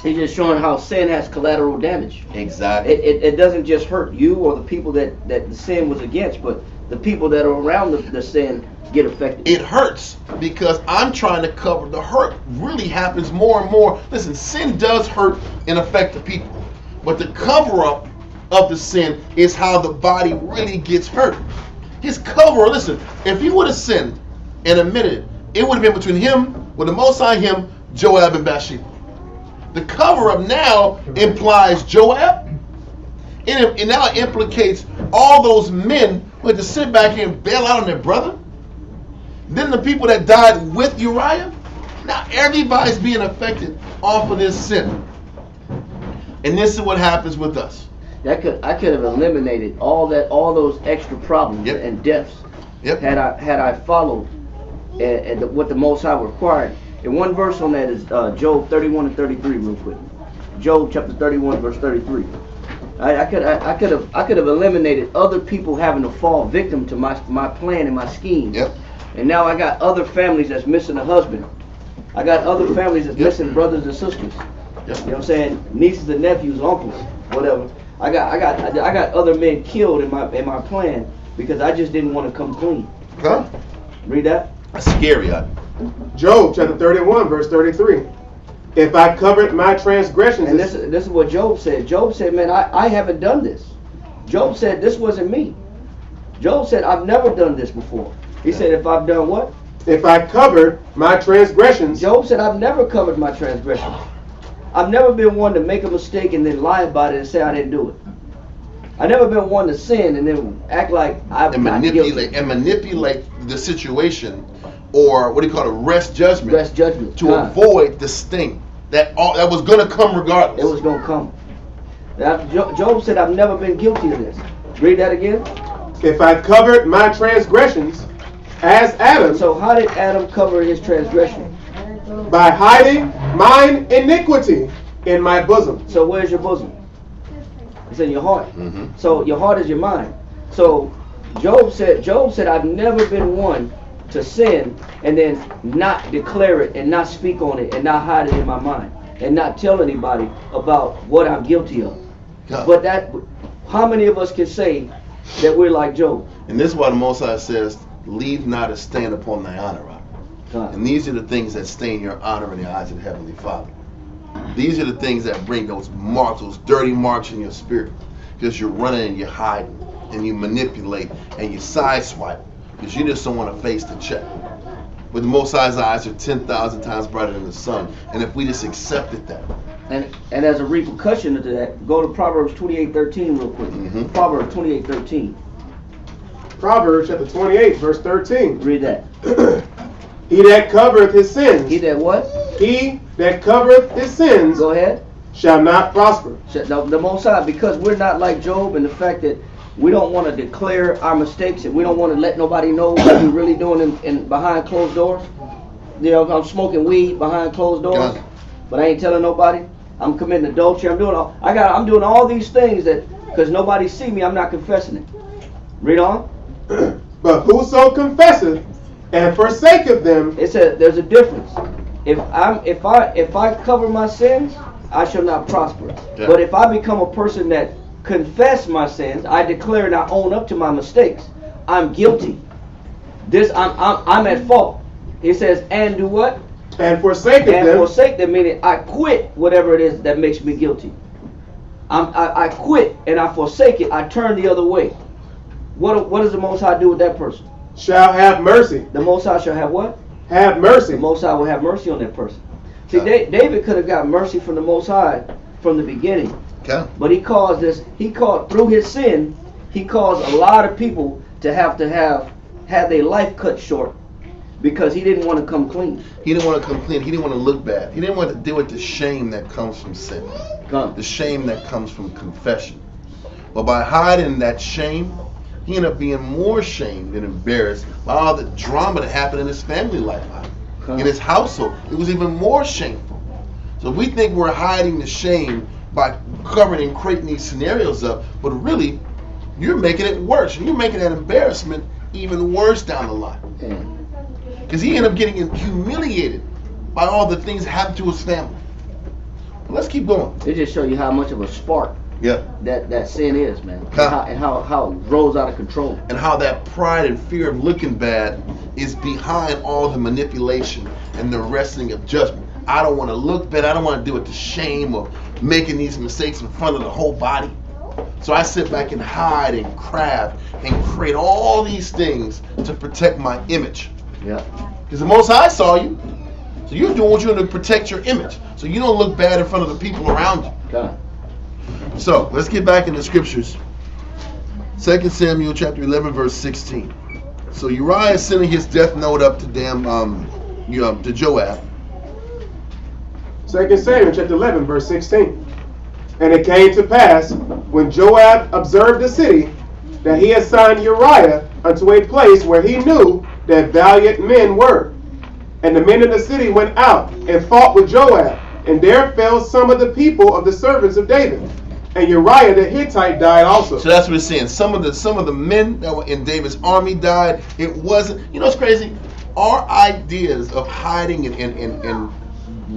He's just showing how sin has collateral damage. Exactly. It doesn't just hurt you or the people that the sin was against, but the people that are around the sin get affected. It hurts because I'm trying to cover the hurt. Really happens more and more. Listen, sin does hurt and affect the people, but the cover up of the sin is how the body really gets hurt. His cover. Listen, if he would have sinned and admitted, it would have been between him, with the Most High, him, Joab, and Bathsheba. The cover-up now implies Joab, and now it implicates all those men who had to sit back here and bail out on their brother. Then the people that died with Uriah. Now everybody's being affected off of this sin. And this is what happens with us. I could have eliminated all those extra problems and deaths had I followed what the Most High required. And one verse on that is Job 31 and 33 real quick. Job chapter 31 verse 33. I could have eliminated other people having to fall victim to my plan and my scheme. Yep. And now I got other families that's missing a husband. I got other families that's missing brothers and sisters. Yep. You know what I'm saying? Nieces and nephews, uncles, whatever. I got other men killed in my plan because I just didn't want to come clean. Huh? Read that. That's scary. Job chapter 31, verse 33. If I covered my transgressions. And this is what Job said. Job said, man, I haven't done this. Job said, this wasn't me. Job said, I've never done this before. He said, if I've done what? If I covered my transgressions. Job said, I've never covered my transgressions. I've never been one to make a mistake and then lie about it and say I didn't do it. I've never been one to sin and then act like I'm not guilty. And manipulate the situation, or what do you call it, rest judgment. Rest judgment. To avoid the sting that was going to come regardless. It was going to come. Job said, I've never been guilty of this. Read that again. If I covered my transgressions as Adam. So how did Adam cover his transgression? By hiding mine iniquity in my bosom. So where's your bosom? It's in your heart. Mm-hmm. So your heart is your mind. So Job said, I've never been one to sin and then not declare it and not speak on it and not hide it in my mind and not tell anybody about what I'm guilty of. God. But how many of us can say that we're like Job? And this is why the Most High says, leave not a stain upon thy honor. God. And these are the things that stain your honor in the eyes of the Heavenly Father. These are the things that bring those marks, those dirty marks in your spirit. Because you're running and you're hiding and you manipulate and you sideswipe because you just don't want to face the check. But the Most High's eyes are 10,000 times brighter than the sun. And if we just accepted that. And as a repercussion of that, go to Proverbs 28:13 real quick. Mm-hmm. Proverbs 28:13. Proverbs chapter 28, verse 13. Read that. He that covereth his sins. He that what? He that covereth his sins. Go ahead. Shall not prosper. The Most High, because we're not like Job in the fact that we don't want to declare our mistakes and we don't want to let nobody know what we're really doing in behind closed doors. You know, I'm smoking weed behind closed doors, but I ain't telling nobody. I'm committing adultery. I'm doing all these things that because nobody see me, I'm not confessing it. Read on. But whoso confesseth and forsaketh them. There's a difference. If I cover my sins, I shall not prosper. Yeah. But if I become a person that confess my sins, I declare and I own up to my mistakes, I'm guilty. I'm at fault. He says, and do what? And forsake them. And forsake them, meaning I quit whatever it is that makes me guilty. I quit and I forsake it. I turn the other way. What does the Most High do with that person? Shall have mercy. The Most High shall have what? Have mercy. The Most High will have mercy on that person. See, David could have got mercy from the Most High from the beginning. Okay. But through his sin, he caused a lot of people to have their life cut short because he didn't want to come clean. He didn't want to come clean. He didn't want to look bad. He didn't want to deal with the shame that comes from sin. The shame that comes from confession. But by hiding that shame, he ended up being more shamed and embarrassed by all the drama that happened in his family life. In his household, it was even more shameful. So we think we're hiding the shame by covering and creating these scenarios up, but really, you're making it worse. And you're making that embarrassment even worse down the line. Because he ended up getting humiliated by all the things that happened to his family. But let's keep going. It just shows you how much of a spark that sin is, man. And how it rolls out of control. And how that pride and fear of looking bad is behind all the manipulation and the wrestling of judgment. I don't want to look bad. I don't want to deal with the shame of making these mistakes in front of the whole body. So I sit back and hide and craft and create all these things to protect my image. Yeah. Because the Most High saw you. So you're doing what you're doing to protect your image. So you don't look bad in front of the people around you. God. So let's get back in the scriptures. 2 Samuel chapter 11 verse 16. So Uriah is sending his death note up to to Joab. 2 Samuel chapter 11 verse 16. And it came to pass when Joab observed the city that he assigned Uriah unto a place where he knew that valiant men were. And the men of the city went out and fought with Joab, and there fell some of the people of the servants of David. and Uriah the Hittite died also. So that's what it's saying. Some of the men that were in David's army died. It wasn't. You know what's crazy? Our ideas of hiding and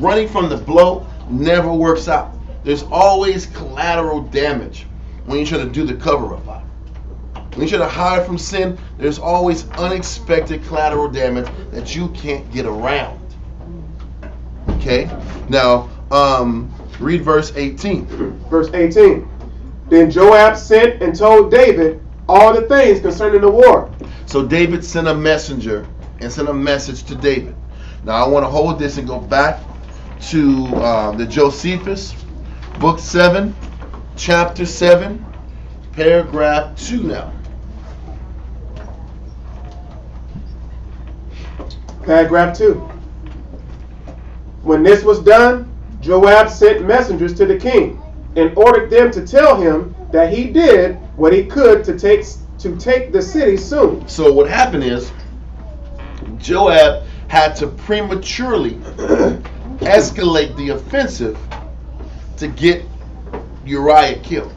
running from the blow never works out. There's always collateral damage when you're trying to do the cover-up. When you're trying to hide from sin, there's always unexpected collateral damage that you can't get around. Okay? Now, read verse 18. Verse 18. Then Joab sent and told David all the things concerning the war. So David sent a messenger and sent a message to David. Now I want to hold this and go back to the Josephus, book 7, chapter 7, paragraph 2 now. Paragraph 2. When this was done, Joab sent messengers to the king and ordered them to tell him that he did what he could to take the city soon. So what happened is Joab had to prematurely escalate the offensive to get Uriah killed.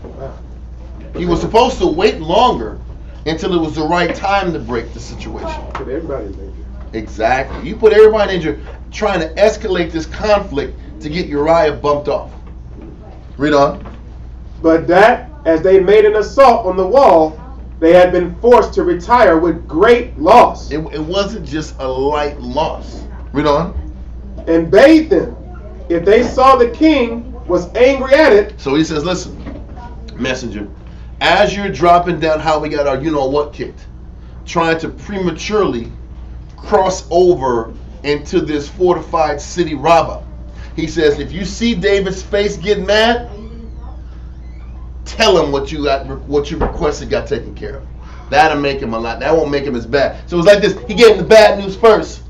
He was supposed to wait longer until it was the right time to break the situation. Put everybody in danger. Exactly. You put everybody in danger trying to escalate this conflict to get Uriah bumped off. Read on. But that, as they made an assault on the wall, they had been forced to retire with great loss. It wasn't just a light loss. Read on. And bade them, if they saw the king was angry at it. So he says, listen, messenger, as you're dropping down how we got our you-know-what kicked, trying to prematurely cross over into this fortified city Rabbah, he says, if you see David's face getting mad, tell him what you requested got taken care of. That'll make him a lot. That won't make him as bad. So it's like this. He gave him the bad news first.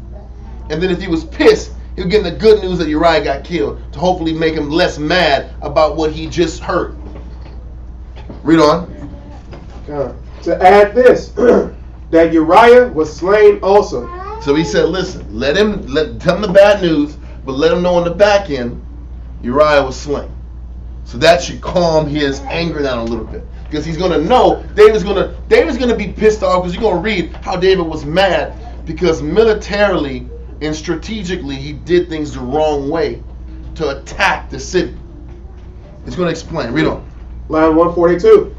And then if he was pissed, he'll give him the good news that Uriah got killed to hopefully make him less mad about what he just heard. Read on. To add this, that Uriah was slain also. So he said, listen, tell him the bad news, but let him know on the back end, Uriah was slain. So that should calm his anger down a little bit. Because he's going to know, David's going to be pissed off, because you're going to read how David was mad because militarily and strategically he did things the wrong way to attack the city. It's going to explain. Read on. Line 142.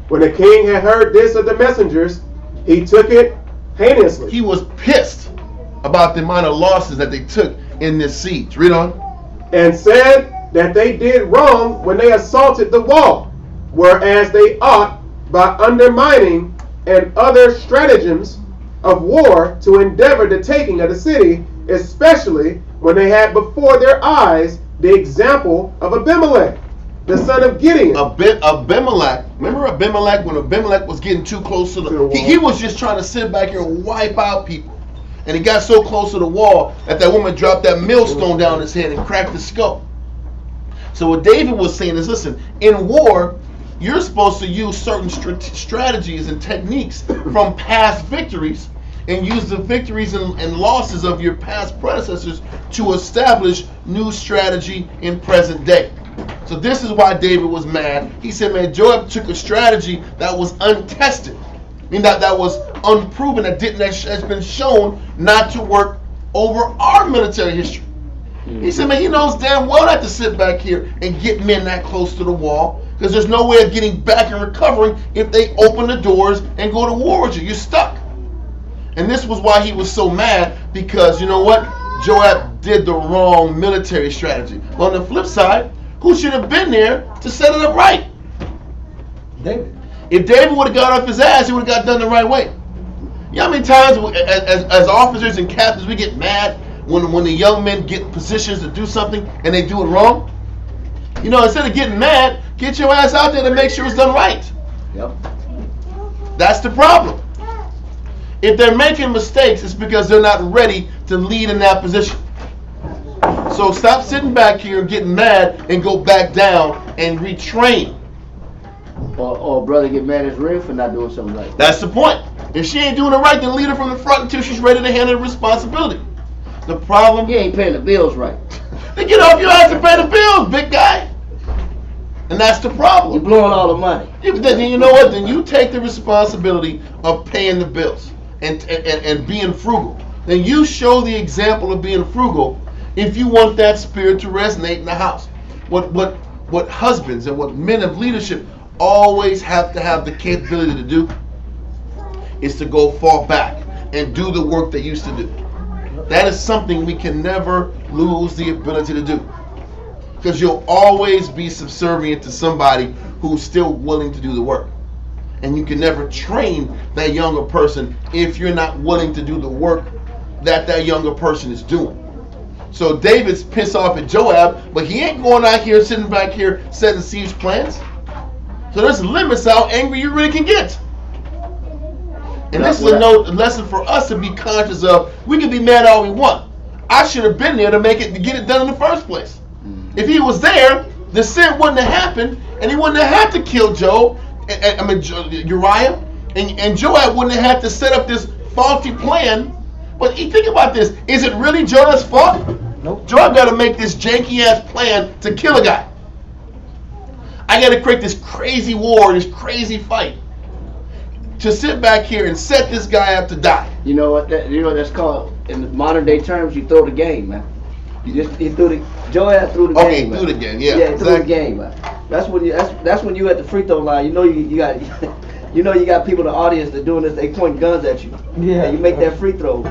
When the king had heard this of the messengers, he took it heinously. He was pissed about the amount of losses that they took in this siege. Read on. And said that they did wrong when they assaulted the wall, whereas they ought, by undermining and other stratagems of war, to endeavor the taking of the city, especially when they had before their eyes the example of Abimelech, the son of Gideon. Abimelech, remember Abimelech, when Abimelech was getting too close to the wall? He was just trying to sit back here and wipe out people. And he got so close to the wall that woman dropped that millstone down his head and cracked his skull. So what David was saying is, listen, in war, you're supposed to use certain strategies and techniques from past victories and use the victories and losses of your past predecessors to establish new strategy in present day. So this is why David was mad. He said, man, Joab took a strategy that was untested. I mean, that was unproven, that has been shown not to work over our military history. He said, man, he knows damn well not to sit back here and get men that close to the wall, because there's no way of getting back and recovering if they open the doors and go to war with you. You're stuck. And this was why he was so mad, because you know what? Joab did the wrong military strategy. But on the flip side, who should have been there to set it up right? David. If David would have got off his ass, he would have got done the right way. You know how many times as officers and captains we get mad when the young men get positions to do something and they do it wrong? You know, instead of getting mad, get your ass out there to make sure it's done right. Yep. That's the problem. If they're making mistakes, it's because they're not ready to lead in that position. So stop sitting back here and getting mad and go back down and retrain. Or brother get mad at his ring for not doing something right. That's the point. If she ain't doing it right, then lead her from the front until she's ready to handle the responsibility. The problem... He ain't paying the bills right. Then get off your ass and pay the bills, big guy. And that's the You're problem. blowing all the money. Then you know what? Then you take the responsibility of paying the bills and being frugal. Then you show the example of being frugal if you want that spirit to resonate in the house. What husbands and what men of leadership always have to have the capability to do is to go fall back and do the work they used to do. That is something we can never lose the ability to do. Because you'll always be subservient to somebody who's still willing to do the work. And you can never train that younger person if you're not willing to do the work that younger person is doing. So David's pissed off at Joab, but he ain't going out here sitting back here setting siege plans. So there's limits how angry you really can get. And this is a lesson for us to be conscious of. We can be mad all we want. I should have been there to get it done in the first place. If he was there, the sin wouldn't have happened, and he wouldn't have had to kill Uriah, and Joab wouldn't have had to set up this faulty plan. But think about this: is it really Joab's fault? Nope. Joab got to make this janky ass plan to kill a guy. I got to create this crazy war, this crazy fight, to sit back here and set this guy up to die. You know what that's called in modern day terms? You throw the game, man. Joab threw the game. Okay, man. threw the game. Yeah, Yeah, he exactly. threw the game, man. That's when you at the free throw line. You know you got you got people in the audience that doing this. They point guns at you. Yeah. And you make that free throw.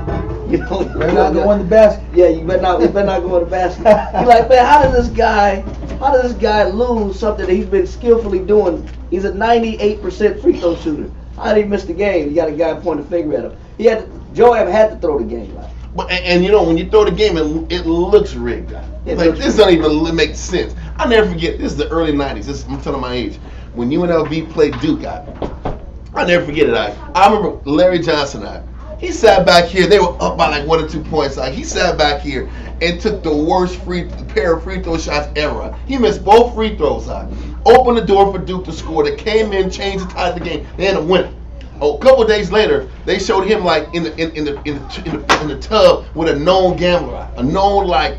You know, Better not go in the basket. Yeah, you better not go in the basket. You're like, man, how does this guy lose something that he's been skillfully doing? He's a 98% free throw shooter. How did he miss the game? You got a guy pointing a finger at him. Joab had to throw the game. Right? But and you know when you throw the game, it looks rigged. This don't even make sense. I'll never forget. This is the early '90s. I'm telling my age. When UNLV played Duke, I'll never forget it. I remember Larry Johnson. He sat back here. They were up by like 1 or 2 points. He sat back here and took the worst pair of free throw shots ever. He missed both free throws. Opened the door for Duke to score. They came in, changed the tide of the game. They ended up winning. A couple of days later, they showed him like in the tub with a known gambler, a known like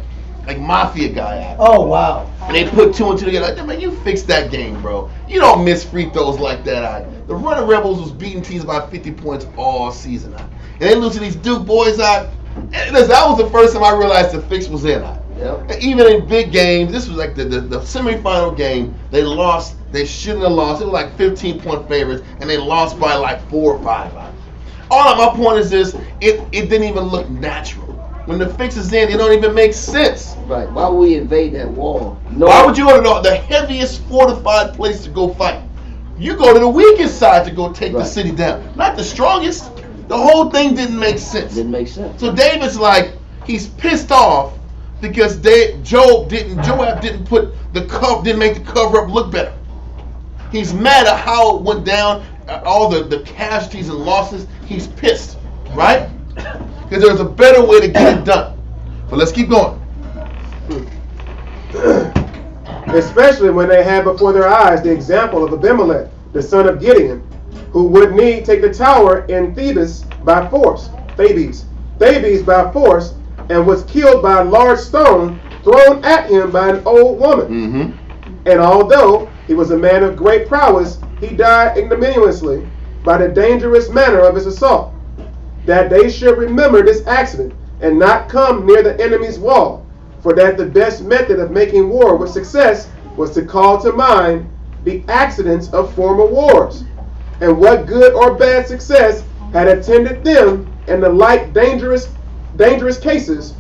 mafia guy. Oh wow! And they put 2 and 2 together. Like, man, you fixed that game, bro. You don't miss free throws like that. The Running Rebels was beating teams by 50 points all season. And they lose to these Duke boys. And listen, that was the first time I realized the fix was in. Yep. And even in big games, this was like the semifinal game. They lost. They shouldn't have lost. It was like 15-point favorites, and they lost by like 4 or 5. All of my point is this: it didn't even look natural. When the fix is in, it don't even make sense. Right. Why would we invade that wall? No. Why would you go to the heaviest fortified place to go fight? You go to the weakest side to go take the city down, not the strongest. The whole thing didn't make sense. Didn't make sense. So David's like, he's pissed off because Joab didn't make the cover up look better. He's mad at how it went down, all the casualties and losses. He's pissed, right? Because there's a better way to get it done. But let's keep going. Especially when they had before their eyes the example of Abimelech, the son of Gideon, who would need take the tower in Thebes by force, by force, and was killed by a large stone thrown at him by an old woman. Mm-hmm. And although he was a man of great prowess, he died ignominiously by the dangerous manner of his assault. That they should remember this accident and not come near the enemy's wall, for that the best method of making war with success was to call to mind the accidents of former wars, and what good or bad success had attended them in the like dangerous cases,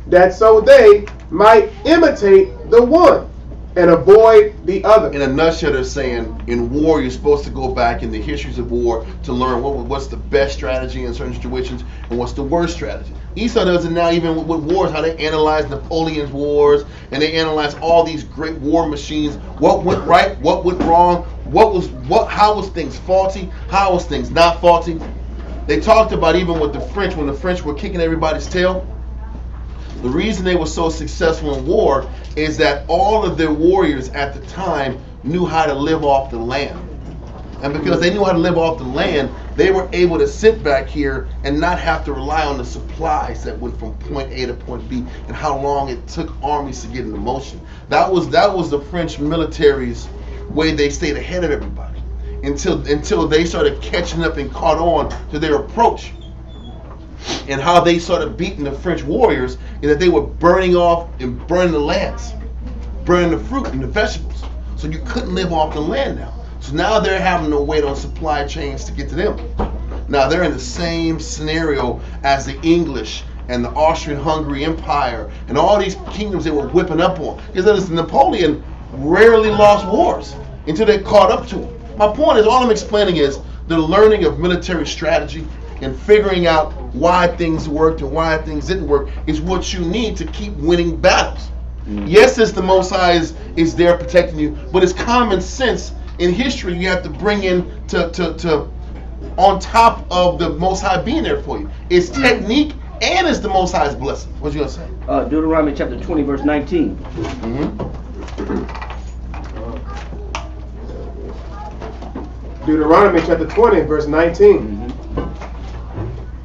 that so they might imitate the one and avoid the other. In a nutshell, they're saying in war, you're supposed to go back in the histories of war to learn what's the best strategy in certain situations and what's the worst strategy. Esau does it now even with wars, how they analyze Napoleon's wars and they analyze all these great war machines. What went right? What went wrong? How was things faulty? How was things not faulty? They talked about even with the French, when the French were kicking everybody's tail. The reason they were so successful in war is that all of their warriors at the time knew how to live off the land. And because they knew how to live off the land, they were able to sit back here and not have to rely on the supplies that went from point A to point B and how long it took armies to get into motion. That was the French military's way they stayed ahead of everybody until they started catching up and caught on to their approach. And how they started beating the French warriors is that they were burning off and burning the lands, burning the fruit and the vegetables. So you couldn't live off the land now. So now they're having to wait on supply chains to get to them. Now they're in the same scenario as the English and the Austrian-Hungary Empire and all these kingdoms they were whipping up on. Because Napoleon rarely lost wars until they caught up to him. My point is, all I'm explaining is the learning of military strategy and figuring out why things worked and why things didn't work is what you need to keep winning battles. Yes, it's the Most High is there protecting you, but it's common sense in history you have to bring in to on top of the Most High being there for you. It's technique and it's the Most High's blessing. What you gonna say? Deuteronomy chapter 20, verse 19. Deuteronomy chapter 20, verse 19.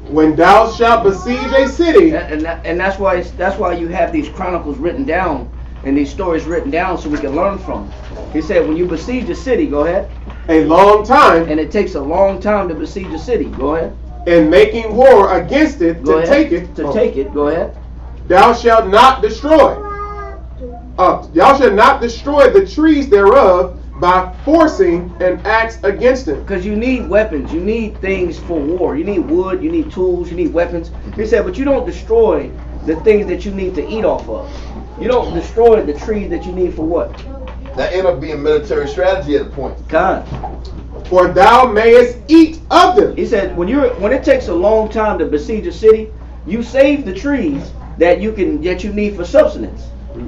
When thou shalt besiege a city, And that's why you have these chronicles written down and these stories written down so we can learn from them. He said, when you besiege a city, go ahead. a long time, And it takes a long time to besiege a city. Go ahead. in making war against it Go to ahead. take it, Take it. Go ahead. thou shalt not destroy. Thou shalt not destroy the trees thereof by forcing an axe against them. Because you need weapons. You need things for war. You need wood. You need tools. You need weapons. He said, but you don't destroy the things that you need to eat off of. You don't destroy the trees that you need for what? That ended up being military strategy at a point. God. For thou mayest eat of them. He said, when it takes a long time to besiege a city, you save the trees that you need for subsistence.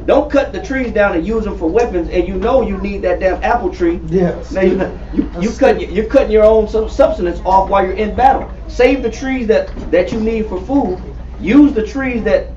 Don't cut the trees down and use them for weapons, and you know you need that damn apple tree. Yes. Now you're cutting your own subsistence off while you're in battle. Save the trees that you need for food. Use the trees that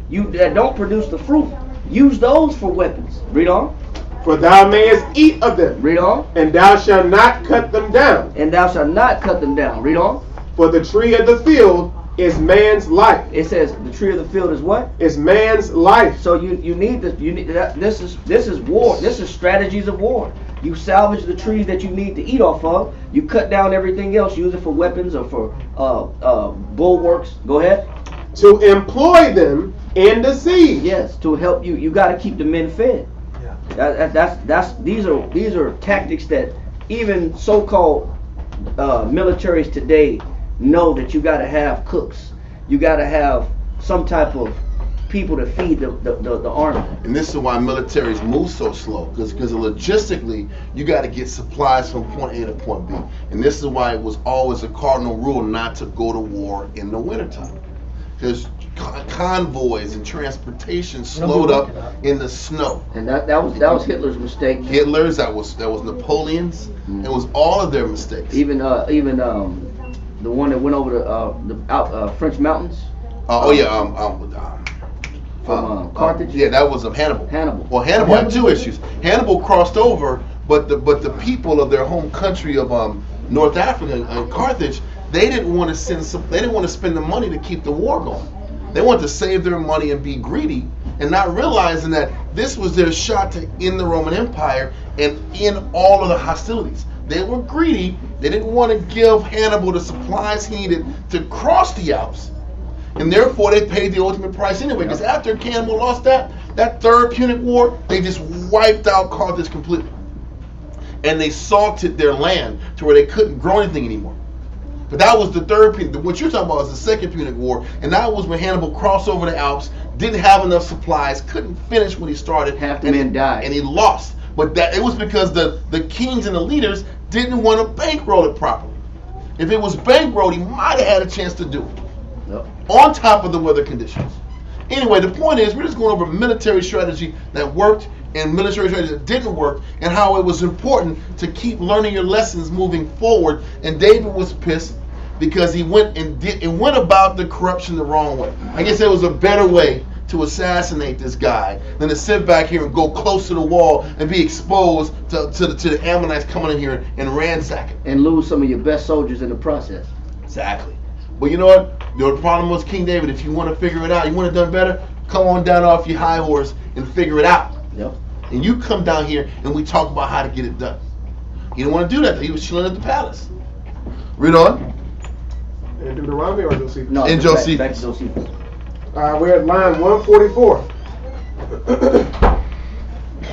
don't produce the fruit. Use those for weapons. Read on. For thou mayest eat of them. Read on. And thou shalt not cut them down. And thou shalt not cut them down. Read on. For the tree of the field is man's life. It says the tree of the field is what? Is man's life. So you need that. This is war. This is strategies of war. You salvage the trees that you need to eat off of. You cut down everything else. Use it for weapons or for bulwarks. Go ahead. To employ them in the siege. Yes, to help you. You got to keep the men fed. These are tactics that even so-called militaries today know that you got to have cooks. You got to have some type of people to feed the army. And this is why militaries move so slow, because logistically you got to get supplies from point A to point B. And this is why it was always a cardinal rule not to go to war in the wintertime, because convoys and transportation slowed up in the snow. And that was Hitler's mistake. Hitler's, that was Napoleon's. It was all of their mistakes. Even the one that went over the French mountains. From Carthage. Yeah, that was Hannibal. Well, Hannibal had two issues. Hannibal crossed over, but the people of their home country of North Africa and Carthage, they didn't want to spend the money to keep the war going. They wanted to save their money and be greedy, and not realizing that this was their shot to end the Roman Empire and end all of the hostilities. They were greedy. They didn't want to give Hannibal the supplies he needed to cross the Alps, and therefore they paid the ultimate price anyway. Because after Hannibal lost that third Punic War, they just wiped out Carthage completely, and they salted their land to where they couldn't grow anything anymore. But that was the third Punic. What you're talking about is the second Punic War, and that was when Hannibal crossed over the Alps, didn't have enough supplies, couldn't finish what he started. Half the men died, and he lost. But it was because the kings and the leaders didn't want to bankroll it properly. If it was bankrolled, he might have had a chance to do it. Yep. On top of the weather conditions. Anyway, the point is, we're just going over military strategy that worked and military strategy that didn't work, and how it was important to keep learning your lessons moving forward. And David was pissed because he went about the corruption the wrong way. I guess there was a better way to assassinate this guy than to sit back here and go close to the wall and be exposed to the Ammonites coming in here and ransack it. And lose some of your best soldiers in the process. Exactly. But you know what? The problem was King David. If you want to figure it out, you want to done better, come on down off your high horse and figure it out. Yep. And you come down here and we talk about how to get it done. He didn't want to do that. He was chilling at the palace. Read on. In Deuteronomy or Josephus? No, In Josephus. Back to Josephus. We're at line 144.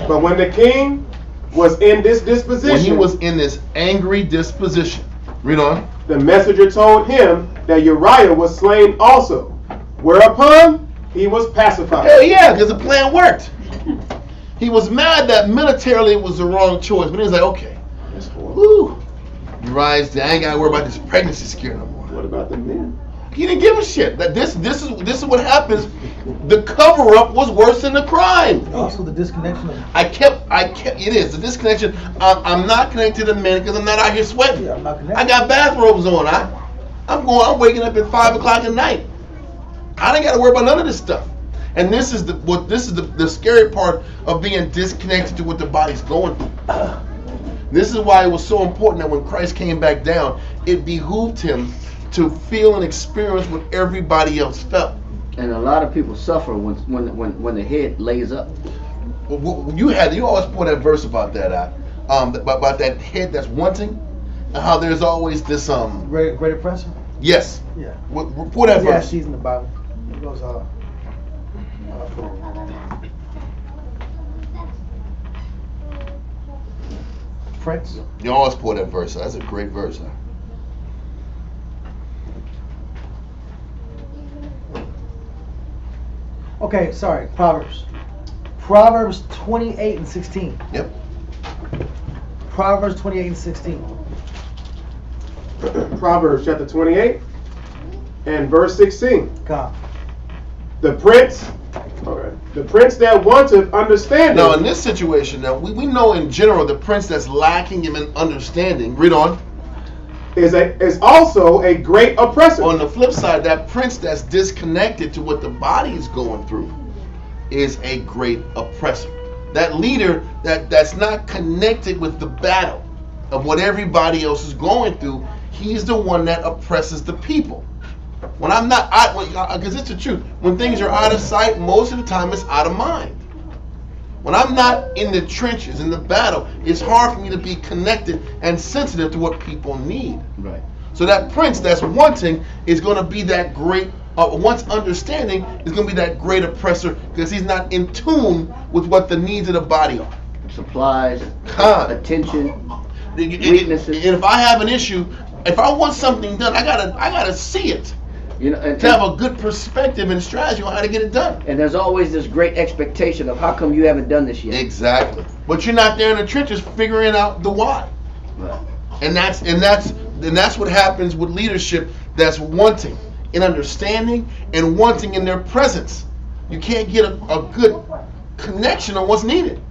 But when the king was in this disposition, When he was in this angry disposition. Read on. the messenger told him that Uriah was slain also, whereupon he was pacified. Hell yeah, because the plan worked. He was mad that militarily it was the wrong choice, but he was like, okay, woo. Uriah's dead. I ain't got to worry about this pregnancy scare no more. What about the men? He didn't give a shit. That this is what happens. The cover up was worse than the crime. Also, the disconnection of I kept. It is the disconnection. I'm not connected to men because I'm not out here sweating. I'm not connected. I got bathrobes on. I'm waking up at 5 o'clock at night. I ain't got to worry about none of this stuff. And this is the scary part of being disconnected to what the body's going through. This is why it was so important that when Christ came back down, it behooved him to feel and experience what everybody else felt. And a lot of people suffer when the head lays up. You always pull that verse about that about that head that's wanting, and how there's always this great oppressor. Yes. Yeah. Pull that Yeah, verse. she's in the Bible. It goes Prince. You always pull that verse. That's a great verse. Okay, sorry. Proverbs. Proverbs 28 and 16. Yep. Proverbs 28 and 16. Proverbs chapter 28 and verse 16. Come. The prince that wanteth understanding. Now, in this situation, now we know in general the prince that's lacking in understanding. Read on. is also a great oppressor. On the flip side, that prince that's disconnected to what the body is going through is a great oppressor. That leader that's not connected with the battle of what everybody else is going through, he's the one that oppresses the people. When I'm not, because it's the truth, when things are out of sight, most of the time it's out of mind. When I'm not in the trenches, in the battle, it's hard for me to be connected and sensitive to what people need. Right. So that prince that's wanting is going to be that great, once understanding, is going to be that great oppressor because he's not in tune with what the needs of the body are. Supplies, attention, And weaknesses. if I have an issue, if I want something done, I gotta see it. You know, To have a good perspective and strategy on how to get it done. and there's always this great expectation of how come you haven't done this yet. Exactly. But you're not there in the trenches figuring out the why. Right. And that's what happens with leadership that's wanting in understanding and wanting in their presence. You can't get a good connection on what's needed.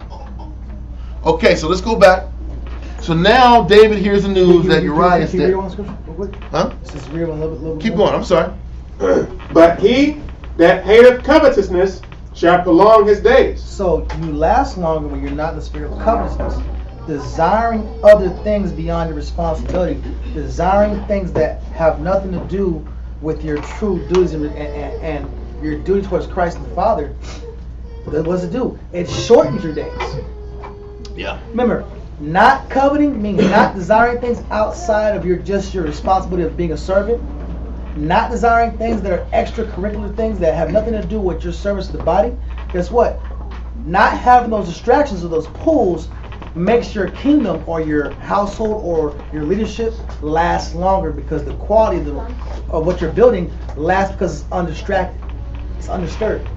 Okay, so let's go back. So now David hears the news that Uriah is dead. Huh? Keep going, I'm sorry. But he that hateth covetousness shall prolong his days. So you last longer when you're not in the spirit of covetousness, desiring other things beyond your responsibility, desiring things that have nothing to do with your true duties and your duty towards Christ and the Father. What does it do? It shortens your days. Yeah. Remember, not coveting means not desiring things outside of your responsibility of being a servant. Not desiring things that are extracurricular things that have nothing to do with your service to the body. Guess what? Not having those distractions or those pulls makes your kingdom or your household or your leadership last longer because the quality of what you're building lasts because it's undistracted. It's undisturbed.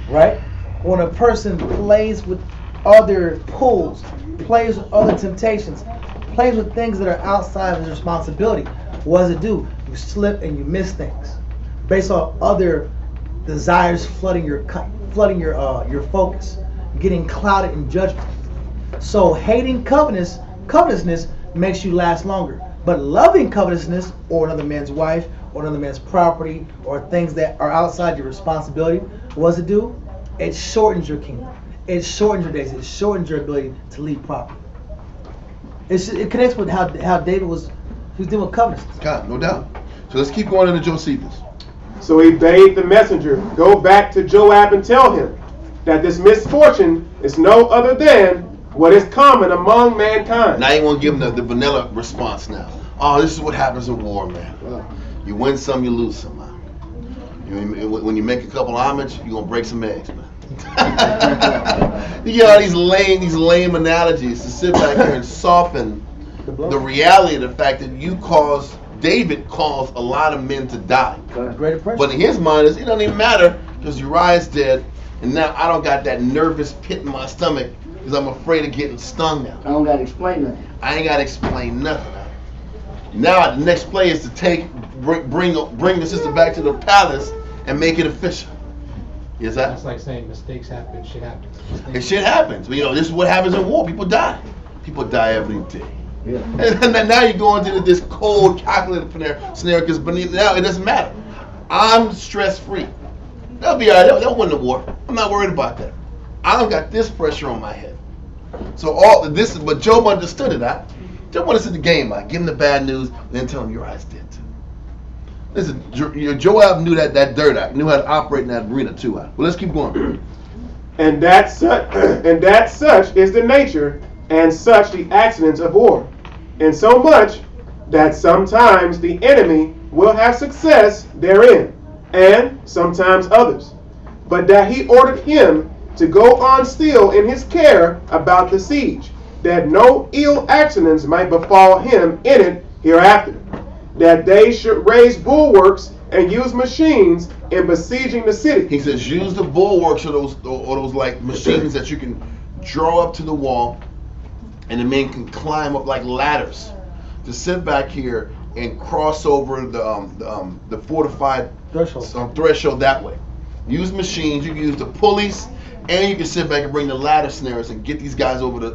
Right? When a person plays with other pulls, plays with other temptations, plays with things that are outside of his responsibility, what does it do? You slip and you miss things based on other desires flooding your focus, getting clouded in judgment. So hating covetousness makes you last longer. But loving covetousness, or another man's wife, or another man's property, or things that are outside your responsibility, what does it do? It shortens your kingdom. It shortens your days. It shortens your ability to lead properly. It connects with how David was dealing with covetousness. God, no doubt. So let's keep going into Josephus. So he bade the messenger go back to Joab and tell him that this misfortune is no other than what is common among mankind. Now you want to give them the vanilla response now. Oh, this is what happens in war, man. You win some, you lose some. When you make a couple omelets, you're going to break some eggs, man. You get all these lame analogies to sit back here and soften the reality of the fact that David caused a lot of men to die. Great oppression. But in his mind, it doesn't even matter because Uriah's dead, and now I don't got that nervous pit in my stomach because I'm afraid of getting stung now. I don't got to explain that. I ain't got to explain nothing. Now the next play is to bring the sister back to the palace and make it official. Is that? That's like saying mistakes happen, shit happens. And shit happens. But, this is what happens in war. People die. People die every day. Yeah. And now you go into this cold, calculated scenario because now it doesn't matter. I'm stress free. They'll be all right. They'll win the war. I'm not worried about that. I don't got this pressure on my head. So but Job understood it. Job wanted to see the game out. Give him the bad news, and then tell him Uriah's dead too. Listen, Joab knew that dirt out. Knew how to operate in that arena too. Well, let's keep going. And that such is the nature and such the accidents of war, and so much that sometimes the enemy will have success therein, and sometimes others, but that he ordered him to go on still in his care about the siege, that no ill accidents might befall him in it hereafter, that they should raise bulwarks and use machines in besieging the city. He says use the bulwarks or those like machines that you can draw up to the wall, and the men can climb up like ladders to sit back here and cross over the fortified threshold that way. Use machines. You can use the pulleys, and you can sit back and bring the ladder snares and get these guys over the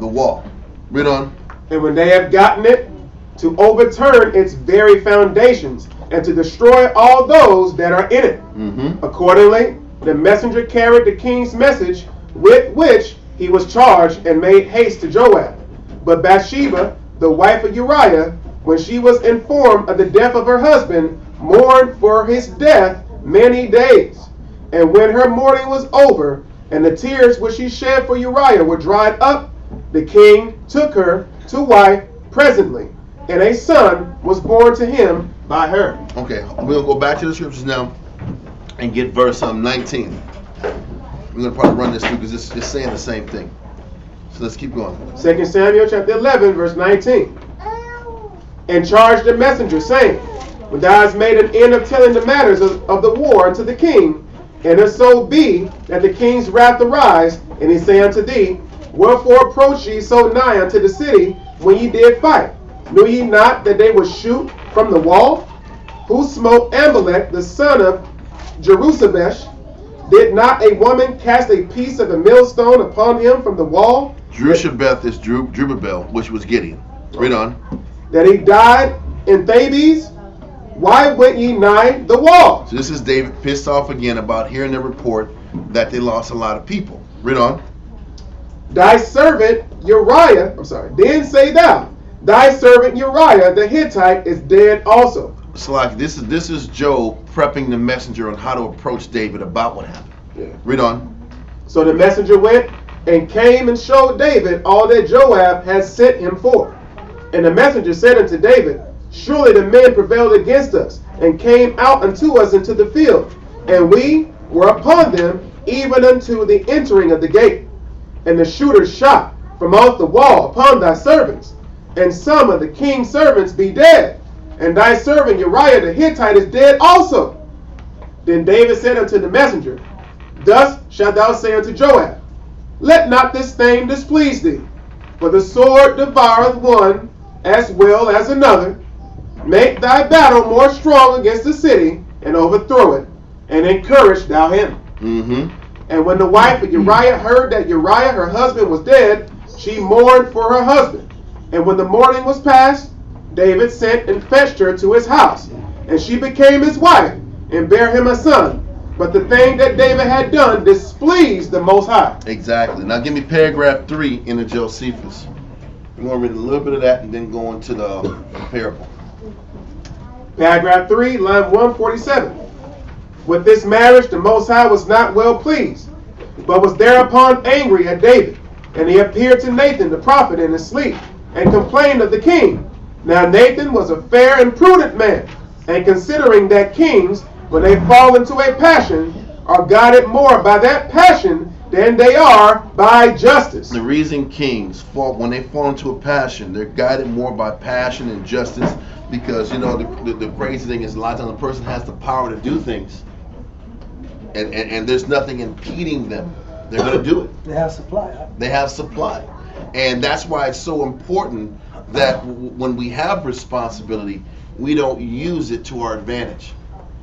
wall. Read on. And when they have gotten it, to overturn its very foundations and to destroy all those that are in it. Mm-hmm. Accordingly, the messenger carried the king's message with which he was charged and made haste to Joab. But Bathsheba, the wife of Uriah, when she was informed of the death of her husband, mourned for his death many days. And when her mourning was over, and the tears which she shed for Uriah were dried up, the king took her to wife presently, and a son was born to him by her. Okay, we're going to go back to the scriptures now and get verse 19. We're going to probably run this through because it's saying the same thing. So let's keep going. 2 Samuel chapter 11, verse 19. And charged the messenger, saying, when thou hast made an end of telling the matters of the war unto the king, and if so be that the king's wrath arise, and he say unto thee, wherefore approach ye so nigh unto the city when ye did fight? Knew ye not that they would shoot from the wall? Who smote Amalek, the son of Jerushabesh? Did not a woman cast a piece of a millstone upon him from the wall? Jerushabeth is Jerubbaal, which was Gideon. Read on. That he died in Thebes? Why went ye nigh the wall? So this is David pissed off again about hearing the report that they lost a lot of people. Read on. Thy servant Uriah, then say thou, thy servant Uriah the Hittite is dead also. So like this is Job prepping the messenger on how to approach David about what happened. Yeah. Read on. So the messenger went and came and showed David all that Joab had sent him for. And the messenger said unto David, surely the men prevailed against us, and came out unto us into the field, and we were upon them even unto the entering of the gate. And the shooters shot from off the wall upon thy servants, and some of the king's servants be dead, and thy servant Uriah the Hittite is dead also. Then David said unto the messenger, thus shalt thou say unto Joab, let not this thing displease thee, for the sword devoureth one as well as another. Make thy battle more strong against the city, and overthrow it, and encourage thou him. Mm-hmm. And when the wife of Uriah heard that Uriah her husband was dead, she mourned for her husband. And when the mourning was past, David sent and fetched her to his house, and she became his wife, and bare him a son. But the thing that David had done displeased the Most High. Exactly. Now give me paragraph 3 in the Josephus. We're going to read a little bit of that and then go into the parable. Paragraph 3, line 147. With this marriage the Most High was not well pleased, but was thereupon angry at David. And he appeared to Nathan the prophet in his sleep, and complained of the king. Now Nathan was a fair and prudent man, and considering that kings, when they fall into a passion, are guided more by that passion than they are by justice. The reason kings fall, when they fall into a passion, they're guided more by passion and justice, because, you know, the crazy thing is a lot of times a person has the power to do things, and there's nothing impeding them. They're going to do it. They have supply. They have supply. And that's why it's so important that when we have responsibility, we don't use it to our advantage.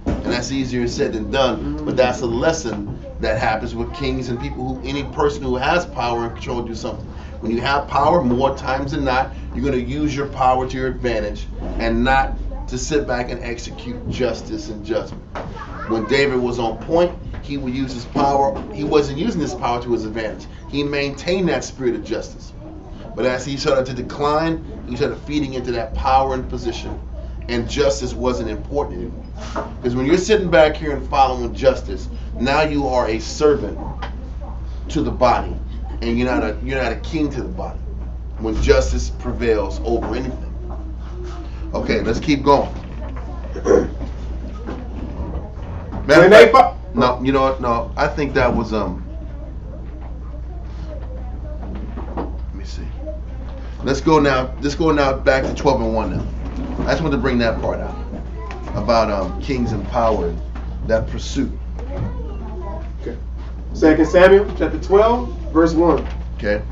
And that's easier said than done, but that's a lesson that happens with kings and people who, any person who has power and control, do something. When you have power, more times than not, you're going to use your power to your advantage and not to sit back and execute justice and judgment. When David was on point, he would use his power. He wasn't using his power to his advantage. He maintained that spirit of justice. But as he started to decline, he started feeding into that power and position, and justice wasn't important anymore. Because when you're sitting back here and following justice, now you are a servant to the body, and you're not a king to the body. When justice prevails over anything. Okay, let's keep going. No, you know what? No, I think that was let me see. Let's go now back to 12:1 now. I just want to bring that part out about kings and power and that pursuit. Okay. 2 Samuel chapter 12, verse 1. Okay.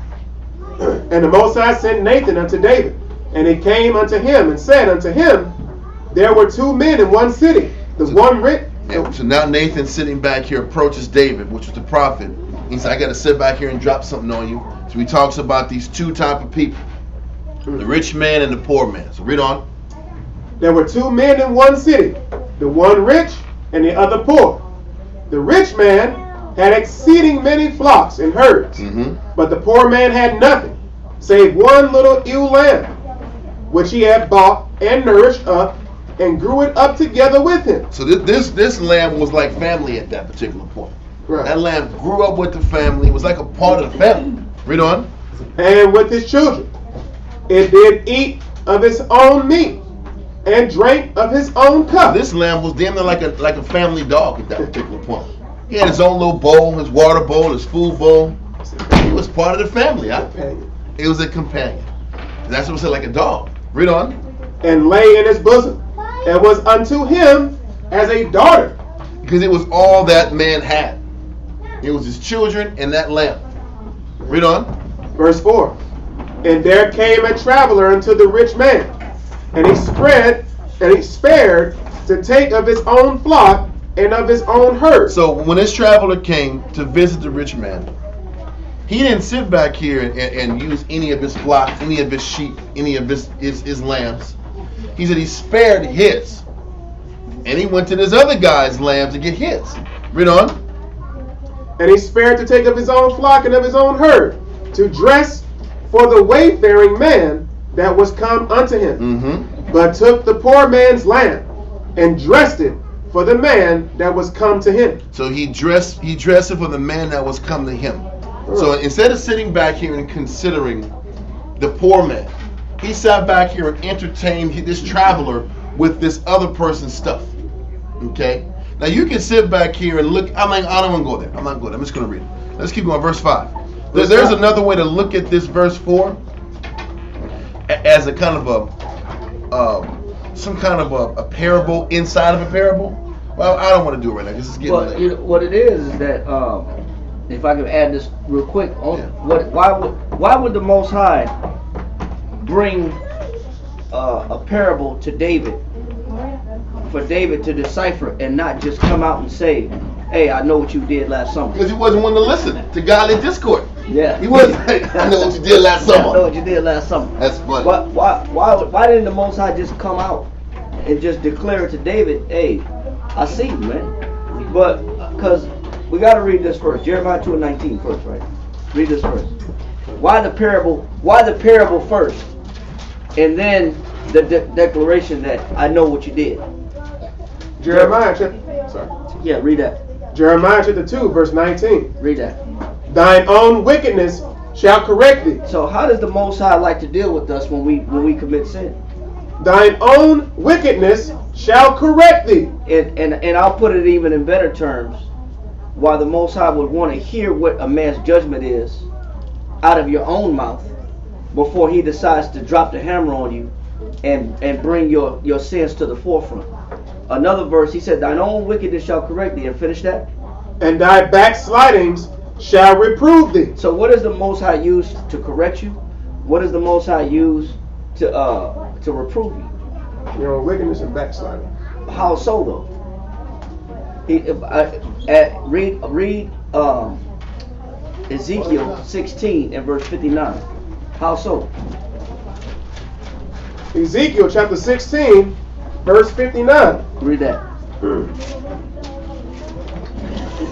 And the Most High sent Nathan unto David, and he came unto him and said unto him, there were two men in one city, the one rich. Yeah, so now Nathan sitting back here approaches David, which was the prophet. He said, I got to sit back here and drop something on you. So he talks about these two type of people, the rich man and the poor man. So read on. There were two men in one city, the one rich and the other poor. The rich man had exceeding many flocks and herds, but the poor man had nothing, save one little ewe lamb, which he had bought and nourished up, and grew it up together with him. So this lamb was like family at that particular point. Right. That lamb grew up with the family. It was like a part of the family. Read on. And with his children. It did eat of its own meat, and drank of his own cup. This lamb was damn near like a family dog at that particular point. He had his own little bowl, his water bowl, his food bowl. He was part of the family. It was a companion. That's what it said, like a dog. Read on. And lay in his bosom, and was unto him as a daughter. Because it was all that man had. It was his children and that lamb. Read on. Verse 4. And there came a traveler unto the rich man, and he spared to take of his own flock and of his own herd. So when this traveler came to visit the rich man, he didn't sit back here and use any of his flocks, any of his sheep, any of his lambs. He said he spared his. And he went to this other guy's lambs to get his. Read on. And he spared to take of his own flock and of his own herd, to dress for the wayfaring man that was come unto him. But took the poor man's lamb, and dressed it for the man that was come to him. So he dressed it for the man that was come to him. So instead of sitting back here and considering the poor man, he sat back here and entertained this traveler with this other person's stuff. Okay? Now you can sit back here and look. I don't want to go there. I'm not going there. I'm just going to read it. Let's keep going. Verse 5. There's another way to look at this verse 4 as a kind of some kind of a parable inside of a parable. Well, I don't want to do it right now because it's getting late. You know, what it is that if I could add this real quick, why would the Most High bring a parable to David, for David to decipher and not just come out and say, hey, I know what you did last summer? Because he wasn't wanting to listen to godly discourse. Yeah. He wasn't like, I know what you did last summer. I know what you did last summer. That's funny. Why didn't the Most High just come out and just declare to David, hey, I see you, man. But, because we got to read this first. Jeremiah 2:19 first, right? Read this first. Why the parable first? And then the declaration that I know what you did. Jeremiah chapter, Yeah, read that. Jeremiah chapter 2, verse 19. Read that. thine own wickedness shall correct thee. So how does the Most High like to deal with us when we commit sin? Thine own wickedness shall correct thee. And I'll put it even in better terms. Why the Most High would want to hear what a man's judgment is out of your own mouth before he decides to drop the hammer on you and bring your sins to the forefront. Another verse, he said, thine own wickedness shall correct thee. And finish that. And thy backslidings shall reprove thee. So what does the Most High use to correct you? What does the Most High use to reprove you? Your own wickedness and backsliding. How so though? Read Ezekiel 16 and verse 59. How so? Ezekiel chapter 16, verse 59. Read that.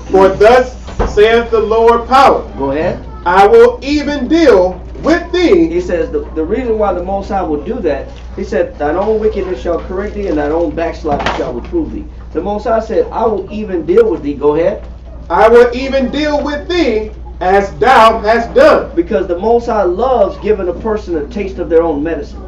For thus saith the Lord power, Go ahead. I will even deal with thee. He says the reason why the Most High will do that, he said, thine own wickedness shall correct thee and thine own backsliding shall reprove thee. The Most High said, I will even deal with thee. Go ahead. I will even deal with thee as thou hast done. Because the Most High loves giving a person a taste of their own medicine.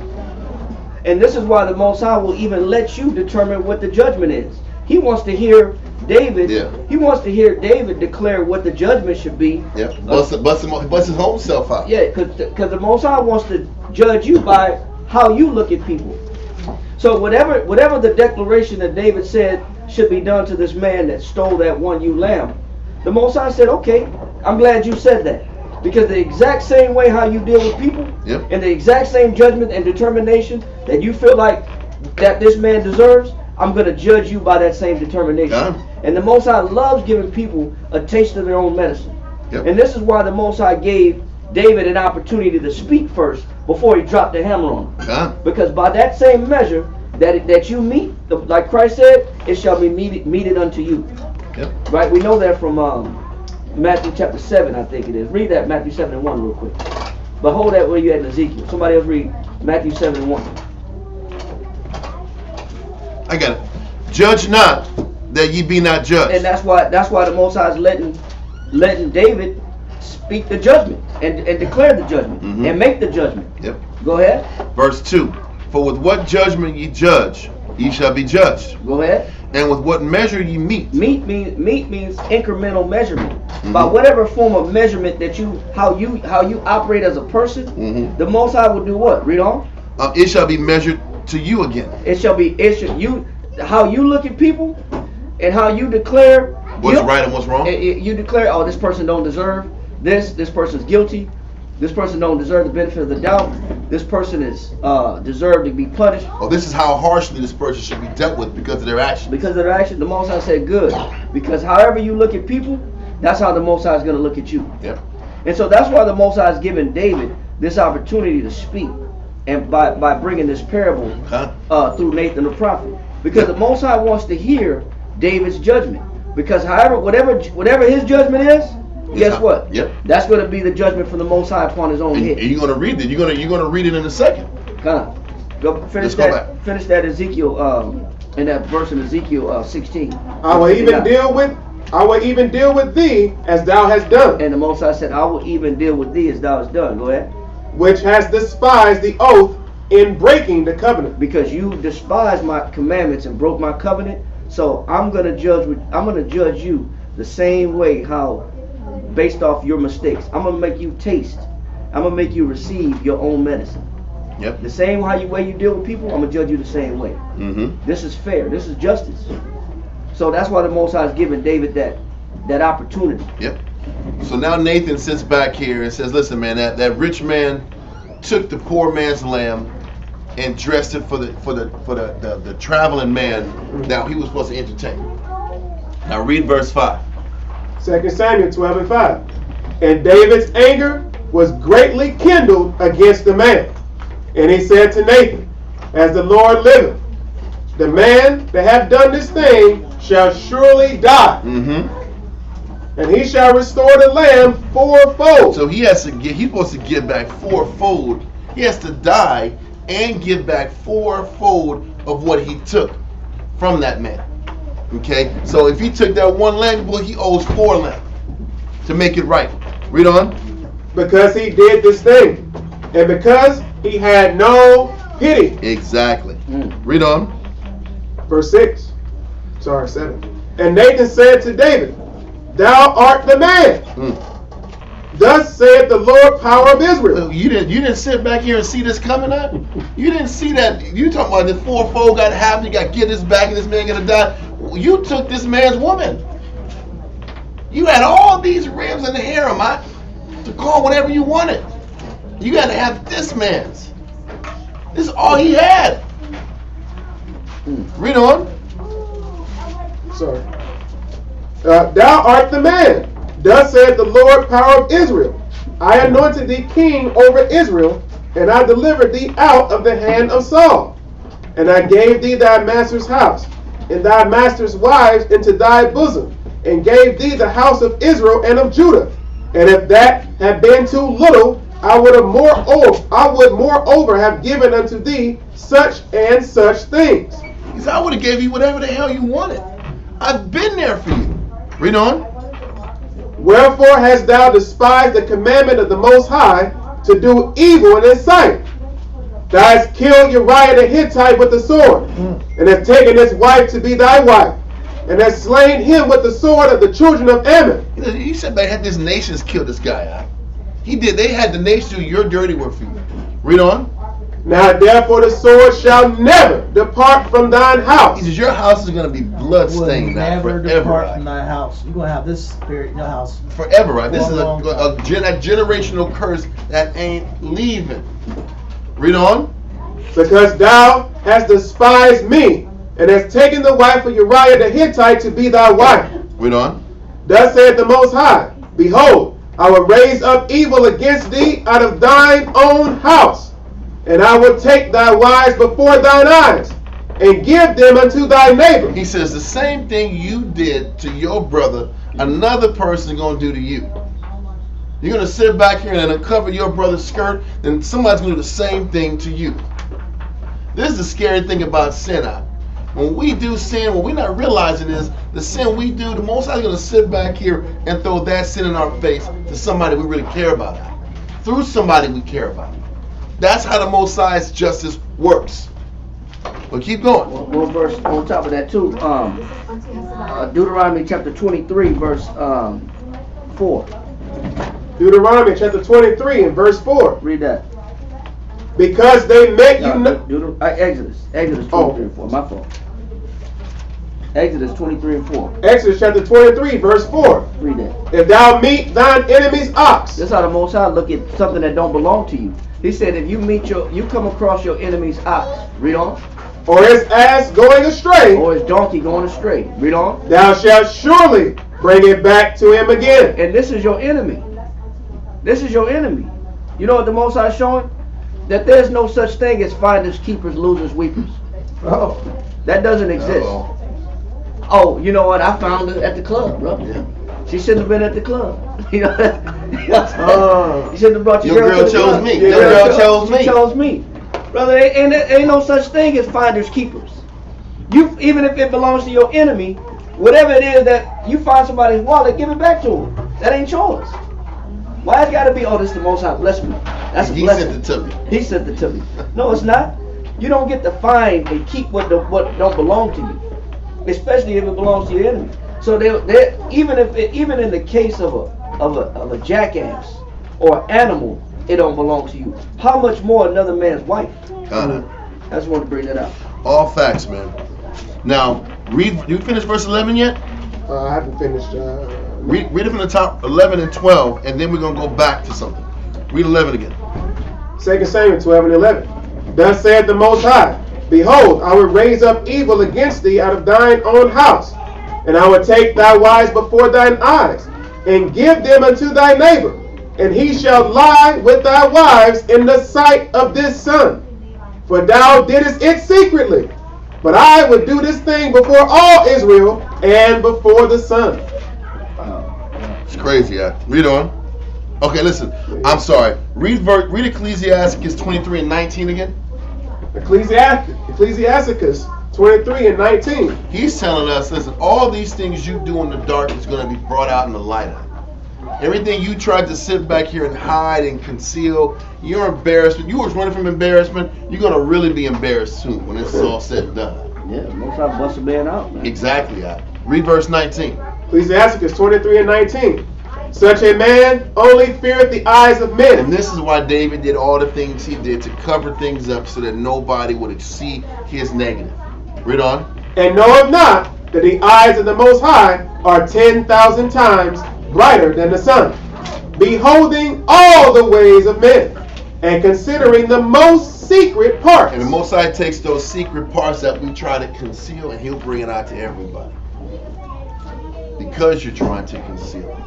And this is why the Most High will even let you determine what the judgment is. He wants to hear David. Yeah. He wants to hear David declare what the judgment should be. Yep. Bust his whole self out. Yeah, because the Most High wants to judge you by how you look at people. So whatever the declaration that David said should be done to this man that stole that one ewe lamb, the Most High said, okay, I'm glad you said that. Because the exact same way how you deal with people, Yep. and the exact same judgment and determination that you feel like that this man deserves, I'm going to judge you by that same determination. Done. And the Most High loves giving people a taste of their own medicine. Yep. And this is why the Most High gave David an opportunity to speak first before he dropped the hammer on him. Done. Because by that same measure that you meet, like Christ said, it shall be meted unto you. Yep. Right? We know that from Matthew chapter 7, I think it is. Read that, Matthew 7 and 1 real quick. But hold that where you at in Ezekiel. Somebody else read Matthew 7 and 1. I got it. Judge not that ye be not judged. And that's why the Most High is letting David speak the judgment and declare the judgment and make the judgment. Yep. Go ahead. Verse 2. For with what judgment ye judge, ye shall be judged. Go ahead. And with what measure ye meet. Meet means incremental measurement. By whatever form of measurement that how you operate as a person, the Most High will do what? Read on. It shall be measured to you again. How you look at people and how you declare What's right and what's wrong? You declare, oh, this person don't deserve this person's guilty, this person don't deserve the benefit of the doubt, this person is deserved to be punished. Oh, this is how harshly this person should be dealt with because of their actions. Because of their action, the Most High said good. Because however you look at people, that's how the Most High is going to look at you. Yep. And so that's why the Most High is giving David this opportunity to speak, and by bringing this parable through Nathan the prophet. Because the Most High wants to hear David's judgment. Because whatever his judgment is, guess what? Yep. That's going to be the judgment from the Most High upon his own head. And you're going to read it. You're going to read it in a second. Go finish that. Finish that Ezekiel in that verse in Ezekiel 16. I will even deal with thee as thou hast done. And the Most High said, I will even deal with thee as thou hast done. Go ahead. Which has despised the oath in breaking the covenant. Because you despised my commandments and broke my covenant, so I'm gonna judge you the same way, how based off your mistakes. I'm gonna make you taste. I'm gonna make you receive your own medicine. Yep. The same way you deal with people, I'm gonna judge you the same way. This is fair. This is justice. So that's why the Most High is giving David that opportunity. Yep. So now Nathan sits back here and says, listen, man, that rich man took the poor man's lamb and dressed it for the traveling man that he was supposed to entertain. Now read verse 5. 2 Samuel 12 and 5. And David's anger was greatly kindled against the man. And he said to Nathan, as the Lord liveth, the man that hath done this thing shall surely die. And he shall restore the lamb fourfold. So he's supposed to give back fourfold. He has to die and give back fourfold of what he took from that man. Okay? So if he took that one lamb, well, he owes 4 lambs to make it right. Read on. Because he did this thing, and because he had no pity. Exactly. Read on. Verse 6. Sorry, 7. And Nathan said to David, Thou art the man. Thus saith the Lord, power of Israel. You didn't sit back here and see this coming up? You didn't see that? You talking about the fourfold got happened, you got to get this back and this man gonna die. You took this man's woman. You had all these ribs in the harem to call whatever you wanted. You got to have this man's. This is all he had. Read on. Sorry. Thou art the man. Thus saith the Lord, power of Israel. I anointed thee king over Israel, and I delivered thee out of the hand of Saul. And I gave thee thy master's house, and thy master's wives into thy bosom, and gave thee the house of Israel and of Judah. And if that had been too little, I would moreover have given unto thee such and such things. He said, I would have gave you whatever the hell you wanted. I've been there for you. Read on. Wherefore hast thou despised the commandment of the Most High to do evil in his sight? Thou hast killed Uriah the Hittite with the sword, and hast taken his wife to be thy wife, and hast slain him with the sword of the children of Ammon. He said they had these nations kill this guy. He did. They had the nations do your dirty work for you. Read on. Now therefore the sword shall never depart from thine house. He says your house is going to be bloodstained now never forever. depart Right? from thy house. You're going to have this spirit in your house. Forever, right? This is a long time. generational curse that ain't leaving. Read on. Because thou hast despised me, and hast taken the wife of Uriah the Hittite to be thy wife. Read on. Thus saith the Most High, Behold, I will raise up evil against thee out of thine own house, and I will take thy wives before thine eyes, and give them unto thy neighbor. He says the same thing you did to your brother, another person is going to do to you. You're going to sit back here and uncover your brother's skirt, then somebody's going to do the same thing to you. This is the scary thing about sin. When we do sin, what we're not realizing is the sin we do, the Most High is going to sit back here and throw that sin in our face to somebody we really care about. Through somebody we care about. That's how the Most High's justice works. But keep going. One verse on top of that too. Deuteronomy chapter 23, verse 4. Deuteronomy chapter 23 and verse 4. Read that. Because they make you Exodus 23 and 4. My fault. Exodus 23 and 4. Exodus chapter 23 verse 4. Read that. If thou meet thine enemy's ox. That's how the Most High look at something that don't belong to you. He said if you come across your enemy's ox. Read on. Or his ass going astray. Or his donkey going astray. Read on. Thou shalt surely bring it back to him again. And this is your enemy. This is your enemy. You know what the Most High is showing? That there's no such thing as finders, keepers, losers, weepers. Oh. That doesn't exist. Oh, you know what? I found her at the club, bro. Yeah. She shouldn't have been at the club. You know you shouldn't have brought your girl to the club. Me. Your girl chose me. She chose me. Brother, ain't no such thing as finders, keepers. Even if it belongs to your enemy, whatever it is that you find somebody's wallet, give it back to him. That ain't yours. Why it's got to be, oh, this is the Most High bless me. That's a blessing. He sent it to me. He sent it to me. No, it's not. You don't get to find and keep what don't belong to you, especially if it belongs to your enemy. So they even in the case of a jackass or an animal, it don't belong to you. How much more another man's wife? Got it. I just wanted to bring that out. All facts, man. Now, you finished verse 11 yet? I haven't finished. Read it from the top, 11 and 12, and then we're going to go back to something. Read 11 again. 2 Samuel 12 and 11. Thus saith the Most High, Behold, I will raise up evil against thee out of thine own house, and I will take thy wives before thine eyes, and give them unto thy neighbor, and he shall lie with thy wives in the sight of this sun. For thou didst it secretly, but I will do this thing before all Israel and before the sun. It's crazy, yeah. Read on. Okay, listen. I'm sorry. Read Ecclesiastes 23 and 19 again. Ecclesiastes 23 and 19. He's telling us, listen, all these things you do in the dark is going to be brought out in the light. Everything you tried to sit back here and hide and conceal, your embarrassment, you was running from embarrassment, you're going to really be embarrassed soon when it's all said and done. Yeah, most I bust a man out, man. Exactly. Read verse 19. Ecclesiastes 23 and 19. Such a man only feareth the eyes of men. And this is why David did all the things he did to cover things up so that nobody would see his negative. Read on. And knoweth not that the eyes of the Most High are 10,000 times brighter than the sun, beholding all the ways of men, and considering the most secret parts. And the Most High takes those secret parts that we try to conceal and he'll bring it out to everybody. Because you're trying to conceal it.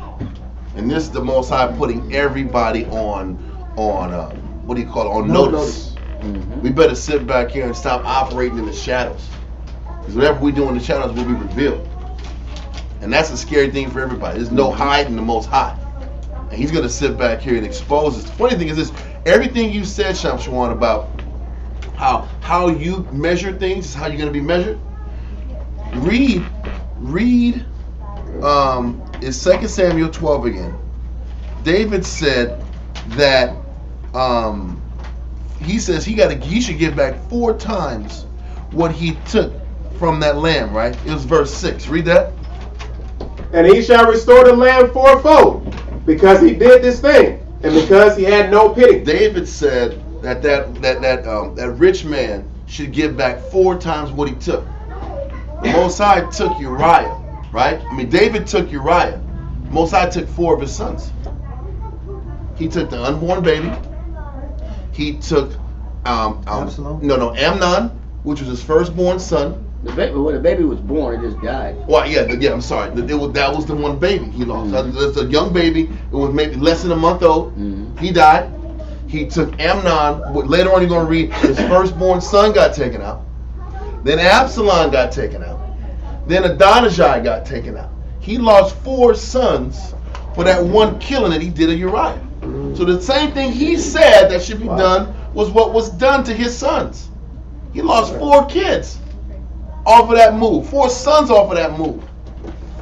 And this is the Most High putting everybody on what do you call it? On notice. Mm-hmm. We better sit back here and stop operating in the shadows. Because whatever we do in the shadows will be revealed. And that's a scary thing for everybody. There's no hiding the Most High. And he's going to sit back here and expose us. The funny thing is this, everything you said, Shamshawan, about how you measure things is how you're going to be measured. Read is 2 Samuel 12 again. David said that he says he should give back 4 times what he took from that lamb, right? It was verse 6. Read that. And he shall restore the lamb fourfold, because he did this thing, and because he had no pity. David said that rich man should give back 4 times what he took. The Most High took Uriah, right? I mean, David took Uriah. Most High took 4 of his sons. He took the unborn baby. He took Amnon, which was his firstborn son. When the baby was born, it just died. Well, yeah, I'm sorry. That was the one baby he lost. Mm-hmm. That's a young baby. It was maybe less than a month old. Mm-hmm. He died. He took Amnon. Later on, you're going to read his firstborn son got taken out. Then Absalom got taken out. Then Adonijah got taken out. He lost 4 sons for that one killing that he did of Uriah. So the same thing he said that should be done was what was done to his sons. He lost 4 kids off of that move. 4 sons off of that move.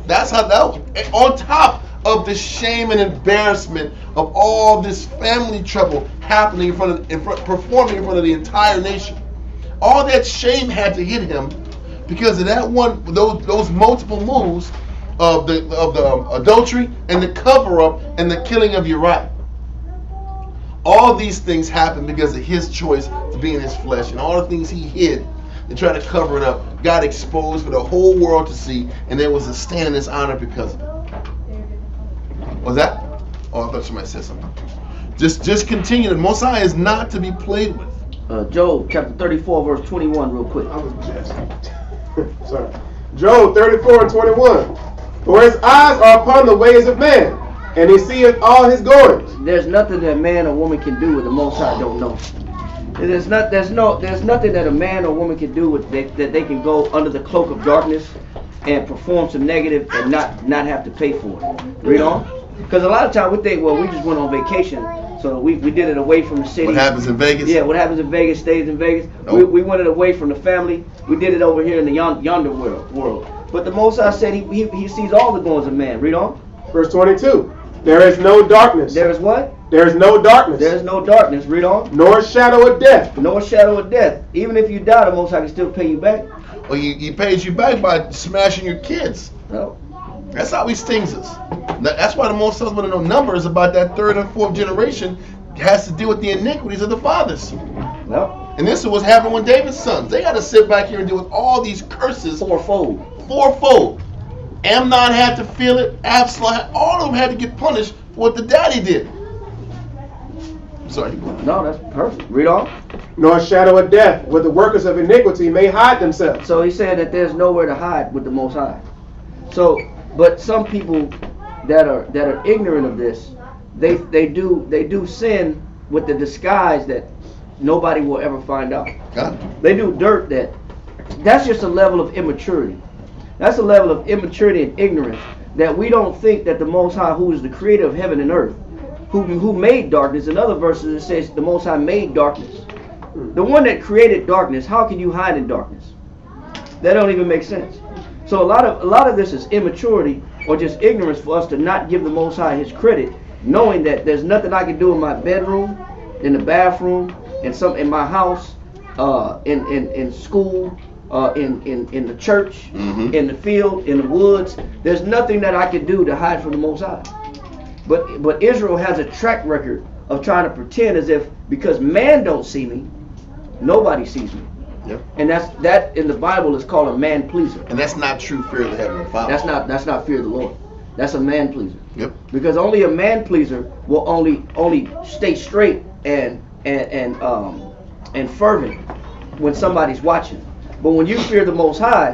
That's how that was. On top of the shame and embarrassment of all this family trouble happening performing in front of the entire nation. All that shame had to hit him because of that one, those multiple moves of the adultery and the cover up and the killing of Uriah. All these things happened because of his choice to be in his flesh, and all the things he hid and tried to cover it up got exposed for the whole world to see, and there was a stand in his honor because of it. Was that? Oh, I thought somebody said something. Just continue. The Most High is not to be played with. Job chapter 34 verse 21 real quick. I was just sorry. Job 34 and 21. For his eyes are upon the ways of man, and he seeth all his goings. There's nothing that man or woman can do with the Most High don't know. There's nothing that a man or woman can do with that they can go under the cloak of darkness and perform some negative and not have to pay for it. Read on. Because a lot of times we think, well, we just went on vacation, so we did it away from the city. What happens in Vegas? Yeah, what happens in Vegas stays in Vegas. Nope. We went it away from the family. We did it over here in the yonder world. But the Most High said he sees all the goings of man. Read on. Verse 22. There is no darkness. There is what? There is no darkness. There is no darkness. Read on. Nor shadow of death. Nor shadow of death. Even if you die, the Most High can still pay you back. Well, he pays you back by smashing your kids. No. That's how he stings us. That's why the Most High want to know numbers about that 3rd and 4th generation has to deal with the iniquities of the fathers. No. And this is what's happening with David's sons. They got to sit back here and deal with all these curses. Fourfold. Amnon had to feel it. Absalom, all of them had to get punished for what the daddy did. Sorry. No, that's perfect. Read on. Nor shadow of death, where the workers of iniquity may hide themselves. So he said that there's nowhere to hide with the Most High. So, but some people that are ignorant of this, they do sin with the disguise that nobody will ever find out. They do dirt that's just a level of immaturity. That's a level of immaturity and ignorance that we don't think that the Most High, who is the creator of heaven and earth, who made darkness. In other verses it says the Most High made darkness. The one that created darkness, how can you hide in darkness? That don't even make sense. So a lot of this is immaturity or just ignorance for us to not give the Most High His credit, knowing that there's nothing I can do in my bedroom, in the bathroom, in my house, in school, in the church, in the field, in the woods. There's nothing that I can do to hide from the Most High. But Israel has a track record of trying to pretend as if because man don't see me, nobody sees me. Yep. And that in the Bible is called a man pleaser. And that's not true fear of the Heavenly Father. That's not fear of the Lord. That's a man pleaser. Yep. Because only a man pleaser will only stay straight and fervent when somebody's watching. But when you fear the Most High,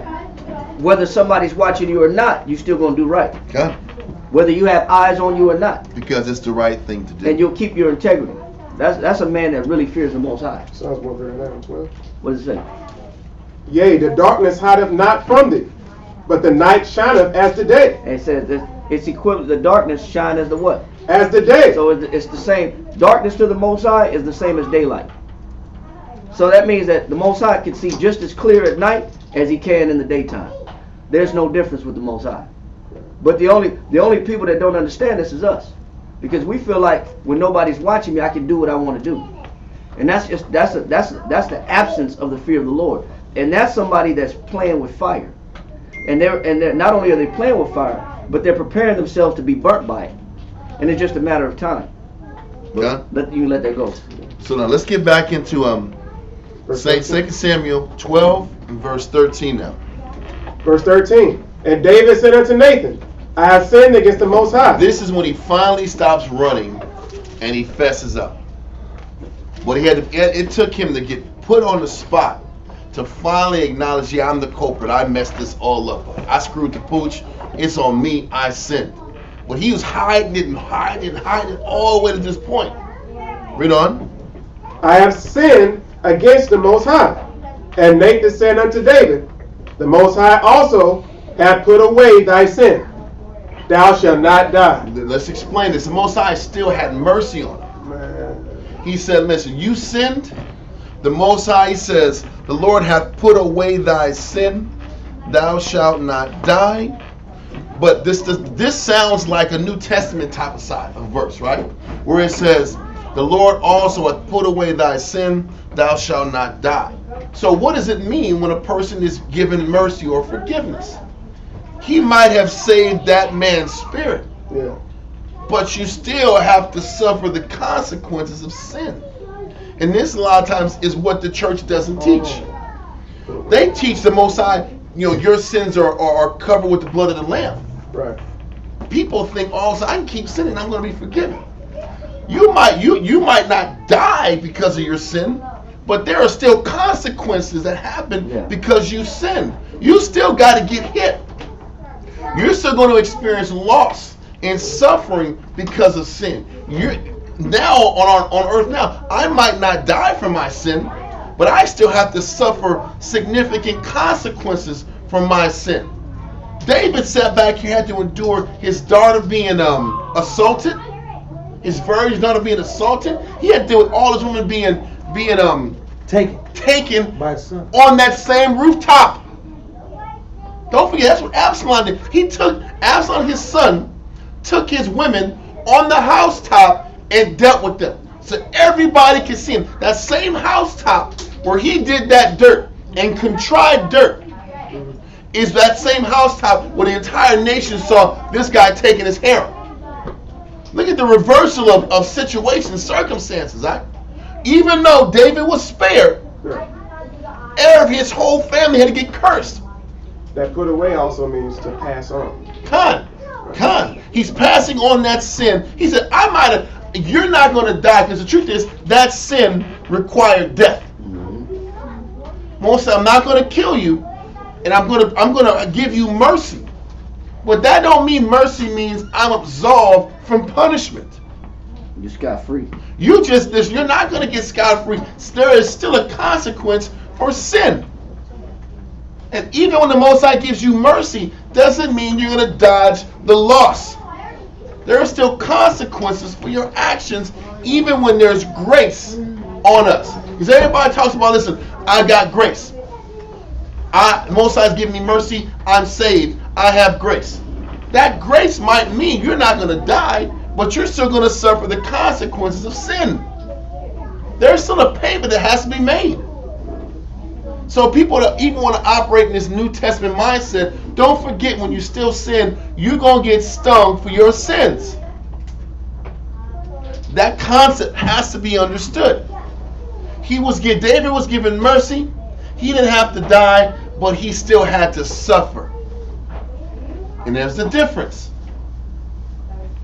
whether somebody's watching you or not, you still gonna do right. Okay. Whether you have eyes on you or not. Because it's the right thing to do. And you'll keep your integrity. That's a man that really fears the Most High. Psalms 139 and 12. What does it say? Yea, the darkness hideth not from thee, but the night shineth as the day. And it says that it's equivalent. The darkness shine as the what? As the day. So it's the same. Darkness to the Most High is the same as daylight. So that means that the Most High can see just as clear at night as he can in the daytime. There's no difference with the Most High. But the only people that don't understand this is us, because we feel like when nobody's watching me, I can do what I want to do, and that's the absence of the fear of the Lord, and that's somebody that's playing with fire, and they're not only are they playing with fire, but they're preparing themselves to be burnt by it, and it's just a matter of time. Yeah. Let that go. So now let's get back into 2 Samuel 12 and verse 13 now. Verse 13. And David said unto Nathan, I have sinned against the Most High. This is when he finally stops running and he fesses up. But it took him to get put on the spot to finally acknowledge, yeah, I'm the culprit. I messed this all up. I screwed the pooch. It's on me. I sinned. But he was hiding it all the way to this point. Read on. I have sinned against the Most High. And Nathan said unto David, the Most High also hath put away thy sin. Thou shalt not die. Let's explain this. The Most High still had mercy on him. He said, listen, you sinned. The Most High, he says, the Lord hath put away thy sin. Thou shalt not die. But this sounds like a New Testament type of verse, right? Where it says, the Lord also hath put away thy sin. Thou shalt not die. So what does it mean when a person is given mercy or forgiveness? He might have saved that man's spirit. Yeah. But you still have to suffer the consequences of sin. And this a lot of times is what the church doesn't teach. They teach the Most High, your sins are covered with the blood of the Lamb. Right. People think, oh, so I can keep sinning, I'm going to be forgiven. You might not die because of your sin, but there are still consequences that happen because you sinned. You still got to get hit. You're still going to experience loss and suffering because of sin. You're now on earth now. I might not die from my sin, but I still have to suffer significant consequences from my sin. David sat back here, had to endure his daughter being assaulted, his virgin daughter being assaulted. He had to deal with all his women being taken by his son on that same rooftop. Don't forget, that's what Absalom did. Absalom, his son, took his women on the housetop and dealt with them. So everybody can see him. That same housetop where he did that dirt and contrived dirt is that same housetop where the entire nation saw this guy taking his harem. Look at the reversal of situations, circumstances. Right? Even though David was spared, his whole family had to get cursed. That put away also means to pass on. Con. He's passing on that sin. He said, you're not going to die, because the truth is that sin required death. Most I'm not going to kill you, and I'm going to give you mercy. But that don't mean mercy means I'm absolved from punishment. You scot-free. You're not going to get scot-free. There is still a consequence for sin. And even when the Most High gives you mercy, doesn't mean you're going to dodge the loss. There are still consequences for your actions, even when there's grace on us. Because everybody talks about, listen, I got grace. Most High's giving me mercy. I'm saved. I have grace. That grace might mean you're not going to die, but you're still going to suffer the consequences of sin. There's still a payment that has to be made. So people that even want to operate in this New Testament mindset, don't forget when you still sin, you're going to get stung for your sins. That concept has to be understood. David was given mercy. He didn't have to die, but he still had to suffer. And there's the difference.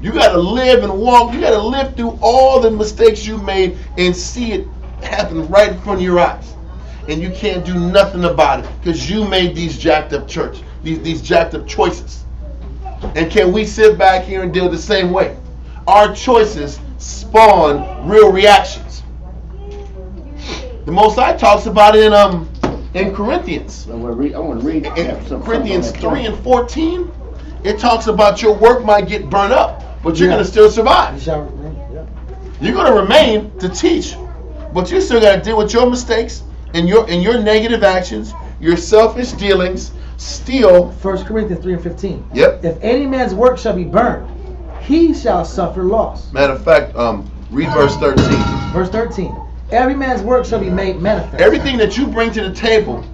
You got to live and walk. You got to live through all the mistakes you made and see it happen right in front of your eyes. And you can't do nothing about it because you made these jacked up these jacked up choices. And can we sit back here and deal the same way? Our choices spawn real reactions. The Most High talks about it in Corinthians. I want to read In Corinthians 3 and 14, it talks about your work might get burnt up, but you're going to still survive. You're going to remain to teach, but you still got to deal with your mistakes and your negative actions, your selfish dealings, still. 1 Corinthians 3 and 15. Yep. If any man's work shall be burned, he shall suffer loss. Matter of fact, read verse 13. Verse 13. Every man's work shall be made manifest. Everything that you bring to the table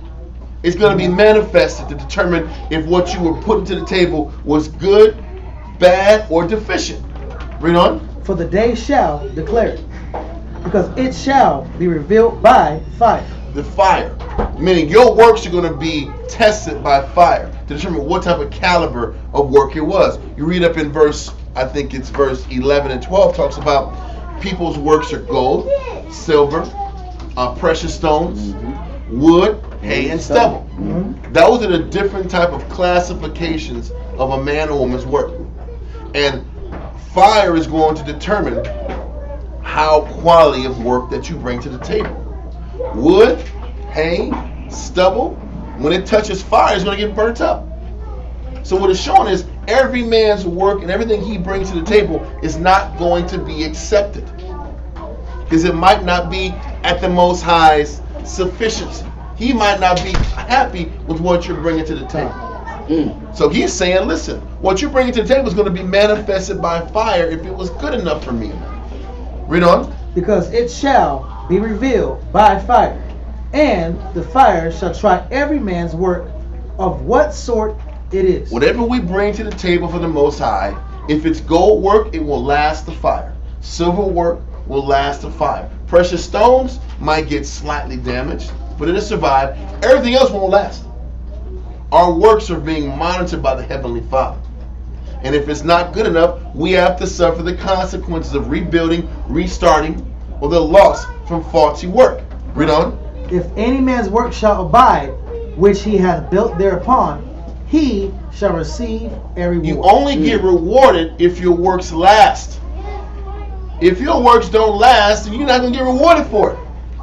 is going to be manifested to determine if what you were putting to the table was good, bad, or deficient. Read on. For the day shall declare it, because it shall be revealed by fire. The fire, meaning your works are going to be tested by fire to determine what type of caliber of work it was. You read up in verse 11 and 12 talks about people's works are gold, silver, precious stones, wood, hay, and stubble. Those are the different type of classifications of a man or woman's work. And fire is going to determine how quality of work that you bring to the table. Wood, hay, stubble, when it touches fire, it's going to get burnt up. So what it's showing is every man's work and everything he brings to the table is not going to be accepted, because it might not be at the Most High's sufficiency. He might not be happy with what you're bringing to the table. So he's saying, listen, what you're bringing to the table is going to be manifested by fire if it was good enough for me. Read on. Because it shall be revealed by fire, and the fire shall try every man's work of what sort it is. Whatever we bring to the table for the Most High, if it's gold work, it will last the fire. Silver work will last the fire. Precious stones might get slightly damaged, but it'll survive. Everything else won't last. Our works are being monitored by the Heavenly Father. And if it's not good enough, we have to suffer the consequences of rebuilding, restarting, or the loss from faulty work. Read on. If any man's work shall abide, which he hath built thereupon, he shall receive a reward. You only get rewarded if your works last. If your works don't last, then you're not going to get rewarded for it.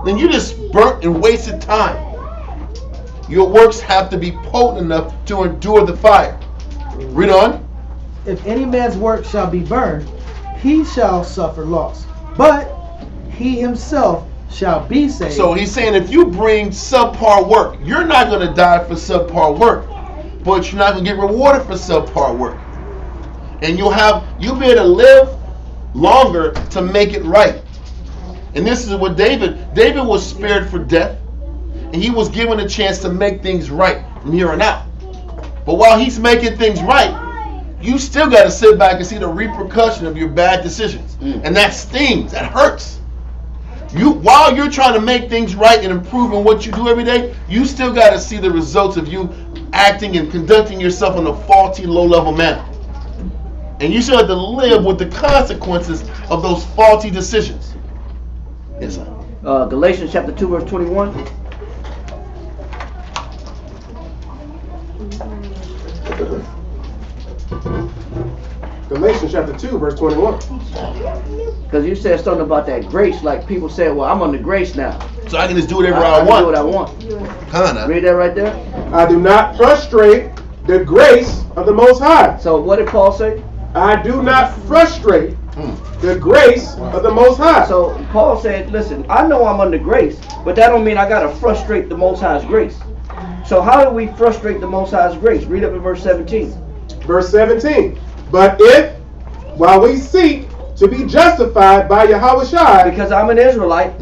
Then you just burnt and wasted time. Your works have to be potent enough to endure the fire. Read on. If any man's work shall be burned, he shall suffer loss, but he himself shall be saved. So he's saying if you bring subpar work, you're not going to die for subpar work, but you're not going to get rewarded for subpar work. And you'll be able to live longer to make it right. And this is what David was spared for death, and he was given a chance to make things right from here on out. But while he's making things right, you still got to sit back and see the repercussion of your bad decisions. And that stings, that hurts. While you're trying to make things right and improving what you do every day, you still got to see the results of you acting and conducting yourself in a faulty, low-level manner. And you still have to live with the consequences of those faulty decisions. Yes, sir. Galatians chapter 2, verse 21. Galatians chapter 2, verse 21. Because you said something about that grace, like people said, well, I'm under grace now. So I can just do whatever I I want. do what I want. Kinda. Read that right there. I do not frustrate the grace of the Most High. So what did Paul say? I do not frustrate the grace of the Most High. So Paul said, listen, I know I'm under grace, but that don't mean I got to frustrate the Most High's grace. So how do we frustrate the Most High's grace? Read up in verse 17. verse 17. But if, while we seek to be justified by Yahushua, Because I'm an Israelite.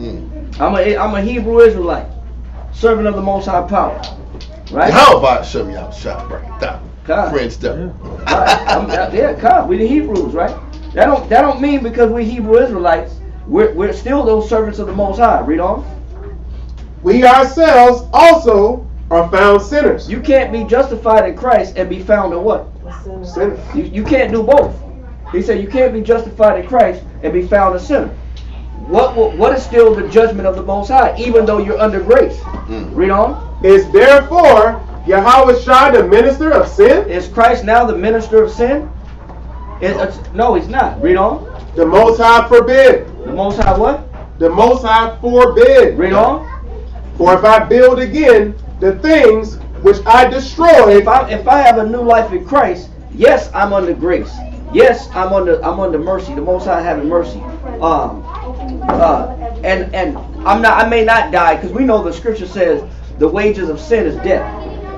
I'm a Hebrew Israelite, servant of the Most High Power. Right? How about some y'all shot right down? God. French stuff. Right. God, we the Hebrews, right? That don't mean because we Hebrew Israelites, we're still those servants of the Most High. Read on. we ourselves also are found sinners. You can't be justified in Christ and be found in what? Sinners. You can't do both. He said you can't be justified in Christ and be found a sinner. What is still the judgment of the Most High, even though you're under grace? Read on. Is therefore Yahushua the minister of sin? Is Christ now the minister of sin? No, he's not. Read on. The Most High forbid. The Most High what? The Most High forbid. Read on. For if I build again the things which I destroyed, If I have a new life in Christ, yes, I'm under grace. Yes, I'm under mercy. The Most High having mercy. And I may not die, because we know the scripture says the wages of sin is death.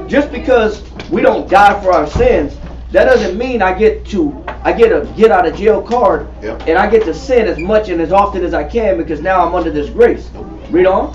Just because we don't die for our sins, that doesn't mean I get a get out of jail card, Yep. and I get to sin as much and as often as I can because now I'm under this grace. Read on.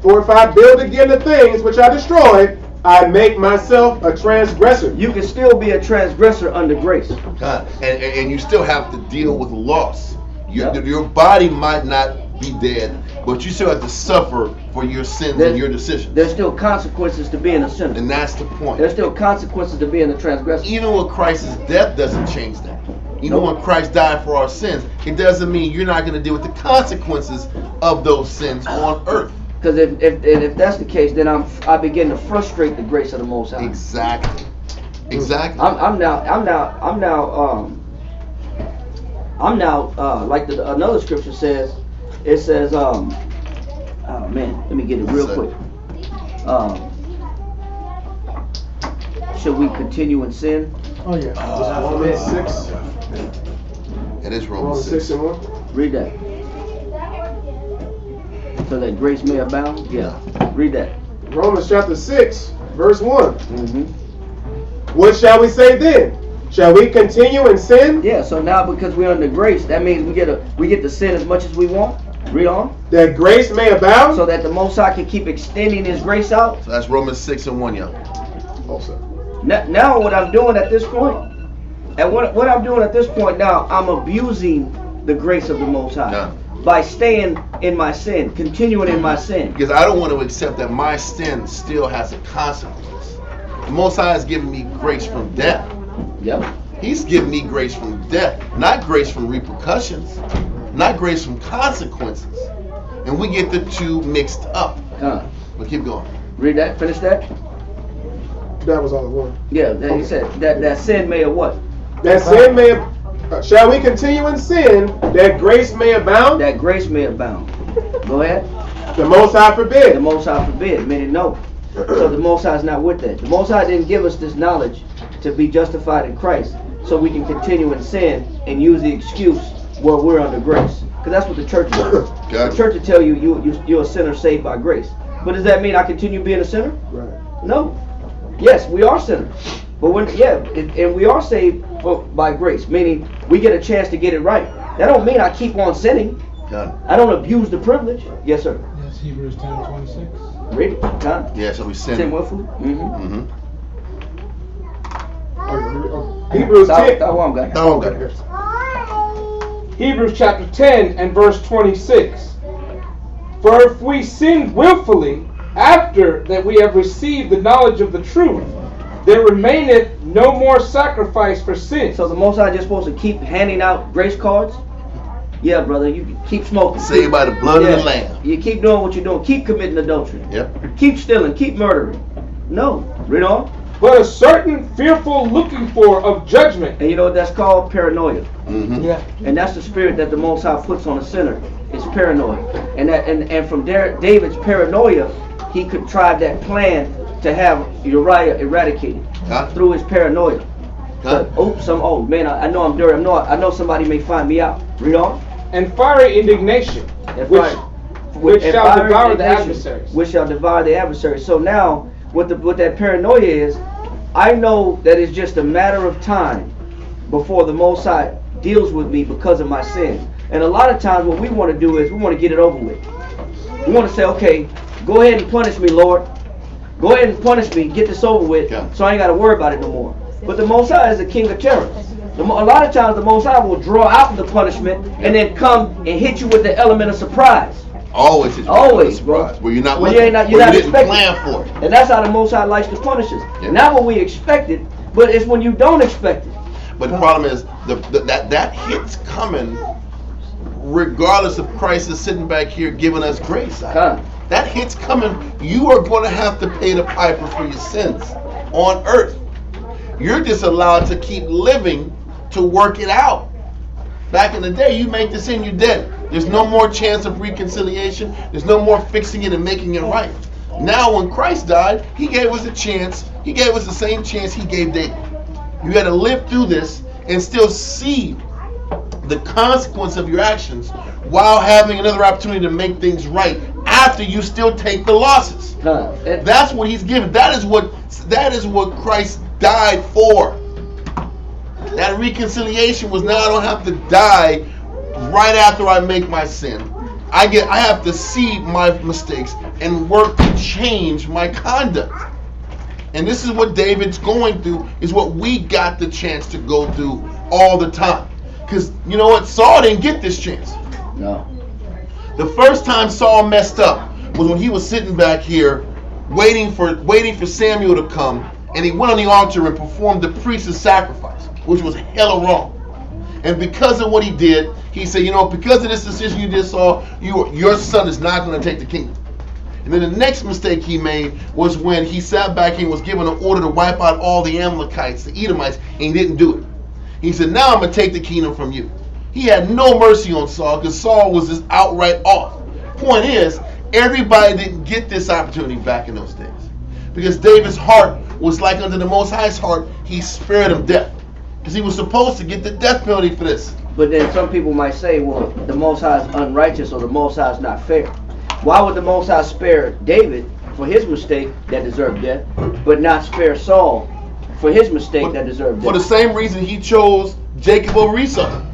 for if I build again the things which I destroyed, I make myself a transgressor. You can still be a transgressor under grace. God, and you still have to deal with loss. Yep. Your body might not be dead, but you still have to suffer for your sins and your decisions. There's still consequences to being a sinner. And that's the point. There's still consequences to being a transgressor. Even with Christ's death doesn't change that. Even when Christ died for our sins, it doesn't mean you're not going to deal with the consequences of those sins on earth. Because if that's the case, then I begin to frustrate the grace of the Most High. Exactly. I'm now like another scripture says. It says, oh man, let me get it real quick. Should we continue in sin? Oh yeah. Romans 6. It is Romans 6 and 1. Read that. So that grace may abound? Yeah. Read that. Romans chapter 6, verse 1. Mm-hmm. What shall we say then? Shall we continue in sin? Yeah, so now because we're under grace, that means we get to sin as much as we want. Read on. That grace may abound? So that the Most High can keep extending His grace out. So that's Romans 6 and 1, y'all. Also. Now what I'm doing at this point, what I'm doing at this point now, I'm abusing the grace of the Most High. Yeah. By staying in my sin, continuing in my sin. Because I don't want to accept that my sin still has a consequence. The Most High has given me grace from death. Yep. He's given me grace from death, not grace from repercussions, not grace from consequences. And we get the two mixed up. But keep going. Read that. Finish that. That was all it was. Yeah. He said that sin may have what? That sin may shall we continue in sin that grace may abound? That grace may abound. Go ahead. The Most High The forbid. Most High forbid. Meaning no. So the Most High is not with that. The Most High didn't give us this knowledge to be justified in Christ, so we can continue in sin and use the excuse, well, we're under grace. Because that's what the church does. Gotcha. The church will tell you you're a sinner saved by grace. But does that mean I continue being a sinner? Right. No. Yes, we are sinners. But and we are saved by grace, meaning we get a chance to get it right. That don't mean I keep on sinning. Done. I don't abuse the privilege. Yes, sir. That's Hebrews 10:26. Read it. Huh? Yeah, so we sin. Sin willfully. Mm-hmm. Hebrews 10. Oh, got it. Hebrews chapter 10 and verse 26. For if we sin willfully after that we have received the knowledge of the truth, there remaineth no more sacrifice for sin. So the Most High just supposed to keep handing out grace cards? Yeah, brother, you can keep smoking. Saved by the blood of the Lamb. You keep doing what you're doing. Keep committing adultery. Yep. Keep stealing. Keep murdering. No. Read on. But a certain fearful looking for of judgment. And you know what that's called? Paranoia. Mm-hmm. Yeah. And that's the spirit that the Most High puts on a sinner. It's paranoia. And from there, David's paranoia, he contrived that plan to have Uriah eradicated through his paranoia. I know I'm dirty. I know somebody may find me out. Read on. And fiery indignation, which shall devour the adversaries. Which shall devour the adversaries. So now, what that paranoia is, I know that it's just a matter of time before the Most High deals with me because of my sin. And a lot of times what we want to do is we want to get it over with. We want to say, okay, go ahead and punish me, Lord. Go ahead and punish me, get this over with, so I ain't got to worry about it no more. But the Most High is the king of terror. A lot of times the Most High will draw out the punishment and then come and hit you with the element of surprise. Always, bro. Where you're not when looking, you're not didn't expecting. plan for it. And that's how the Most High likes to punish us. Yeah. Not when we expect it, but it's when you don't expect it. But the problem is that hit's coming regardless of Christ is sitting back here giving us grace. That hit's coming. You are going to have to pay the piper for your sins on earth. You're just allowed to keep living to work it out. Back in the day, you make the sin, you're dead. There's no more chance of reconciliation. There's no more fixing it and making it right. Now, when Christ died, he gave us a chance. He gave us the same chance he gave David. You got to live through this and still see the consequence of your actions while having another opportunity to make things right after you still take the losses. That's what he's given. That is what Christ died for. That reconciliation was now I don't have to die right after I make my sin. I have to see my mistakes and work to change my conduct. And this is what David's going through, is what we got the chance to go through all the time. Because you know what? Saul didn't get this chance. No. The first time Saul messed up was when he was sitting back here waiting for Samuel to come, and he went on the altar and performed the priest's sacrifice, which was hella wrong. And because of what he did, he said, because of this decision you did, Saul, your son is not going to take the kingdom. And then the next mistake he made was when he sat back and was given an order to wipe out all the Amalekites, the Edomites, and he didn't do it. He said, now I'm going to take the kingdom from you. He had no mercy on Saul because Saul was just outright off. Point is, everybody didn't get this opportunity back in those days. Because David's heart was like unto the Most High's heart, he spared him death. Because he was supposed to get the death penalty for this. But then some people might say, well, the Most High is unrighteous or the Most High is not fair. Why would the Most High spare David for his mistake that deserved death, but not spare Saul for his mistake that deserved death? For the same reason he chose Jacob over Esau.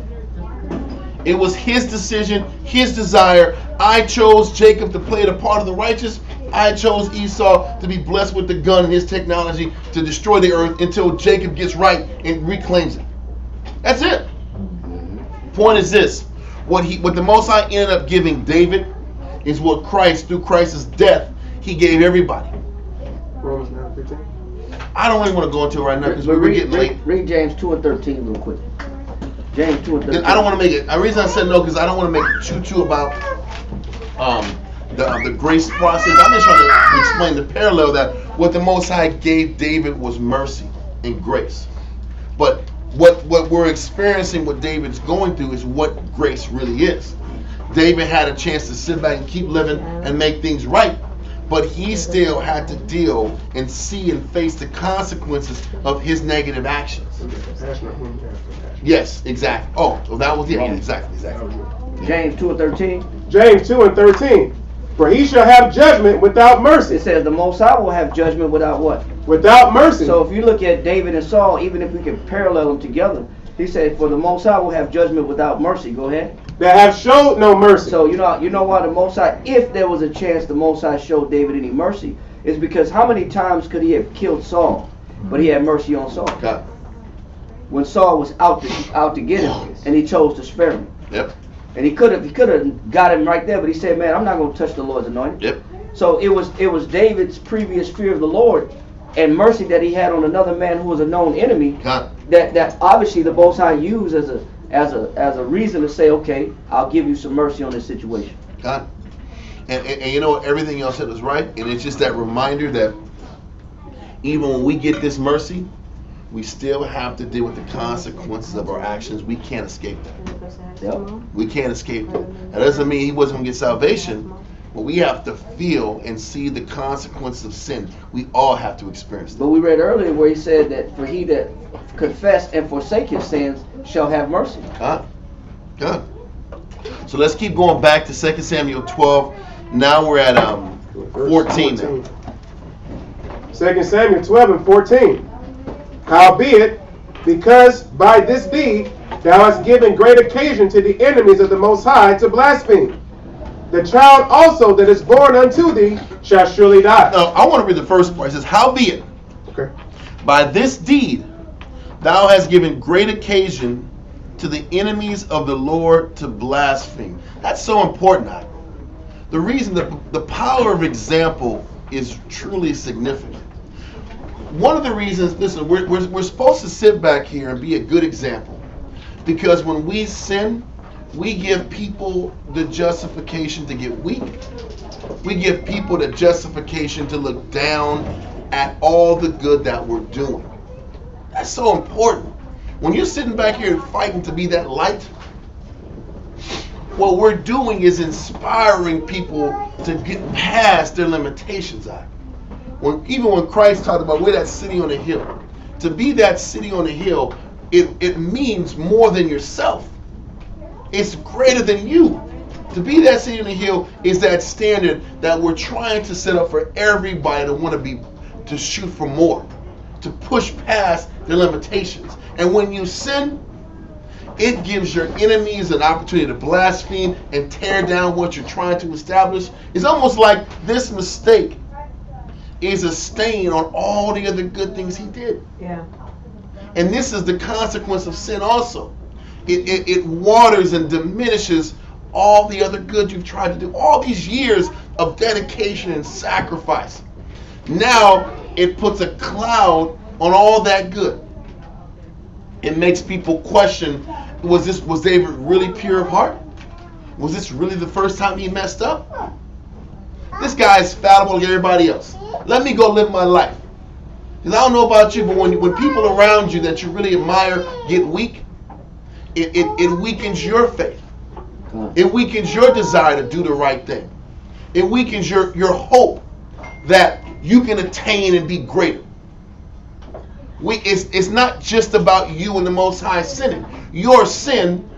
It was his decision, his desire. I chose Jacob to play the part of the righteous. I chose Esau to be blessed with the gun and his technology to destroy the earth until Jacob gets right and reclaims it. That's it. Point is this. What the Most High ended up giving David is what Christ, through Christ's death, he gave everybody. Romans 9:15. I don't really want to go into it right now because we're getting late. Read James 2 and 13 real quick. James 2 and 13. I don't want to make it. The reason I said no because I don't want to make it too about the grace process. I'm just trying to explain the parallel that what the Most High gave David was mercy and grace. But what we're experiencing, what David's going through, is what grace really is. David had a chance to sit back and keep living and make things right, but he still had to deal and see and face the consequences of his negative actions. Yes, exactly. Oh, so that was exactly. James 2 and 13. James 2 and 13. For he shall have judgment without mercy. It says the Most High will have judgment without what? Without mercy. So if you look at David and Saul, even if we can parallel them together, he said, for the Most High will have judgment without mercy. Go ahead. That have showed no mercy. So you know why the Most High, if there was a chance the Most High showed David any mercy, is because how many times could he have killed Saul, but he had mercy on Saul? God. When Saul was out to get him, and he chose to spare him. Yep. And he could have got him right there, but he said, "Man, I'm not going to touch the Lord's anointed." Yep. So it was David's previous fear of the Lord and mercy that he had on another man who was a known enemy. God. That obviously the Most High used as a reason to say, "Okay, I'll give you some mercy on this situation." God. And you know what? Everything else said was right, and it's just that reminder that even when we get this mercy, we still have to deal with the consequences of our actions. We can't escape that. Yep. We can't escape that. That doesn't mean he wasn't going to get salvation, but we have to feel and see the consequences of sin. We all have to experience that. But we read earlier where he said that for he that confess and forsake his sins shall have mercy. God. So let's keep going back to 2 Samuel 12. Now we're at 14 now. 2 Samuel 12 and 14. Howbeit, because by this deed thou hast given great occasion to the enemies of the Most High to blaspheme, the child also that is born unto thee shall surely die. Now, I want to read the first part. It says, howbeit, Okay. by this deed thou hast given great occasion to the enemies of the Lord to blaspheme. That's so important. The reason that the power of example is truly significant. One of the reasons, listen, we're supposed to sit back here and be a good example. Because when we sin, we give people the justification to get weak. We give people the justification to look down at all the good that we're doing. That's so important. When you're sitting back here and fighting to be that light, what we're doing is inspiring people to get past their limitations. Even when Christ talked about we're that city on a hill, to be that city on a hill, it means more than yourself. It's greater than you. To be that city on a hill is that standard that we're trying to set up for everybody to want to shoot for more, to push past their limitations. And when you sin, it gives your enemies an opportunity to blaspheme and tear down what you're trying to establish. It's almost like this mistake is a stain on all the other good things he did. Yeah. And this is the consequence of sin also. It waters and diminishes all the other good you've tried to do. All these years of dedication and sacrifice. Now it puts a cloud on all that good. It makes people question, was David really pure of heart? Was this really the first time he messed up? This guy is fallible like everybody else. Let me go live my life. Because I don't know about you, but when people around you that you really admire get weak, it weakens your faith. It weakens your desire to do the right thing. It weakens your hope that you can attain and be greater. It's not just about you and the Most High sinning. Your sin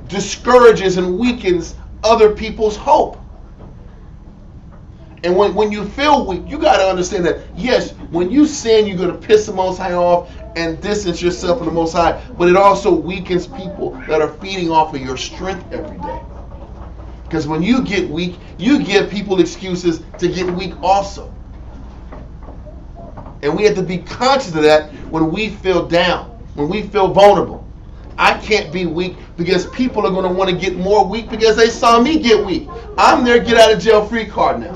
discourages and weakens other people's hope. And when you feel weak, you got to understand that, yes, when you sin, you're going to piss the Most High off and distance yourself from the Most High. But it also weakens people that are feeding off of your strength every day. Because when you get weak, you give people excuses to get weak also. And we have to be conscious of that when we feel down, when we feel vulnerable. I can't be weak because people are going to want to get more weak because they saw me get weak. I'm their get out of jail free card now.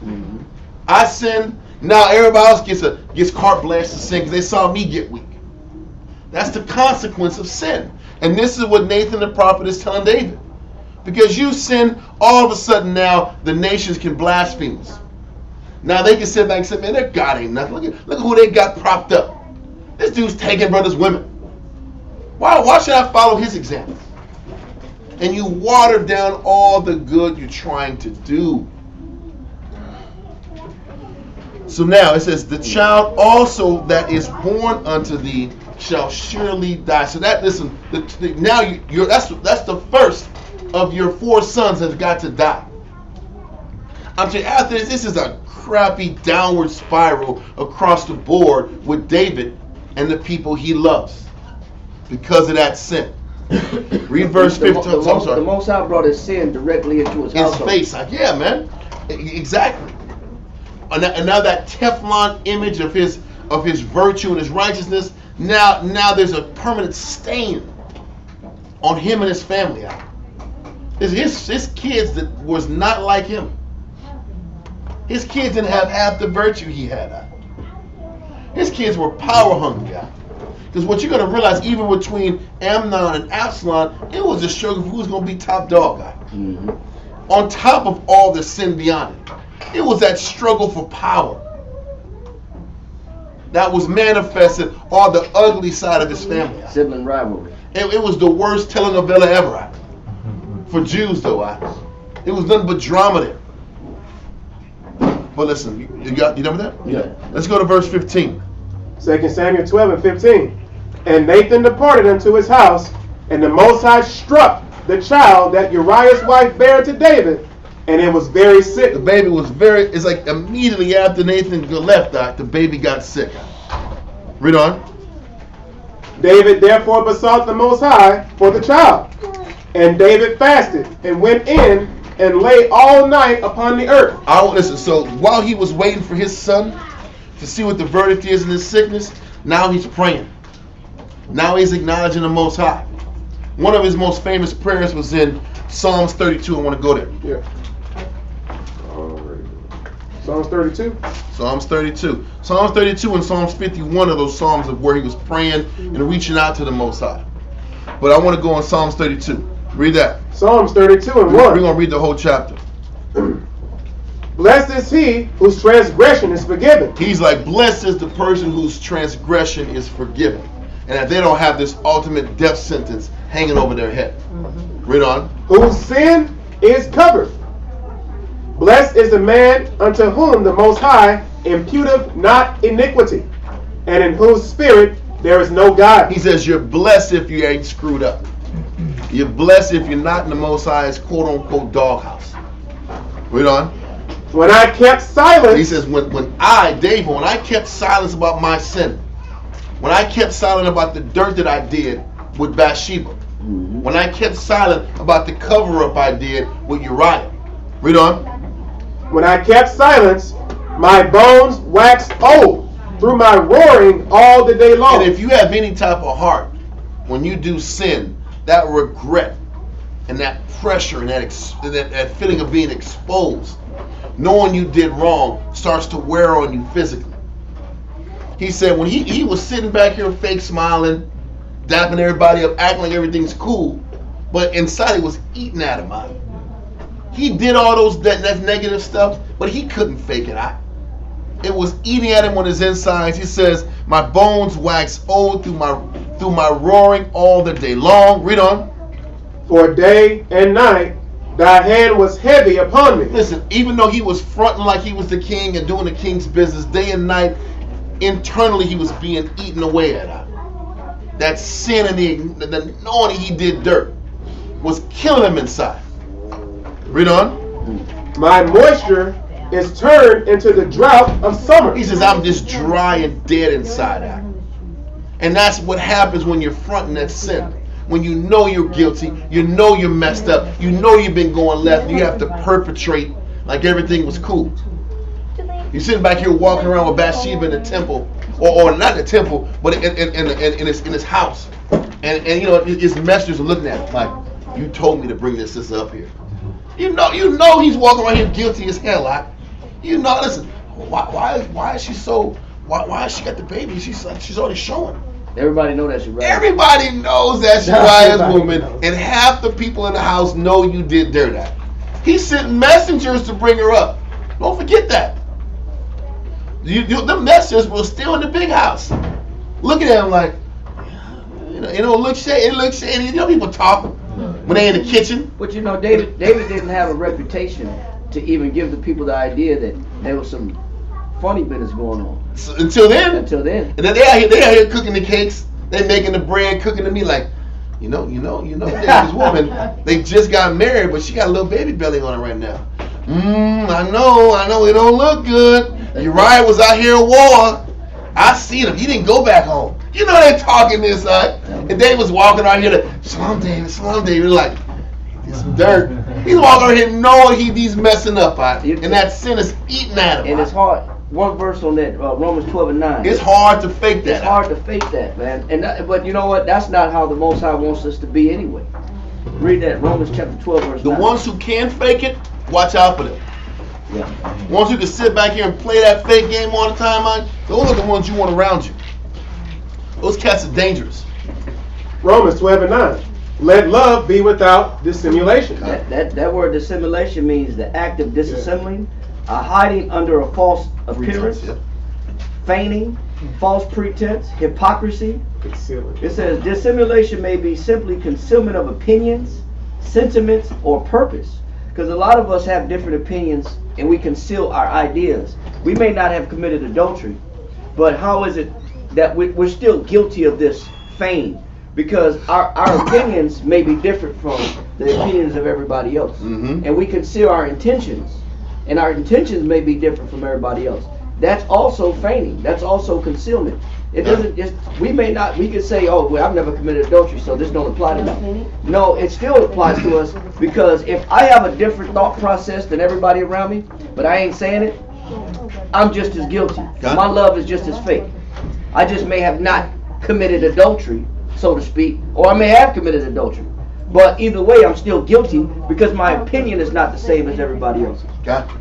Mm-hmm. I sin, now everybody else gets carte blanche to sin because they saw me get weak. That's the consequence of sin. And this is what Nathan the prophet is telling David. Because you sin, all of a sudden now the nations can blaspheme us. Now they can sit back and say, man, their God ain't nothing. Look at who they got propped up. This dude's taking brothers' women. Why should I follow his example? And you water down all the good you're trying to do. So now it says, the child also that is born unto thee shall surely die. So that, listen, now that's the first of your 4 sons that have got to die. I'm saying after this is a crappy downward spiral across the board with David and the people he loves because of that sin. Read verse 15. The Most High brought his sin directly into his household. Face, like, yeah, man, exactly. And now that Teflon image of his virtue and his righteousness, now there's a permanent stain on him and his family. His kids that was not like him. His kids didn't have half the virtue he had. His kids were power hungry. Because what you're going to realize, even between Amnon and Absalom, it was a struggle for who's going to be top dog. Mm-hmm. On top of all the sin beyond it, it was that struggle for power that was manifested on the ugly side of his family. Sibling rivalry. It was the worst telenovela ever. For Jews, though, it was nothing but drama there. But listen, you done with that? Yeah. Let's go to verse 15. 2 Samuel 12 and 15. And Nathan departed unto his house, and the Most High struck the child that Uriah's wife bare to David, and it was very sick. The baby was it's like immediately after Nathan left, the baby got sick. Read on. David therefore besought the Most High for the child. And David fasted and went in and lay all night upon the earth. Listen, so while he was waiting for his son to see what the verdict is in his sickness, now he's praying. Now he's acknowledging the Most High. One of his most famous prayers was in Psalms 32. I want to go there. Yeah. Psalms 32. Psalms 32. Psalms 32 and Psalms 51 are those psalms of where he was praying and reaching out to the Most High. But I want to go on Psalms 32. Read that. Psalms 32 and 1. We're going to read the whole chapter. Blessed is he whose transgression is forgiven. He's like, blessed is the person whose transgression is forgiven, and that they don't have this ultimate death sentence hanging over their head. Read on. Whose sin is covered. Blessed is the man unto whom the Most High imputeth not iniquity, and in whose spirit there is no guile. He says you're blessed if you ain't screwed up. You're blessed if you're not in the Most High's quote-unquote doghouse. Read on. When I kept silence. He says, when I kept silence about my sin, when I kept silent about the dirt that I did with Bathsheba, when I kept silent about the cover-up I did with Uriah. Read on. When I kept silence, my bones waxed old through my roaring all the day long. And if you have any type of heart, when you do sin, that regret and that pressure and that feeling of being exposed, knowing you did wrong, starts to wear on you physically. He said when he was sitting back here fake smiling, dapping everybody up, acting like everything's cool, but inside he was eating at him out. He did all that negative stuff, but he couldn't fake it out. It was eating at him on his insides. He says, my bones wax old through my roaring all the day long. Read on. For day and night thy hand was heavy upon me. Listen, even though he was fronting like he was the king and doing the king's business day and night, internally he was being eaten away at. That sin and the knowing he did dirt was killing him inside. Read on. My moisture is turned into the drought of summer. He says, I'm just dry and dead inside out. And that's what happens when you're fronting that sin. When you know you're guilty, you know you're messed up, you know you've been going left, you have to perpetrate like everything was cool. You're sitting back here walking around with Bathsheba in the temple, or not the temple, but in his house. And you know, his messengers are looking at him like, you told me to bring this up here. You know he's walking around here guilty as hell. You know, listen, why is she so, why has she got the baby? She's already showing. Everybody know that's Uriah. Everybody knows that's Uriah's woman, and half the people in the house know you did dirt at. He sent messengers to bring her up. Don't forget that. The messengers were still in the big house, looking at him like, look shady. It looks shady. You know, people talk when they in the kitchen. But you know, David didn't have a reputation to even give the people the idea that there was some funny business going on. So, until then. And then they out here cooking the cakes. They making the bread, cooking to me like, you know, David's woman. They just got married, but she got a little baby belly on her right now. I know, it don't look good. Uriah was out here at war. I seen him. He didn't go back home. You know they talking this, and David was walking out here to Shalom David, like, this dirt. He's walking around here knowing he's messing up, and that sin is eating at him. And it's hard. One verse on that, Romans 12 and 9. It's hard to fake that. It's hard to fake that, man. But you know what? That's not how the Most High wants us to be anyway. Read that, Romans chapter 12, verse 9. The ones who can fake it, watch out for them. Yeah. Ones who can sit back here and play that fake game all the time, those are the ones you want around you. Those cats are dangerous. Romans 12 and 9. Let love be without dissimulation. That word dissimulation means the act of disassembling, hiding under a false appearance, feigning, false pretense, hypocrisy. It says dissimulation may be simply concealment of opinions, sentiments, or purpose. Because a lot of us have different opinions and we conceal our ideas. We may not have committed adultery, but how is it that we're still guilty of this feign? Because our opinions may be different from the opinions of everybody else. Mm-hmm. And we conceal our intentions. And our intentions may be different from everybody else. That's also feigning. That's also concealment. It doesn't just, we could say, oh, well, I've never committed adultery, so this don't apply to me. No, it still applies to us, because if I have a different thought process than everybody around me, but I ain't saying it, I'm just as guilty. My love is just as fake. I just may have not committed adultery, so to speak, or I may have committed adultery. But either way, I'm still guilty, because my opinion is not the same as everybody else's.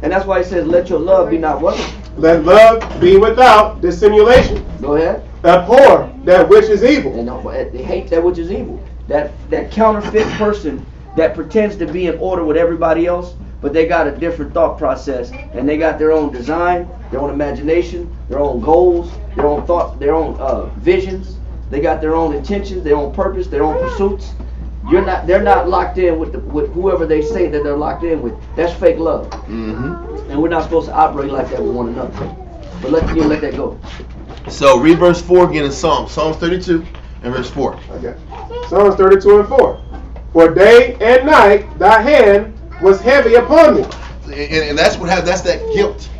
And that's why it says, let your love be not what? Let love be without dissimulation. Go ahead. Abhor that which is evil. And they hate that which is evil. That counterfeit person that pretends to be in order with everybody else, but they got a different thought process, and they got their own design, their own imagination, their own goals, their own thoughts, their own visions. They got their own intentions, their own purpose, their own pursuits. They're not locked in with whoever they say that they're locked in with. That's fake love. Mm-hmm. And we're not supposed to operate like that with one another. But let that go. So read verse 4 again in Psalms 32 and verse 4. Okay. Psalms 32 and 4. For day and night thy hand was heavy upon me. And that's what happened. That's that guilt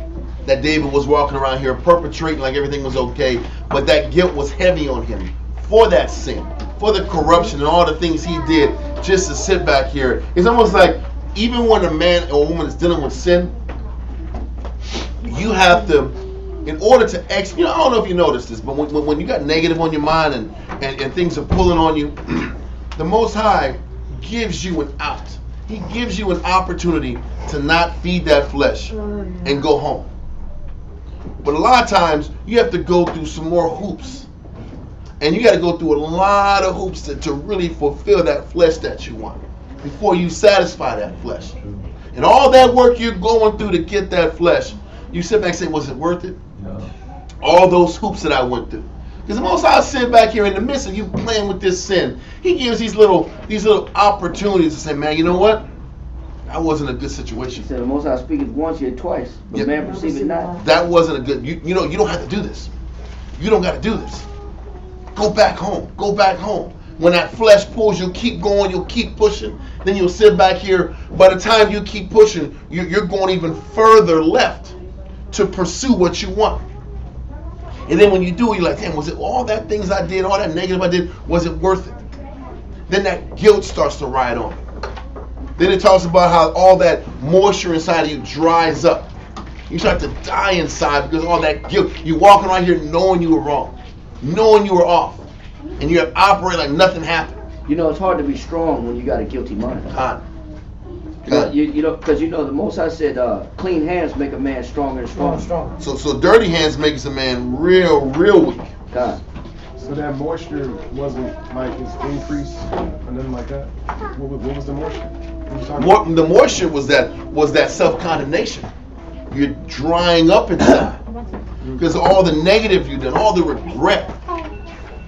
that David was walking around here perpetrating like everything was okay. But that guilt was heavy on him for that sin, for the corruption and all the things he did, just to sit back here. It's almost like even when a man or woman is dealing with sin, you have to, in order to I don't know if you noticed this, but when you got negative on your mind and things are pulling on you, the Most High gives you an out. He gives you an opportunity to not feed that flesh and go home. But a lot of times you have to go through some more hoops. And you got to go through a lot of hoops to really fulfill that flesh that you want before you satisfy that flesh. And all that work you're going through to get that flesh, you sit back and say, was it worth it? No. All those hoops that I went through. Because the Most High sit back here in the midst of you playing with this sin. He gives these little opportunities to say, man, you know what? That wasn't a good situation. He said the Most High speaketh once, yet twice, but man perceive it not. That wasn't a good, you don't have to do this. You don't got to do this. Go back home. Go back home. When that flesh pulls, you'll keep going. You'll keep pushing. Then you'll sit back here. By the time you keep pushing, you're going even further left to pursue what you want. And then when you do, you're like, damn, was it all that things I did, all that negative I did, was it worth it? Then that guilt starts to ride on. Then it talks about how all that moisture inside of you dries up. You start to die inside because of all that guilt. You're walking around here knowing you were wrong, knowing you were off, and you operate like nothing happened. You know, it's hard to be strong when you got a guilty mind. Because the Most High said, clean hands make a man stronger and stronger. So dirty hands makes a man real weak. God. So that moisture wasn't like it's increased or nothing like that? What was the moisture? The moisture was that self-condemnation. You're drying up inside because all the negative you did, all the regret,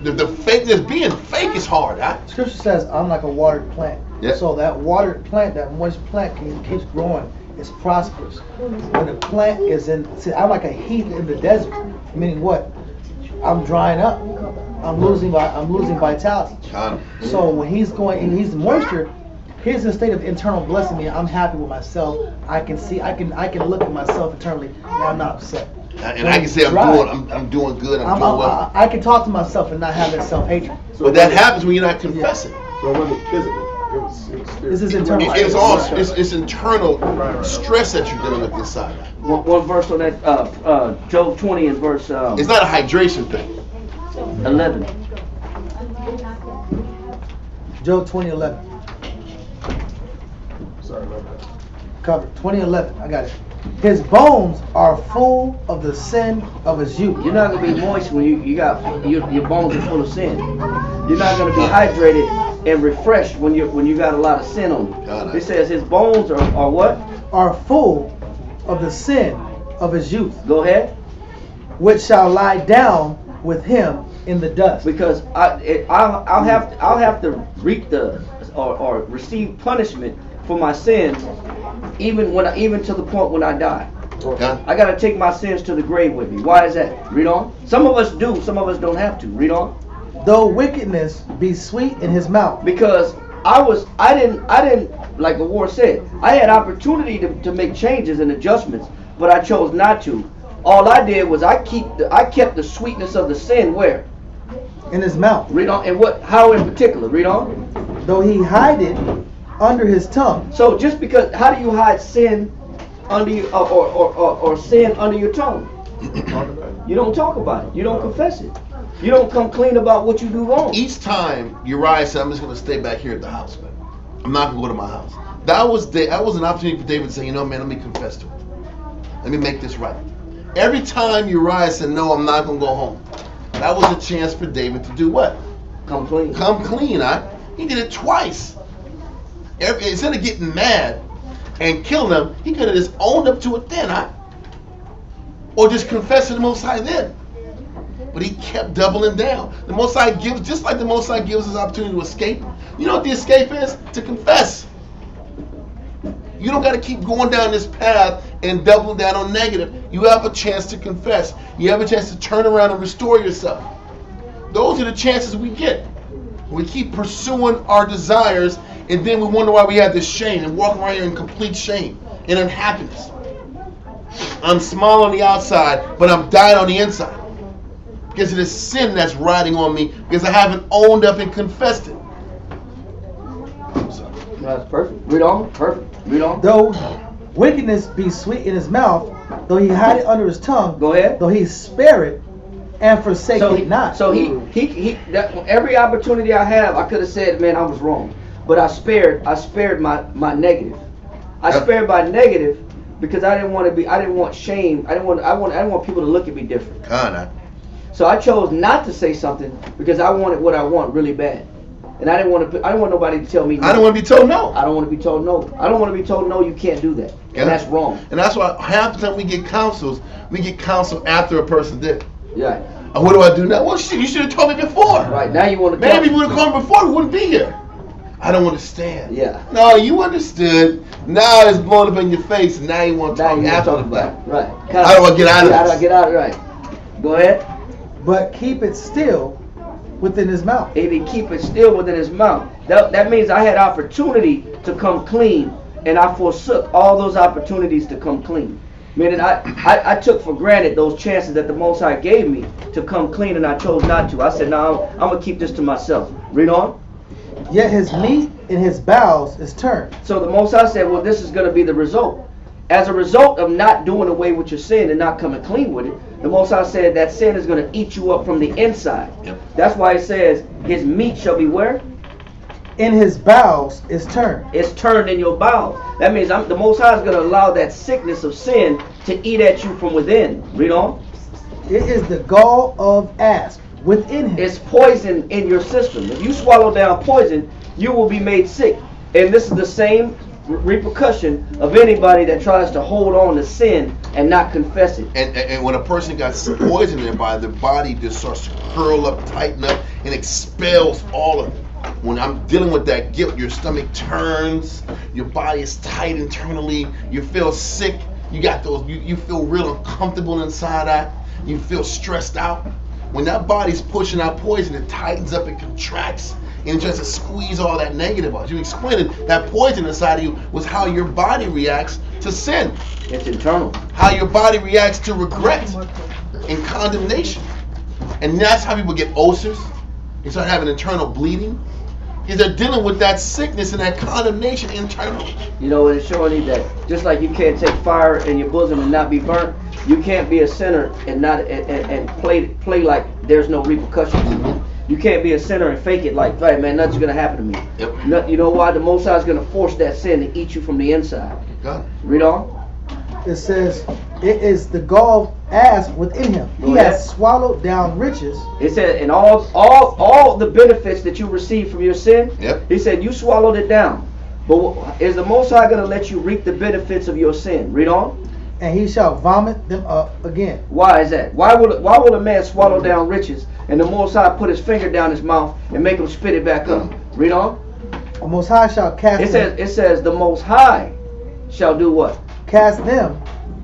the fakeness. Being fake is hard. Scripture says, "I'm like a watered plant." Yep. So that watered plant, that moist plant, keeps growing. It's prosperous. When the plant is I'm like a heath in the desert. Meaning what? I'm drying up. I'm losing vitality. So when he's moisture, he's in a state of internal blessing me. I'm happy with myself. I can see. I can look at myself internally. And I'm not upset. And I can say I'm doing good. I'm doing well. I can talk to myself and not have that self-hatred. But that happens when you're not confessing. So it wasn't physical. It was this is internal. It's internal stress that you're dealing with inside. One verse on that, Job 20 and verse. It's not a hydration thing. 11. Job 20:11. Sorry about that. Cover 20:11. I got it. His bones are full of the sin of his youth. You're not gonna be moist when your bones are full of sin. You're not gonna be hydrated and refreshed when you got a lot of sin on you. It says his bones are what? Are full of the sin of his youth. Go ahead. Which shall lie down with him in the dust. Because I'll have to reap or receive punishment for my sins, even to the point when I die. Okay. I gotta take my sins to the grave with me. Why is that? Read on. Some of us do. Some of us don't have to. Read on. Though wickedness be sweet in his mouth. Because I didn't like the war said. I had opportunity to make changes and adjustments, but I chose not to. All I did was I kept the sweetness of the sin where? In his mouth. Read on. And what? How in particular? Read on. Though he hide it under his tongue. So just because, how do you hide sin under you, or sin under your tongue? You don't talk about it. You don't confess it. You don't come clean about what you do wrong. Each time Uriah said, I'm just going to stay back here at the house, man. I'm not going to go to my house. That was an opportunity for David to say, you know, man, let me confess to him. Let me make this right. Every time Uriah said, no, I'm not going to go home, that was a chance for David to do what? Come clean. Come clean, He did it twice. Instead of getting mad and killing him, he could have just owned up to it then, or just confessed to the Most High then. But he kept doubling down. The Most High gives, just like the Most High gives us opportunity to escape. You know what the escape is? To confess. You don't got to keep going down this path and doubling down on negative. You have a chance to confess. You have a chance to turn around and restore yourself. Those are the chances we get. We keep pursuing our desires, and then we wonder why we have this shame and walk around here in complete shame and unhappiness. I'm small on the outside, but I'm dying on the inside because of the sin that's riding on me because I haven't owned up and confessed it. That's perfect. Read on. Perfect. Read on. Though wickedness be sweet in his mouth, though he hide it under his tongue. Go ahead. Though he spare it and forsake it not. So every opportunity I have, I could have said, man, I was wrong. But I spared my negative. I spared my negative because I didn't want shame. I didn't want people to look at me different. So I chose not to say something because I wanted what I want really bad. And I didn't want nobody to tell me no. I don't want to be told no. I don't want to be told no. I don't want to be told no, you can't do that. Yeah. And that's wrong. And that's why half the time we get counsel after a person did it. Yeah. And what do I do now? Well, shit, you should have told me before. Right, now you want to Maybe if you would have called me before, we wouldn't be here. I don't understand. Yeah. No, you understood. Now it's blowing up in your face, and now you want to talk after the fact. Right. How do I get out of this? How do I get out of it? Right. Go ahead. But keep it still within his mouth. If he keep it still within his mouth. That means I had opportunity to come clean, and I forsook all those opportunities to come clean. Meaning I took for granted those chances that the Most High gave me to come clean, and I chose not to. I said, no, I'm going to keep this to myself. Read on. Yet his meat in his bowels is turned. So the Most High said, well, this is going to be the result. As a result of not doing away with your sin and not coming clean with it, the Most High said that sin is going to eat you up from the inside. Yep. That's why it says, his meat shall be where? In his bowels is turned. It's turned in your bowels. That means the Most High is going to allow that sickness of sin to eat at you from within. Read on. It is the gall of asp within him. It's poison in your system. If you swallow down poison, you will be made sick. And this is the same repercussion of anybody that tries to hold on to sin and not confess it. And when a person got poison in their body just starts to curl up, tighten up, and expels all of it. When I'm dealing with that guilt, your stomach turns, your body is tight internally, you feel sick, you got those, you feel real uncomfortable inside out, you feel stressed out. When that body's pushing out poison, it tightens up and contracts and tries to squeeze all that negative out. You explained it, that poison inside of you was how your body reacts to sin. It's internal. How your body reacts to regret and condemnation. And that's how people get ulcers. They start having internal bleeding. Because they're dealing with that sickness and that condemnation internally. You know, it's showing you that just like you can't take fire in your bosom and not be burnt, you can't be a sinner and not and play like there's no repercussions. Mm-hmm. You can't be a sinner and fake it like, hey man, nothing's gonna happen to me. Yep. You know why? The Most High is gonna force that sin to eat you from the inside. Got it. Read on. It says, it is the gall of asp within him. He has swallowed down riches. It said, and all the benefits that you receive from your sin, Yep. He said, you swallowed it down. But is the Most High going to let you reap the benefits of your sin? Read on. And he shall vomit them up again. Why is that? Why will a man swallow down riches and the Most High put his finger down his mouth and make him spit it back up? Read on. The Most High shall cast It says the Most High shall do what? Cast them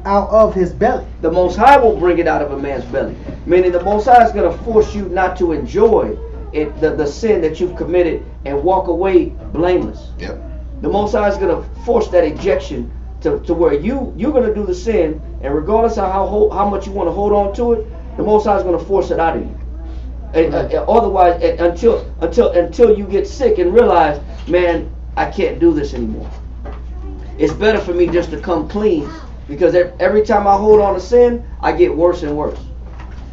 out of his belly. The Most High will bring it out of a man's belly. Meaning the Most High is going to force you not to enjoy the sin that you've committed and walk away blameless. Yep. The Most High is going to force that ejection to where you're going to do the sin, and regardless of how much you want to hold on to it, the Most High is going to force it out of you. Otherwise, until you get sick and realize, man, I can't do this anymore. It's better for me just to come clean, because every time I hold on to sin, I get worse and worse.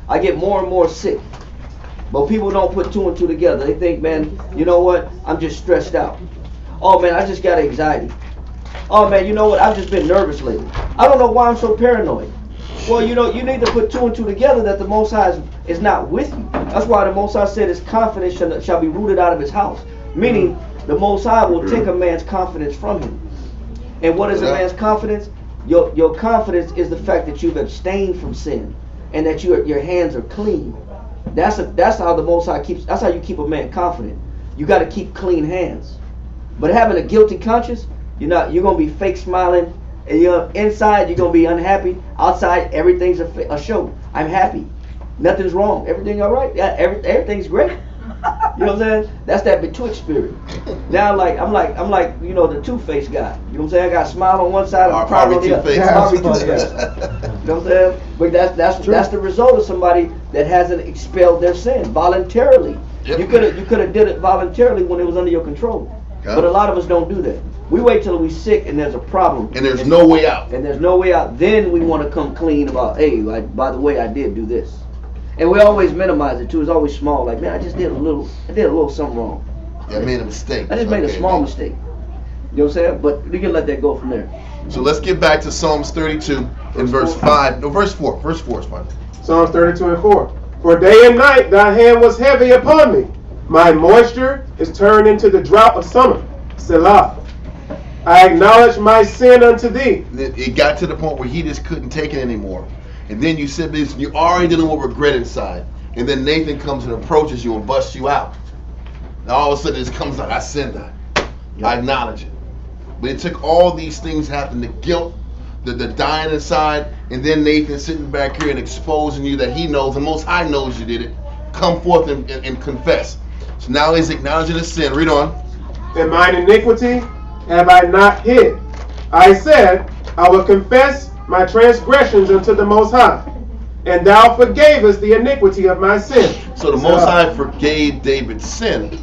I get more and more sick. But people don't put two and two together. They think, man, you know what? I'm just stressed out. Oh man, I just got anxiety. Oh man, you know what? I've just been nervous lately. I don't know why I'm so paranoid. Well, you know, you need to put two and two together that the Most High is not with you. That's why the Most High said his confidence shall be rooted out of his house. Meaning, the Most High will take a man's confidence from him. And what is a man's confidence? Your confidence is the fact that you've abstained from sin and that your hands are clean. That's how the Most High keeps. That's how you keep a man confident. You got to keep clean hands. But having a guilty conscience, you're gonna be fake smiling, and inside you're gonna be unhappy. Outside everything's a show. I'm happy. Nothing's wrong. Everything all right. Yeah, everything's great. You know what I'm saying? That's that betwixt spirit. Now I'm like the two-faced guy. You know what I'm saying? I got a smile on one side and a problem on the other. You know what I'm saying? But that's the result of somebody that hasn't expelled their sin voluntarily. Yep. You could have did it voluntarily when it was under your control. Okay. But a lot of us don't do that. We wait till we're sick and there's a problem. And there's no way out. Then we want to come clean about, hey, by the way, I did do this. And we always minimize it too. It's always small. Like, man, I did a little something wrong. Yeah, I made a mistake. I just made a small mistake. You know what I'm saying? But we can let that go from there. So let's get back to Psalms 32 and verse 5. No, verse 4. Verse 4 is fine. Psalms 32 and 4. For day and night thy hand was heavy upon me. My moisture is turned into the drought of summer. Selah. I acknowledge my sin unto thee. It got to the point where he just couldn't take it anymore. And then you said this, you're already dealing with regret inside. And then Nathan comes and approaches you and busts you out. And all of a sudden it comes out, I sinned that. Yep. I acknowledge it. But it took all these things happen, the guilt, the dying inside, and then Nathan sitting back here and exposing you that he knows, the Most High knows you did it. Come forth and confess. So now he's acknowledging his sin. Read on. And mine iniquity have I not hid. I said, I will confess my transgressions unto the Most High, and thou forgavest the iniquity of my sin. So the Most High forgave David's sin,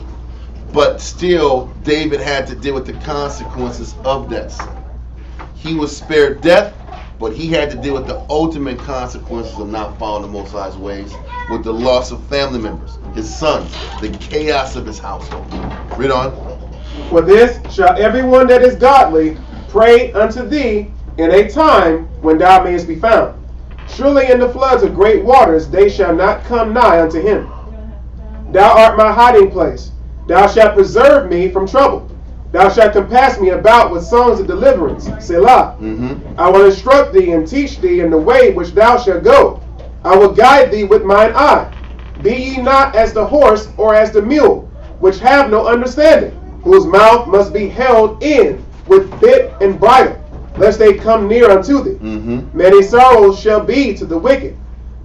but still David had to deal with the consequences of that sin. He was spared death, but he had to deal with the ultimate consequences of not following the Most High's ways, with the loss of family members, his sons, the chaos of his household. Read on. For this shall everyone that is godly pray unto thee in a time when thou mayest be found. Surely in the floods of great waters they shall not come nigh unto him. Thou art my hiding place. Thou shalt preserve me from trouble. Thou shalt compass me about with songs of deliverance. Selah. I will instruct thee and teach thee in the way which thou shalt go. I will guide thee with mine eye. Be ye not as the horse or as the mule, which have no understanding, whose mouth must be held in with bit and bridle, lest they come near unto thee. Many sorrows shall be to the wicked,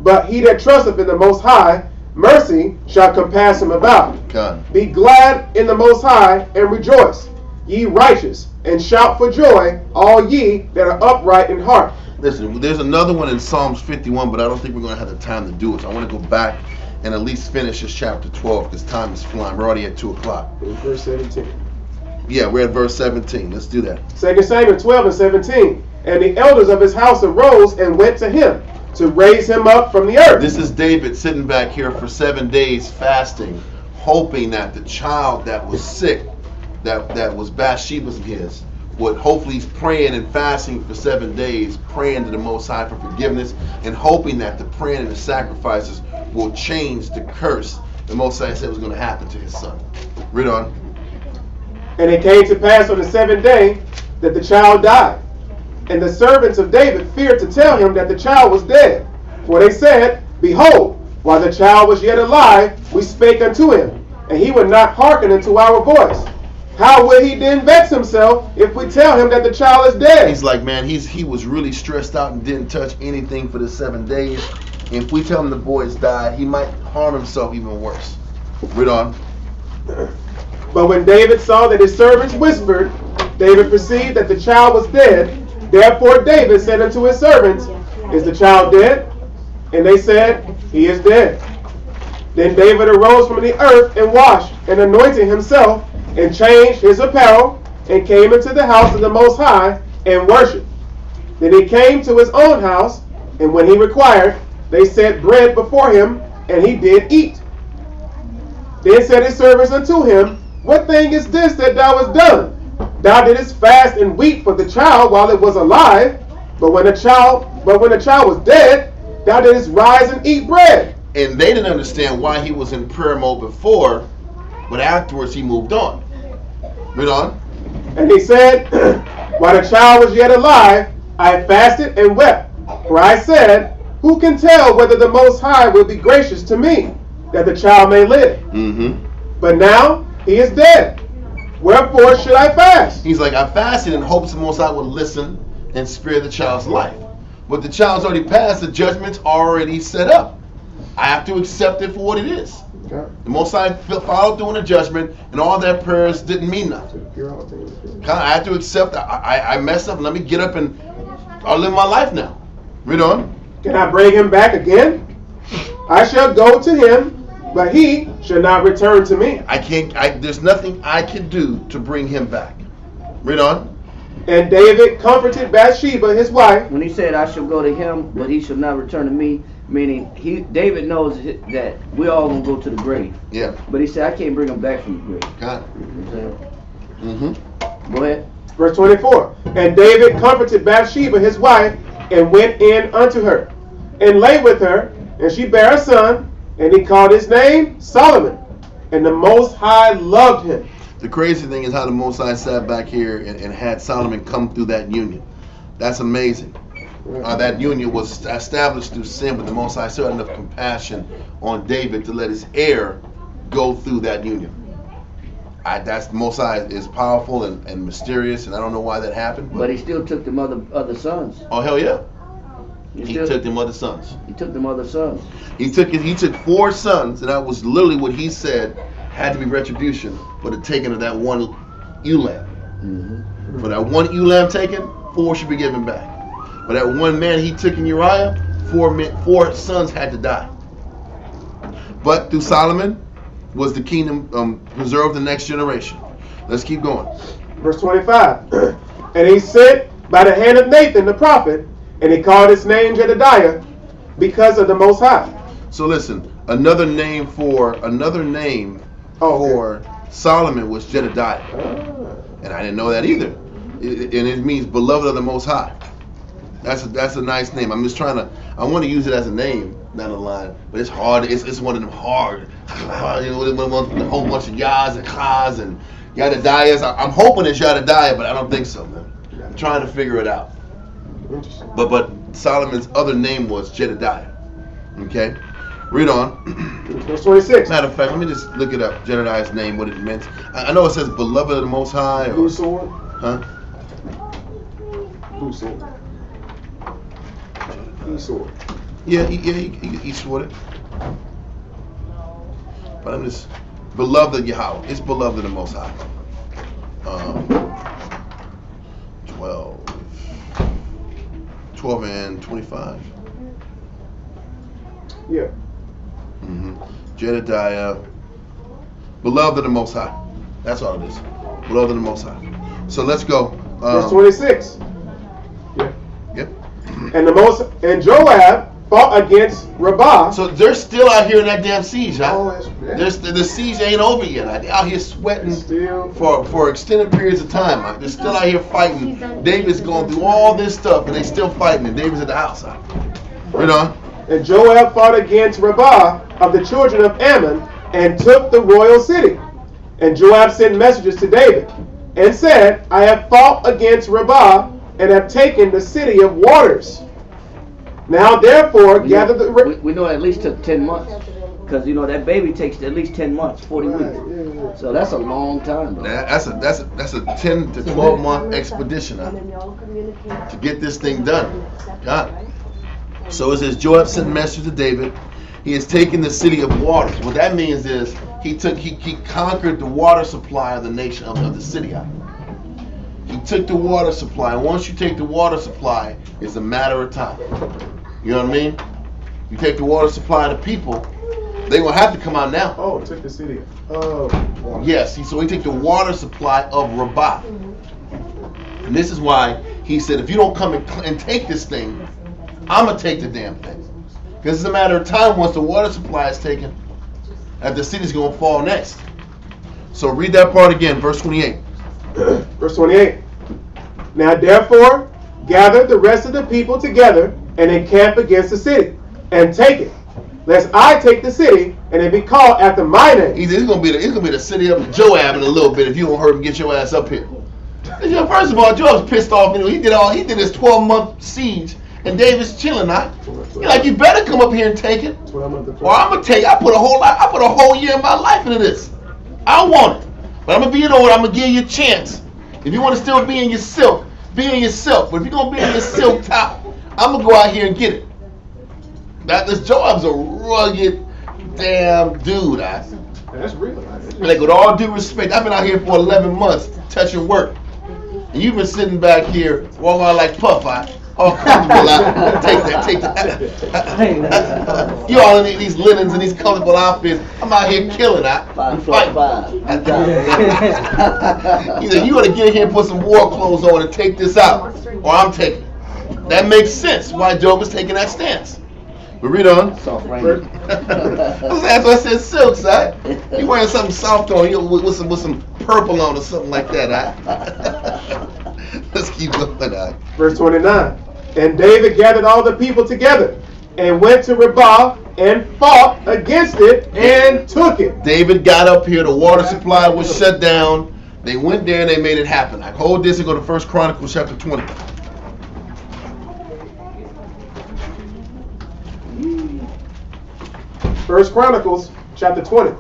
but he that trusteth in the Most High, mercy shall compass him about. God. Be glad in the Most High and rejoice, ye righteous, and shout for joy, all ye that are upright in heart. Listen, there's another one in Psalms 51, but I don't think we're going to have the time to do it. So I want to go back and at least finish this chapter 12 because time is flying. We're already at 2 o'clock. Verse 17. Yeah, we're at verse 17. Let's do that. 2 Samuel 12 and 17. And the elders of his house arose and went to him to raise him up from the earth. This is David sitting back here for 7 days fasting, hoping that the child that was sick, that was Bathsheba's his, would hopefully he's praying and fasting for 7 days, praying to the Most High for forgiveness, and hoping that the praying and the sacrifices will change the curse the Most High said was going to happen to his son. Read on. And it came to pass on the 7th day that the child died. And the servants of David feared to tell him that the child was dead. For they said, Behold, while the child was yet alive, we spake unto him, and he would not hearken unto our voice. How will he then vex himself if we tell him that the child is dead? He's like, man, he was really stressed out and didn't touch anything for the 7 days. And if we tell him the boy's died, he might harm himself even worse. Read on. But when David saw that his servants whispered, David perceived that the child was dead, Therefore David said unto his servants, Is the child dead? And they said, He is dead. Then David arose from the earth and washed and anointed himself and changed his apparel and came into the house of the Most High and worshipped. Then he came to his own house, and when he required, they set bread before him, and he did eat. Then said his servants unto him, What thing is this that thou hast done? Thou didst fast and weep for the child while it was alive, but when the child was dead, thou didst rise and eat bread. And they didn't understand why he was in prayer mode before, but afterwards he moved on. Read on. And he said, While the child was yet alive, I fasted and wept. For I said, Who can tell whether the Most High will be gracious to me, that the child may live? Mm-hmm. But now he is dead. Wherefore should I fast? He's like, I fasted in hopes the Most High would listen and spare the child's life. But the child's already passed, the judgment's already set up. I have to accept it for what it is. Okay. The Most High followed through in the judgment, and all their prayers didn't mean nothing. I have to accept I messed up. Let me get up and I'll live my life now. Read on. Can I bring him back again? I shall go to him, but he shall not return to me. There's nothing I can do to bring him back. Read on. And David comforted Bathsheba, his wife. When he said, I shall go to him, but he shall not return to me, meaning David knows that we're all going to go to the grave. Yeah. But he said, I can't bring him back from the grave. God. Mm-hmm. Go ahead. Verse 24. And David comforted Bathsheba, his wife, and went in unto her, and lay with her, and she bare a son, and he called his name Solomon. And the Most High loved him. The crazy thing is how the Most High sat back here and had Solomon come through that union. That's amazing. That union was established through sin, but the Most High still had enough compassion on David to let his heir go through that union. That's the Most High is powerful and mysterious, and I don't know why that happened. But he still took them other sons. Oh hell yeah! He took them other sons. He took them other sons. He took 4 sons, and that was literally what he said had to be retribution for the taking of that one ewe lamb. Mm-hmm. For that one ewe lamb taken, 4 should be given back. For that one man he took in Uriah, 4 sons had to die. But through Solomon was the kingdom preserved the next generation. Let's keep going. Verse 25. And he sent by the hand of Nathan the prophet, and he called his name Jedediah, because of the Most High. So listen, another name for Solomon was Jedediah. And I didn't know that either. And it means beloved of the Most High. That's a nice name. I'm just trying to, I want to use it as a name down the line, but it's hard. It's one of them hard, you know, a whole bunch of yahs and khas and Yadadayas. I'm hoping it's Yadadiah, but I don't think so, man. I'm trying to figure it out. But Solomon's other name was Jedediah. Okay? Read on. Verse 26. Matter of fact, let me just look it up. Jedediah's name, what it meant. I know it says beloved of the Most High. Or, Blue sword? Huh? Blue sword. Blue sword. Yeah, he swore it. But I'm just beloved of Yahweh. It's beloved of the Most High. 12 and 25. Yeah. Jedediah, beloved of the Most High. That's all it is. Beloved of the Most High. So let's go. Verse 26. Yeah. Yep. And Joab fought against Rabbah. So they're still out here in that damn siege, huh? Oh, yeah. The siege ain't over yet. They're out here sweating Still. for extended periods of time. They're still out here fighting. David's going through all this stuff, and they still fighting. And David's at the house. Read on. And Joab fought against Rabbah of the children of Ammon, and took the royal city. And Joab sent messages to David, and said, I have fought against Rabbah, and have taken the city of waters. Now therefore gather the... We know it at least took 10 months. Because, you know, that baby takes at least 10 months, 40 weeks. Yeah. So that's a long time, bro. That's a 10 to 12 month expedition to get this thing done. God. So it says Joab sent a message to David. He has taken the city of waters. What that means is he conquered the water supply of the nation of the city. He took the water supply. And once you take the water supply, it's a matter of time. You know what I mean? You take the water supply to people, they will have to come out now. Oh, took the city. Oh. Yes, so he took the water supply of Rabbah. And this is why he said, if you don't come and take this thing, I'm going to take the damn thing. Because it's a matter of time once the water supply is taken, that the city's going to fall next. So read that part again, verse 28. Verse 28. Now therefore, gather the rest of the people together and encamp against the city, and take it, lest I take the city and it be called after my name. He said, it's gonna be the city of Joab in a little bit if you don't hurry and get your ass up here. You know, first of all, Joab's pissed off. He did his 12-month siege, and David's chilling. He's like, you better come up here and take it, or I'm gonna take. I put a whole year of my life into this. I want it, but I'm gonna be I'm gonna give you a chance. If you want to still be in your silk, be in your silk. But if you're gonna be in your silk top, I'm gonna go out here and get it. This Joab's a rugged damn dude. That's real. Like, with all due respect, I've been out here for 11 months touching work, and you've been sitting back here walking around like Puff. All comfortable. Take that. You all in these linens and these colorful outfits. I'm out here killing. I'm fighting. Either you got to get here and put some war clothes on and take this out, or I'm taking it. That makes sense why Job is taking that stance. But read on. Soft rain. That's why I said silk, son. You wearing something soft on you with some purple on or something like that. Let's keep going. Verse 29. And David gathered all the people together and went to Rabbah and fought against it and took it. David got up here. The water supply was shut down. They went there and they made it happen. I hold this and go to 1 Chronicles chapter 20. First Chronicles chapter 20.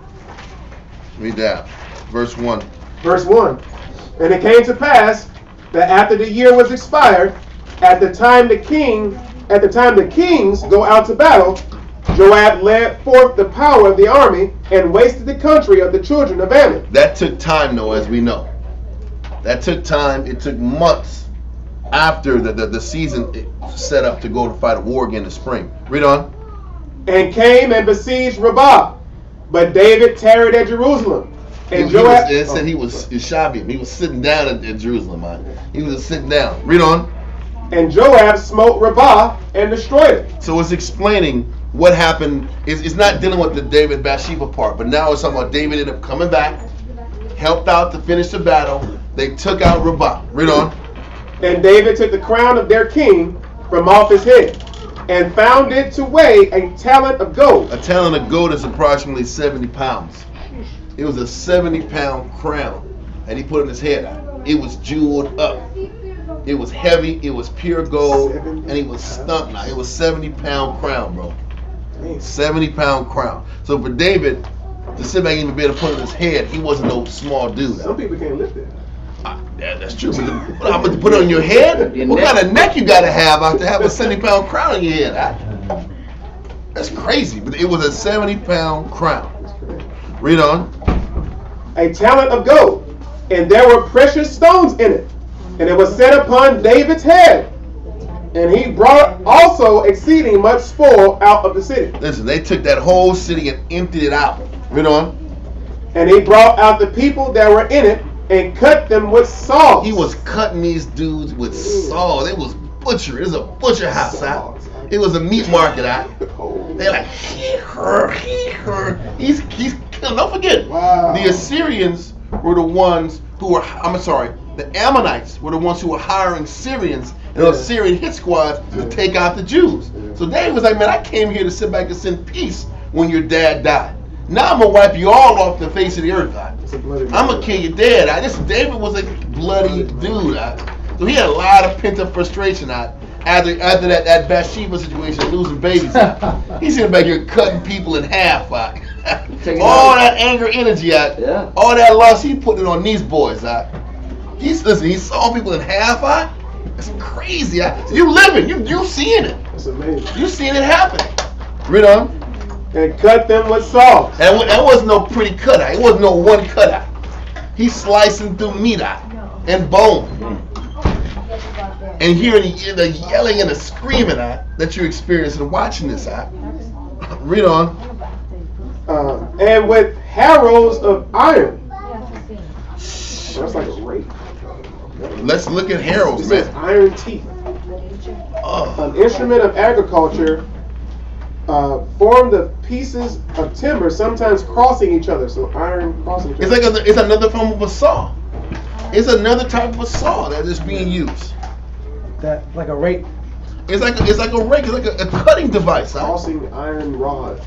Read that. Verse 1. Verse 1. And it came to pass that after the year was expired, at the time the kings go out to battle, Joab led forth the power of the army and wasted the country of the children of Ammon. That took time, though, as we know. That took time. It took months after the season set up to go to fight a war again in the spring. Read on. And came and besieged Rabbah, but David tarried at Jerusalem. And Joab, it said he was Shabim. He was sitting down at Jerusalem, man. He was just sitting down. Read on. And Joab smote Rabbah and destroyed it. So it's explaining what happened. It's not dealing with the David Bathsheba part, but now it's talking about David ended up coming back, helped out to finish the battle. They took out Rabbah. Read on. And David took the crown of their king from off his head and found it to weigh a talent of gold. A talent of gold is approximately 70 pounds. It was a 70-pound crown that he put on his head. It was jeweled up. It was heavy. It was pure gold, and he was stumped. Now it was 70-pound crown, bro. 70-pound crown. So for David to sit back and even be able to put it on his head, he wasn't no small dude. Some people can't lift it. Yeah, that's true. But I'm going to put it on your head? What kind of neck you got to have out to have a 70-pound crown on your head? That's crazy. But it was a 70-pound crown. Read on. A talent of gold, and there were precious stones in it, and it was set upon David's head. And he brought also exceeding much spoil out of the city. Listen, they took that whole city and emptied it out. Read on. And he brought out the people that were in it and cut them with saws. He was cutting these dudes with saws. It was butchery. It was a butcher house out. It was a meat market out. They're like, her. He's killing. Don't forget, the Assyrians were the ones who were, the Ammonites were the ones who were hiring Syrians and those Syrian hit squads to take out the Jews. So David was like, man, I came here to sit back and send peace when your dad died. Now I'm going to wipe you all off the face of the earth. I'm going to kill your dad. David was a bloody dude. So he had a lot of pent-up frustration after that Bathsheba situation, losing babies. He's sitting back here cutting people in half. All that anger, energy, all that loss, he put it on these boys. He saw people in half. That's crazy. You living, you seeing it. That's amazing. You seeing it happen. Read on. And cut them with saws. That wasn't no pretty cutout. It wasn't no one cutout. He's slicing through meat and bone. and hearing the yelling and the screaming that you're experiencing watching this. Read on. And with harrows of iron. That's like a rape. Let's look at harrows, It says man. iron teeth. An instrument of agriculture formed of pieces of timber, sometimes crossing each other. So iron crossing each other. It's another form of a saw. It's another type of a saw that is being used. That like a rake. It's like a rake. It's like a cutting device. Crossing iron rod.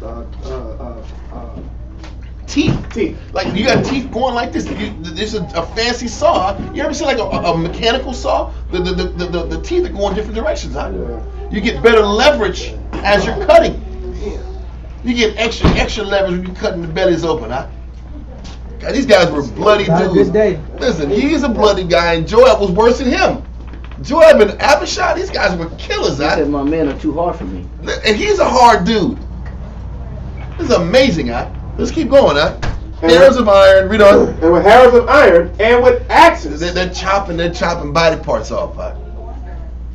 Teeth. Like you got teeth going like this. There's a fancy saw. You ever see like a mechanical saw? The teeth that go in different directions. Yeah. You get better leverage as you're cutting. You get extra leverage when you're cutting the bellies open. God, these guys were bloody Not a dudes. good day. Listen, he's a bloody guy, and Joab was worse than him. Joab and Abishai, these guys were killers. He said, my men are too hard for me. And he's a hard dude. This is amazing. Let's keep going. Harrows of iron. Read on. And with harrows of iron and with axes. They're chopping body parts off.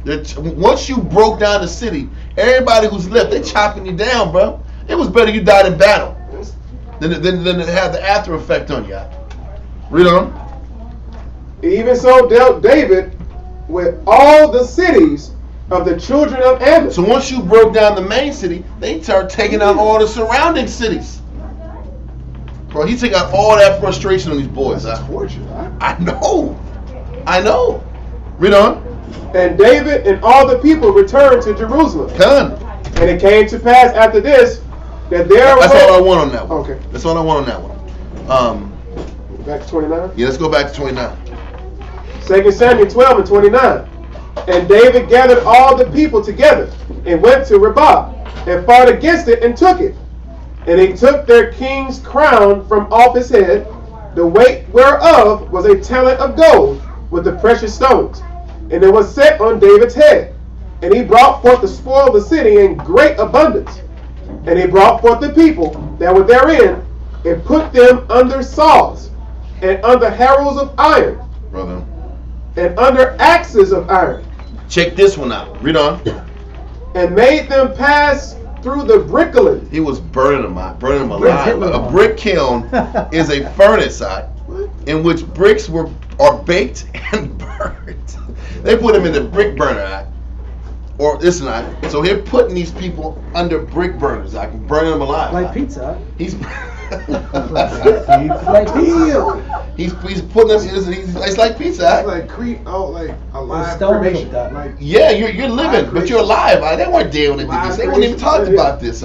Once you broke down the city, everybody who's left, they chopping you down, bro. It was better you died in battle than to have the after effect on you. Read on. Even so dealt David with all the cities of the children of Ammon. So once you broke down the main city, they start taking out all the surrounding cities. Bro, he took out all that frustration on these boys. That's torture. I know. Read on. And David and all the people returned to Jerusalem. Done. And it came to pass after this that there That's were... all I want on that one. Okay. That's all I want on that one. Back to 29. Yeah, let's go back to 29. 2 Samuel 12 and 29. And David gathered all the people together and went to Rabbah and fought against it and took it. And he took their king's crown from off his head, the weight whereof was a talent of gold with the precious stones. And it was set on David's head. And he brought forth the spoil of the city in great abundance. And he brought forth the people that were therein and put them under saws and under harrows of iron Brother. and under axes of iron, Check this one out. Read on. and made them pass through the brickling. He was burning them alive. Hitler. A brick kiln is a furnace in which bricks are baked and burned. They put them in the brick burner. Or listen, so they're putting these people under brick burners. I can burn them alive. Like pizza. He's Like pizza. he's putting them. It's like pizza. It's like like alive stone cremation. that. Like Yeah, you're living, but you're alive. They weren't dead when they did this. They wouldn't even talk about this.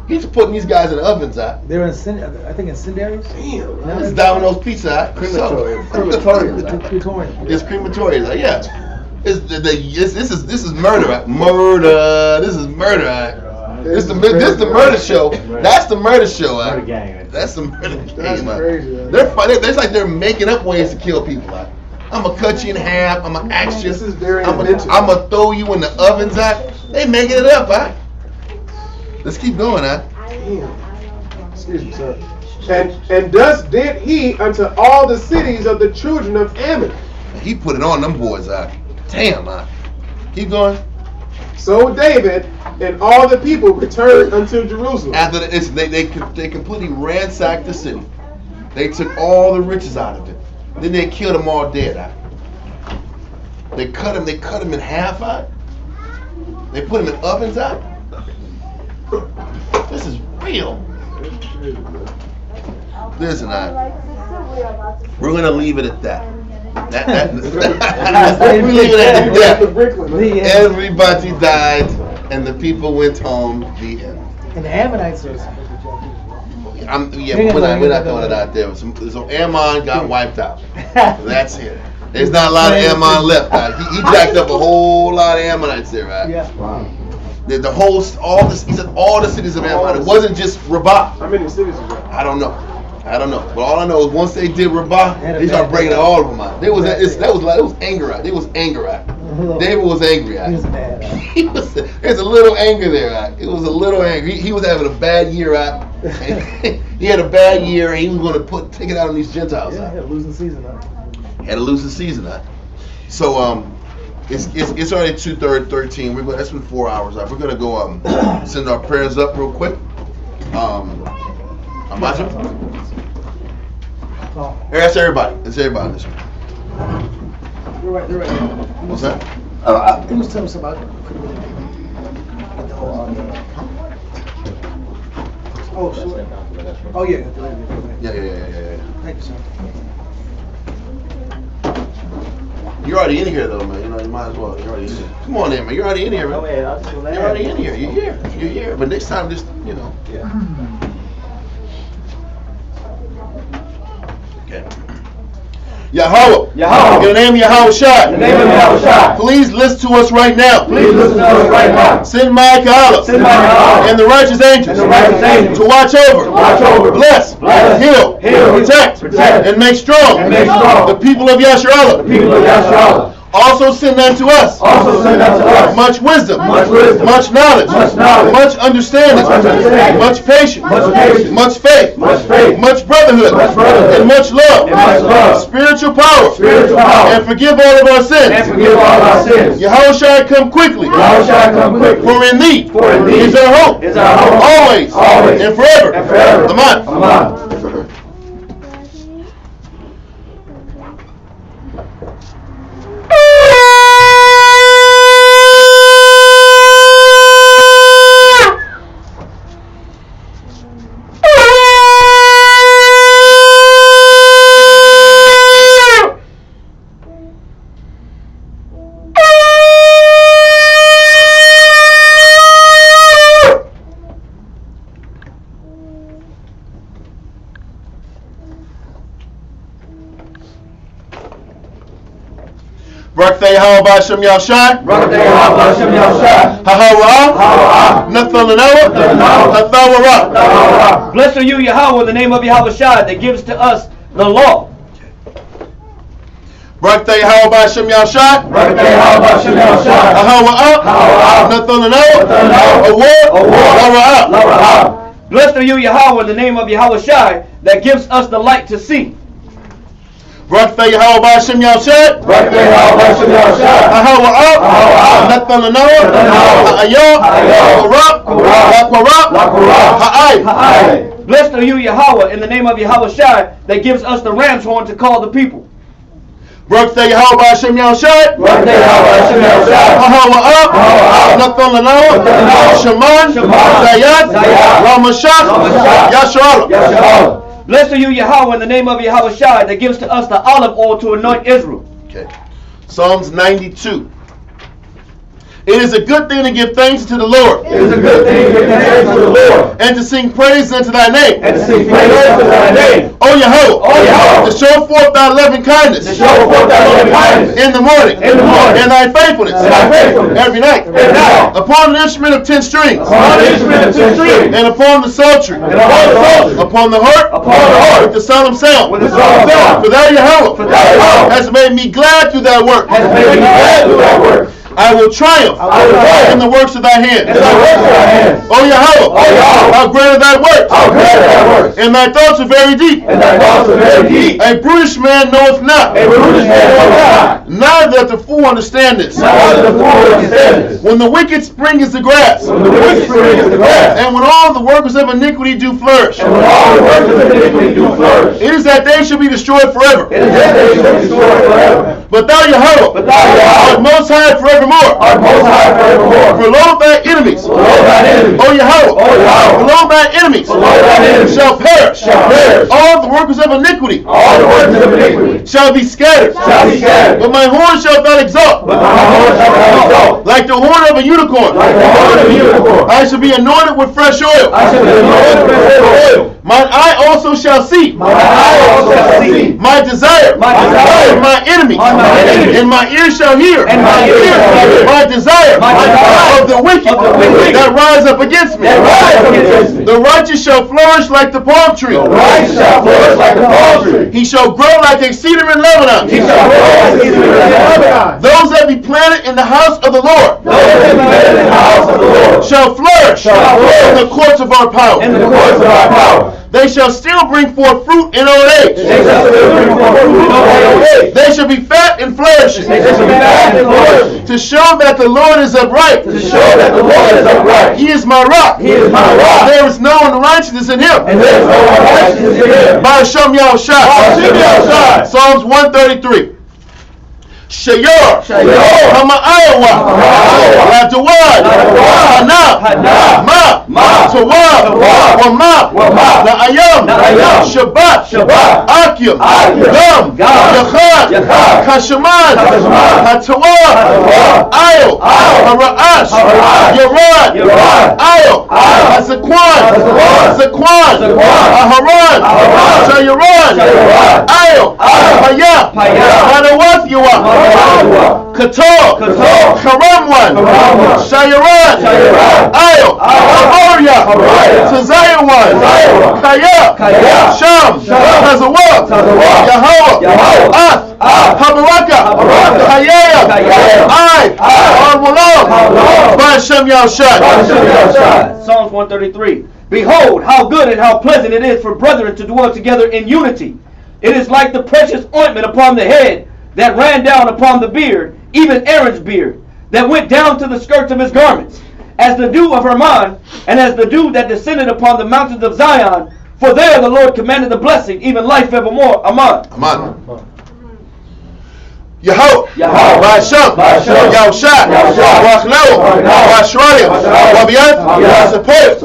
He's putting these guys in the ovens. They're I think incendiaries. damn. No, It's Domino's Pizza. Crematorium. It's crematorium. Yeah. This is murder. Murder. This is murder. This the murder show. That's the murder show. Murder gang. That's the murder gang. That's crazy. They're funny. It's like they're making up ways to kill people. I'm gonna cut you in half. I'm gonna axe you. This is very I'm inventive. gonna throw you in the ovens. They making it up. Let's keep going. Damn. Excuse me, sir. And thus did he unto all the cities of the children of Ammon. He put it on them boys. Damn. Keep going. So David and all the people returned unto Jerusalem. After they completely ransacked the city. They took all the riches out of it. Then they killed them all dead. They cut them in half. They put them in ovens. This is real. Listen, we're gonna leave it at that. We leave it at that. Everybody died, and the people went home. The end. And the Ammonites are. We're not throwing it out there. So Ammon got wiped out. That's it. There's not a lot of Ammon left. He jacked up a whole lot of Ammonites there, right? Yeah. Wow. He said all the cities of Ammon. It wasn't just Rabbah. How many cities is that? I don't know. But all I know is once they did Rabbah, they started breaking all of them out. It was anger out. It was anger out. David was angry out. He was mad. There's a little anger there out. It was a little anger. He was having a bad year out. He had a bad year, and he was going to take it out on these Gentiles. Yeah, he had a losing season. Had a losing season. So It's already 2:13. That's been 4 hours up. We're gonna go send our prayers up real quick. Imagine. Here, that's everybody. That's everybody this one. They're right. What's that? He was telling us about it. Oh, sure. Oh, yeah. Yeah. Thank you, sir. You're already in here, though, man. You know, you might as well. You're already in here. Come on in, man. You're already in here, man. You're already in here. You're here. But next time, just, you know. Yeah. Okay. Yahweh. In the name of Yahweh Shai. Please listen to us right now. Send Michael and the righteous angels to watch over, bless, heal, protect, and make strong the people of Yasharallah. Also send unto us much wisdom, much knowledge, much understanding, much patience, much faith, much brotherhood, and much love, spiritual power, and forgive all of our sins. Yahweh shall come quickly, for in thee is our hope, always and forever. Amen. Barakatah Yahweh B'Hashem Yahshai. Hahawah. Nathanawa. Hathawara. Blessed are you, Yahweh, in the name of Yahweh Shai, that gives to us the law. Barakatah Yahweh B'Hashem Yahshai. Hahawah. Nathanawa. Hathawara. Blessed are you, Yahweh, in the name of Yahweh Shai, that gives us the light to see. Barakatah Yahweh B'Hashem Yahshai. Hahawah. Nathanawa. Ha'ai. Blessed are you, Yahweh, in the name of Yahweh Shai, that gives us the ram's horn to call the people. Barakatah Yahweh B'Hashem Yahshai. Hahawah. Nathanawa. Shaman. Zayat. Ramashach. Yasharallah. Blessed are you, Yahweh, in the name of Yahweh Shai, that gives to us the olive oil to anoint Israel. Okay. Psalms 92. It is a good thing to give thanks to the Lord. And to sing praise unto thy name. O Yahweh. To show forth thy loving kindness. In the morning. And thy faithfulness. Every night. Upon the instrument of 10 strings. And upon the psaltery. Upon the harp. With the solemn sound. For thou, Yahweh, hast made me glad through thy work. I will triumph in the works of thy hands. O Yahweh, how great are thy works, and thy thoughts are very deep. A brutish man knoweth not, neither doth the fool understand this. When the wicked spring is the grass, and when all the workers of iniquity do flourish, it is that they shall be destroyed forever. But thou, Yahweh, art most high forevermore. For lo, thy enemies, O Yahweh, for lo, thy enemies shall perish. All the workers of iniquity shall be scattered. But my horn shall not exalt. Like the horn of a unicorn. I shall be anointed with fresh oil. Mine eye also shall see. My desire. And my enemies. And my ear shall hear. My desire of the wicked that rise up against me. The righteous shall flourish like the palm tree. He shall grow like a cedar cedar in Lebanon. He shall grow as a cedar in Lebanon. Those that be planted in the house of the Lord Those that be planted in the house of the Lord shall flourish in the courts of our power. in the courts of our power. They shall still bring forth fruit in old age. They shall still bring forth fruit in old age. They shall be fat and flourishing, They shall be fat and flourishing, to show that the Lord is upright. to show that the Lord is upright. He is my rock. He is my rock. There is no unrighteousness in him. And there is no unrighteousness in him. By Hashem Yahushua. Hashem Yahushua. Psalms 133. Shayor, Shayor, Hama'ayawa, Ladawad, Hana, Ma, Tawab, Wama, Na'ayam, Shabbat, Akim, Gam, Yachad, Kashaman, Hatawab, Ayo, Hara'ash, Yarad, Ayo, Hazakwan, Zakwan, Aharan, Shayaran, Ayo, Hayah, Hanawath Yawa, Kator, Karamwan, Shayaran, Ayo, Hariah, Tazayawan, Kaya, Sham, Hazawah, Yahweh, Ath, Habaraka, Hayaya, I, Arwalam, by Hashem Yahushua. Psalms 133. Behold, how good and how pleasant it is for brethren to dwell together in unity. It is like the precious ointment upon the head that ran down upon the beard, even Aaron's beard, that went down to the skirts of his garments, as the dew of Hermon, and as the dew that descended upon the mountains of Zion. For there the Lord commanded the blessing, even life evermore. Amen. Amen. Yahweh, Yahweh, Ba'asham, Yahushua, Wachlau, Washralim, Wabiat, support.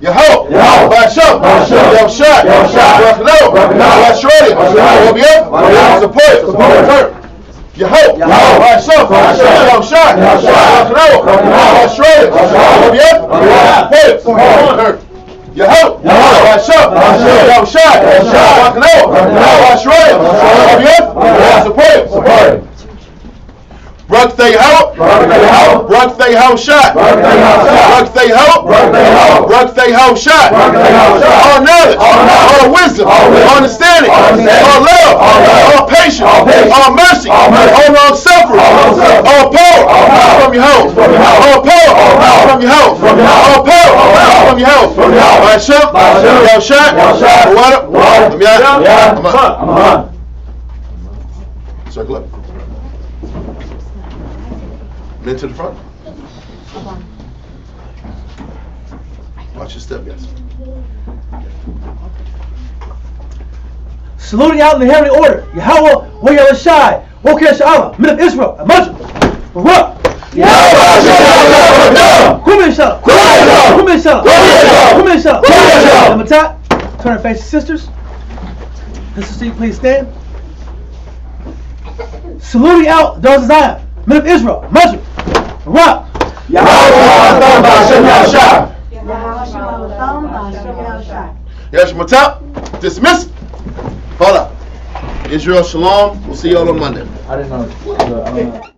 Yahweh, Ba'asham, Yahushua, Wachlau, Washralim, Wabiat, support. Yahweh, Ba'asham, Yahushua, Wachlau, Washralim, Wabiat, support. Yahweh, Ba'asham, Yahushua, Wachlau, Washralim, Wabiat, support. Brak they help, Brak they help shot, Brak they help, Brak they help shot. All knowledge, all wisdom, all understanding, all love, all patience, all mercy, all long suffering, all power from your house, all power from your house, all power from your house. Hashem, Yahushua, water, circle up. Men to the front. Watch your step, guys. Saluting out in the heavenly order. Yahweh, Yahushua, Wokeh Sha'ala, men of Israel, Amajah, Baruch. Turn our faces, sisters. Sisters, please stand. Saluting out those of Zion, men of Israel, Amajah, Baruch. Yes, Matap, dismiss. Hold up. Israel, shalom. We'll see you all on Monday. I didn't know.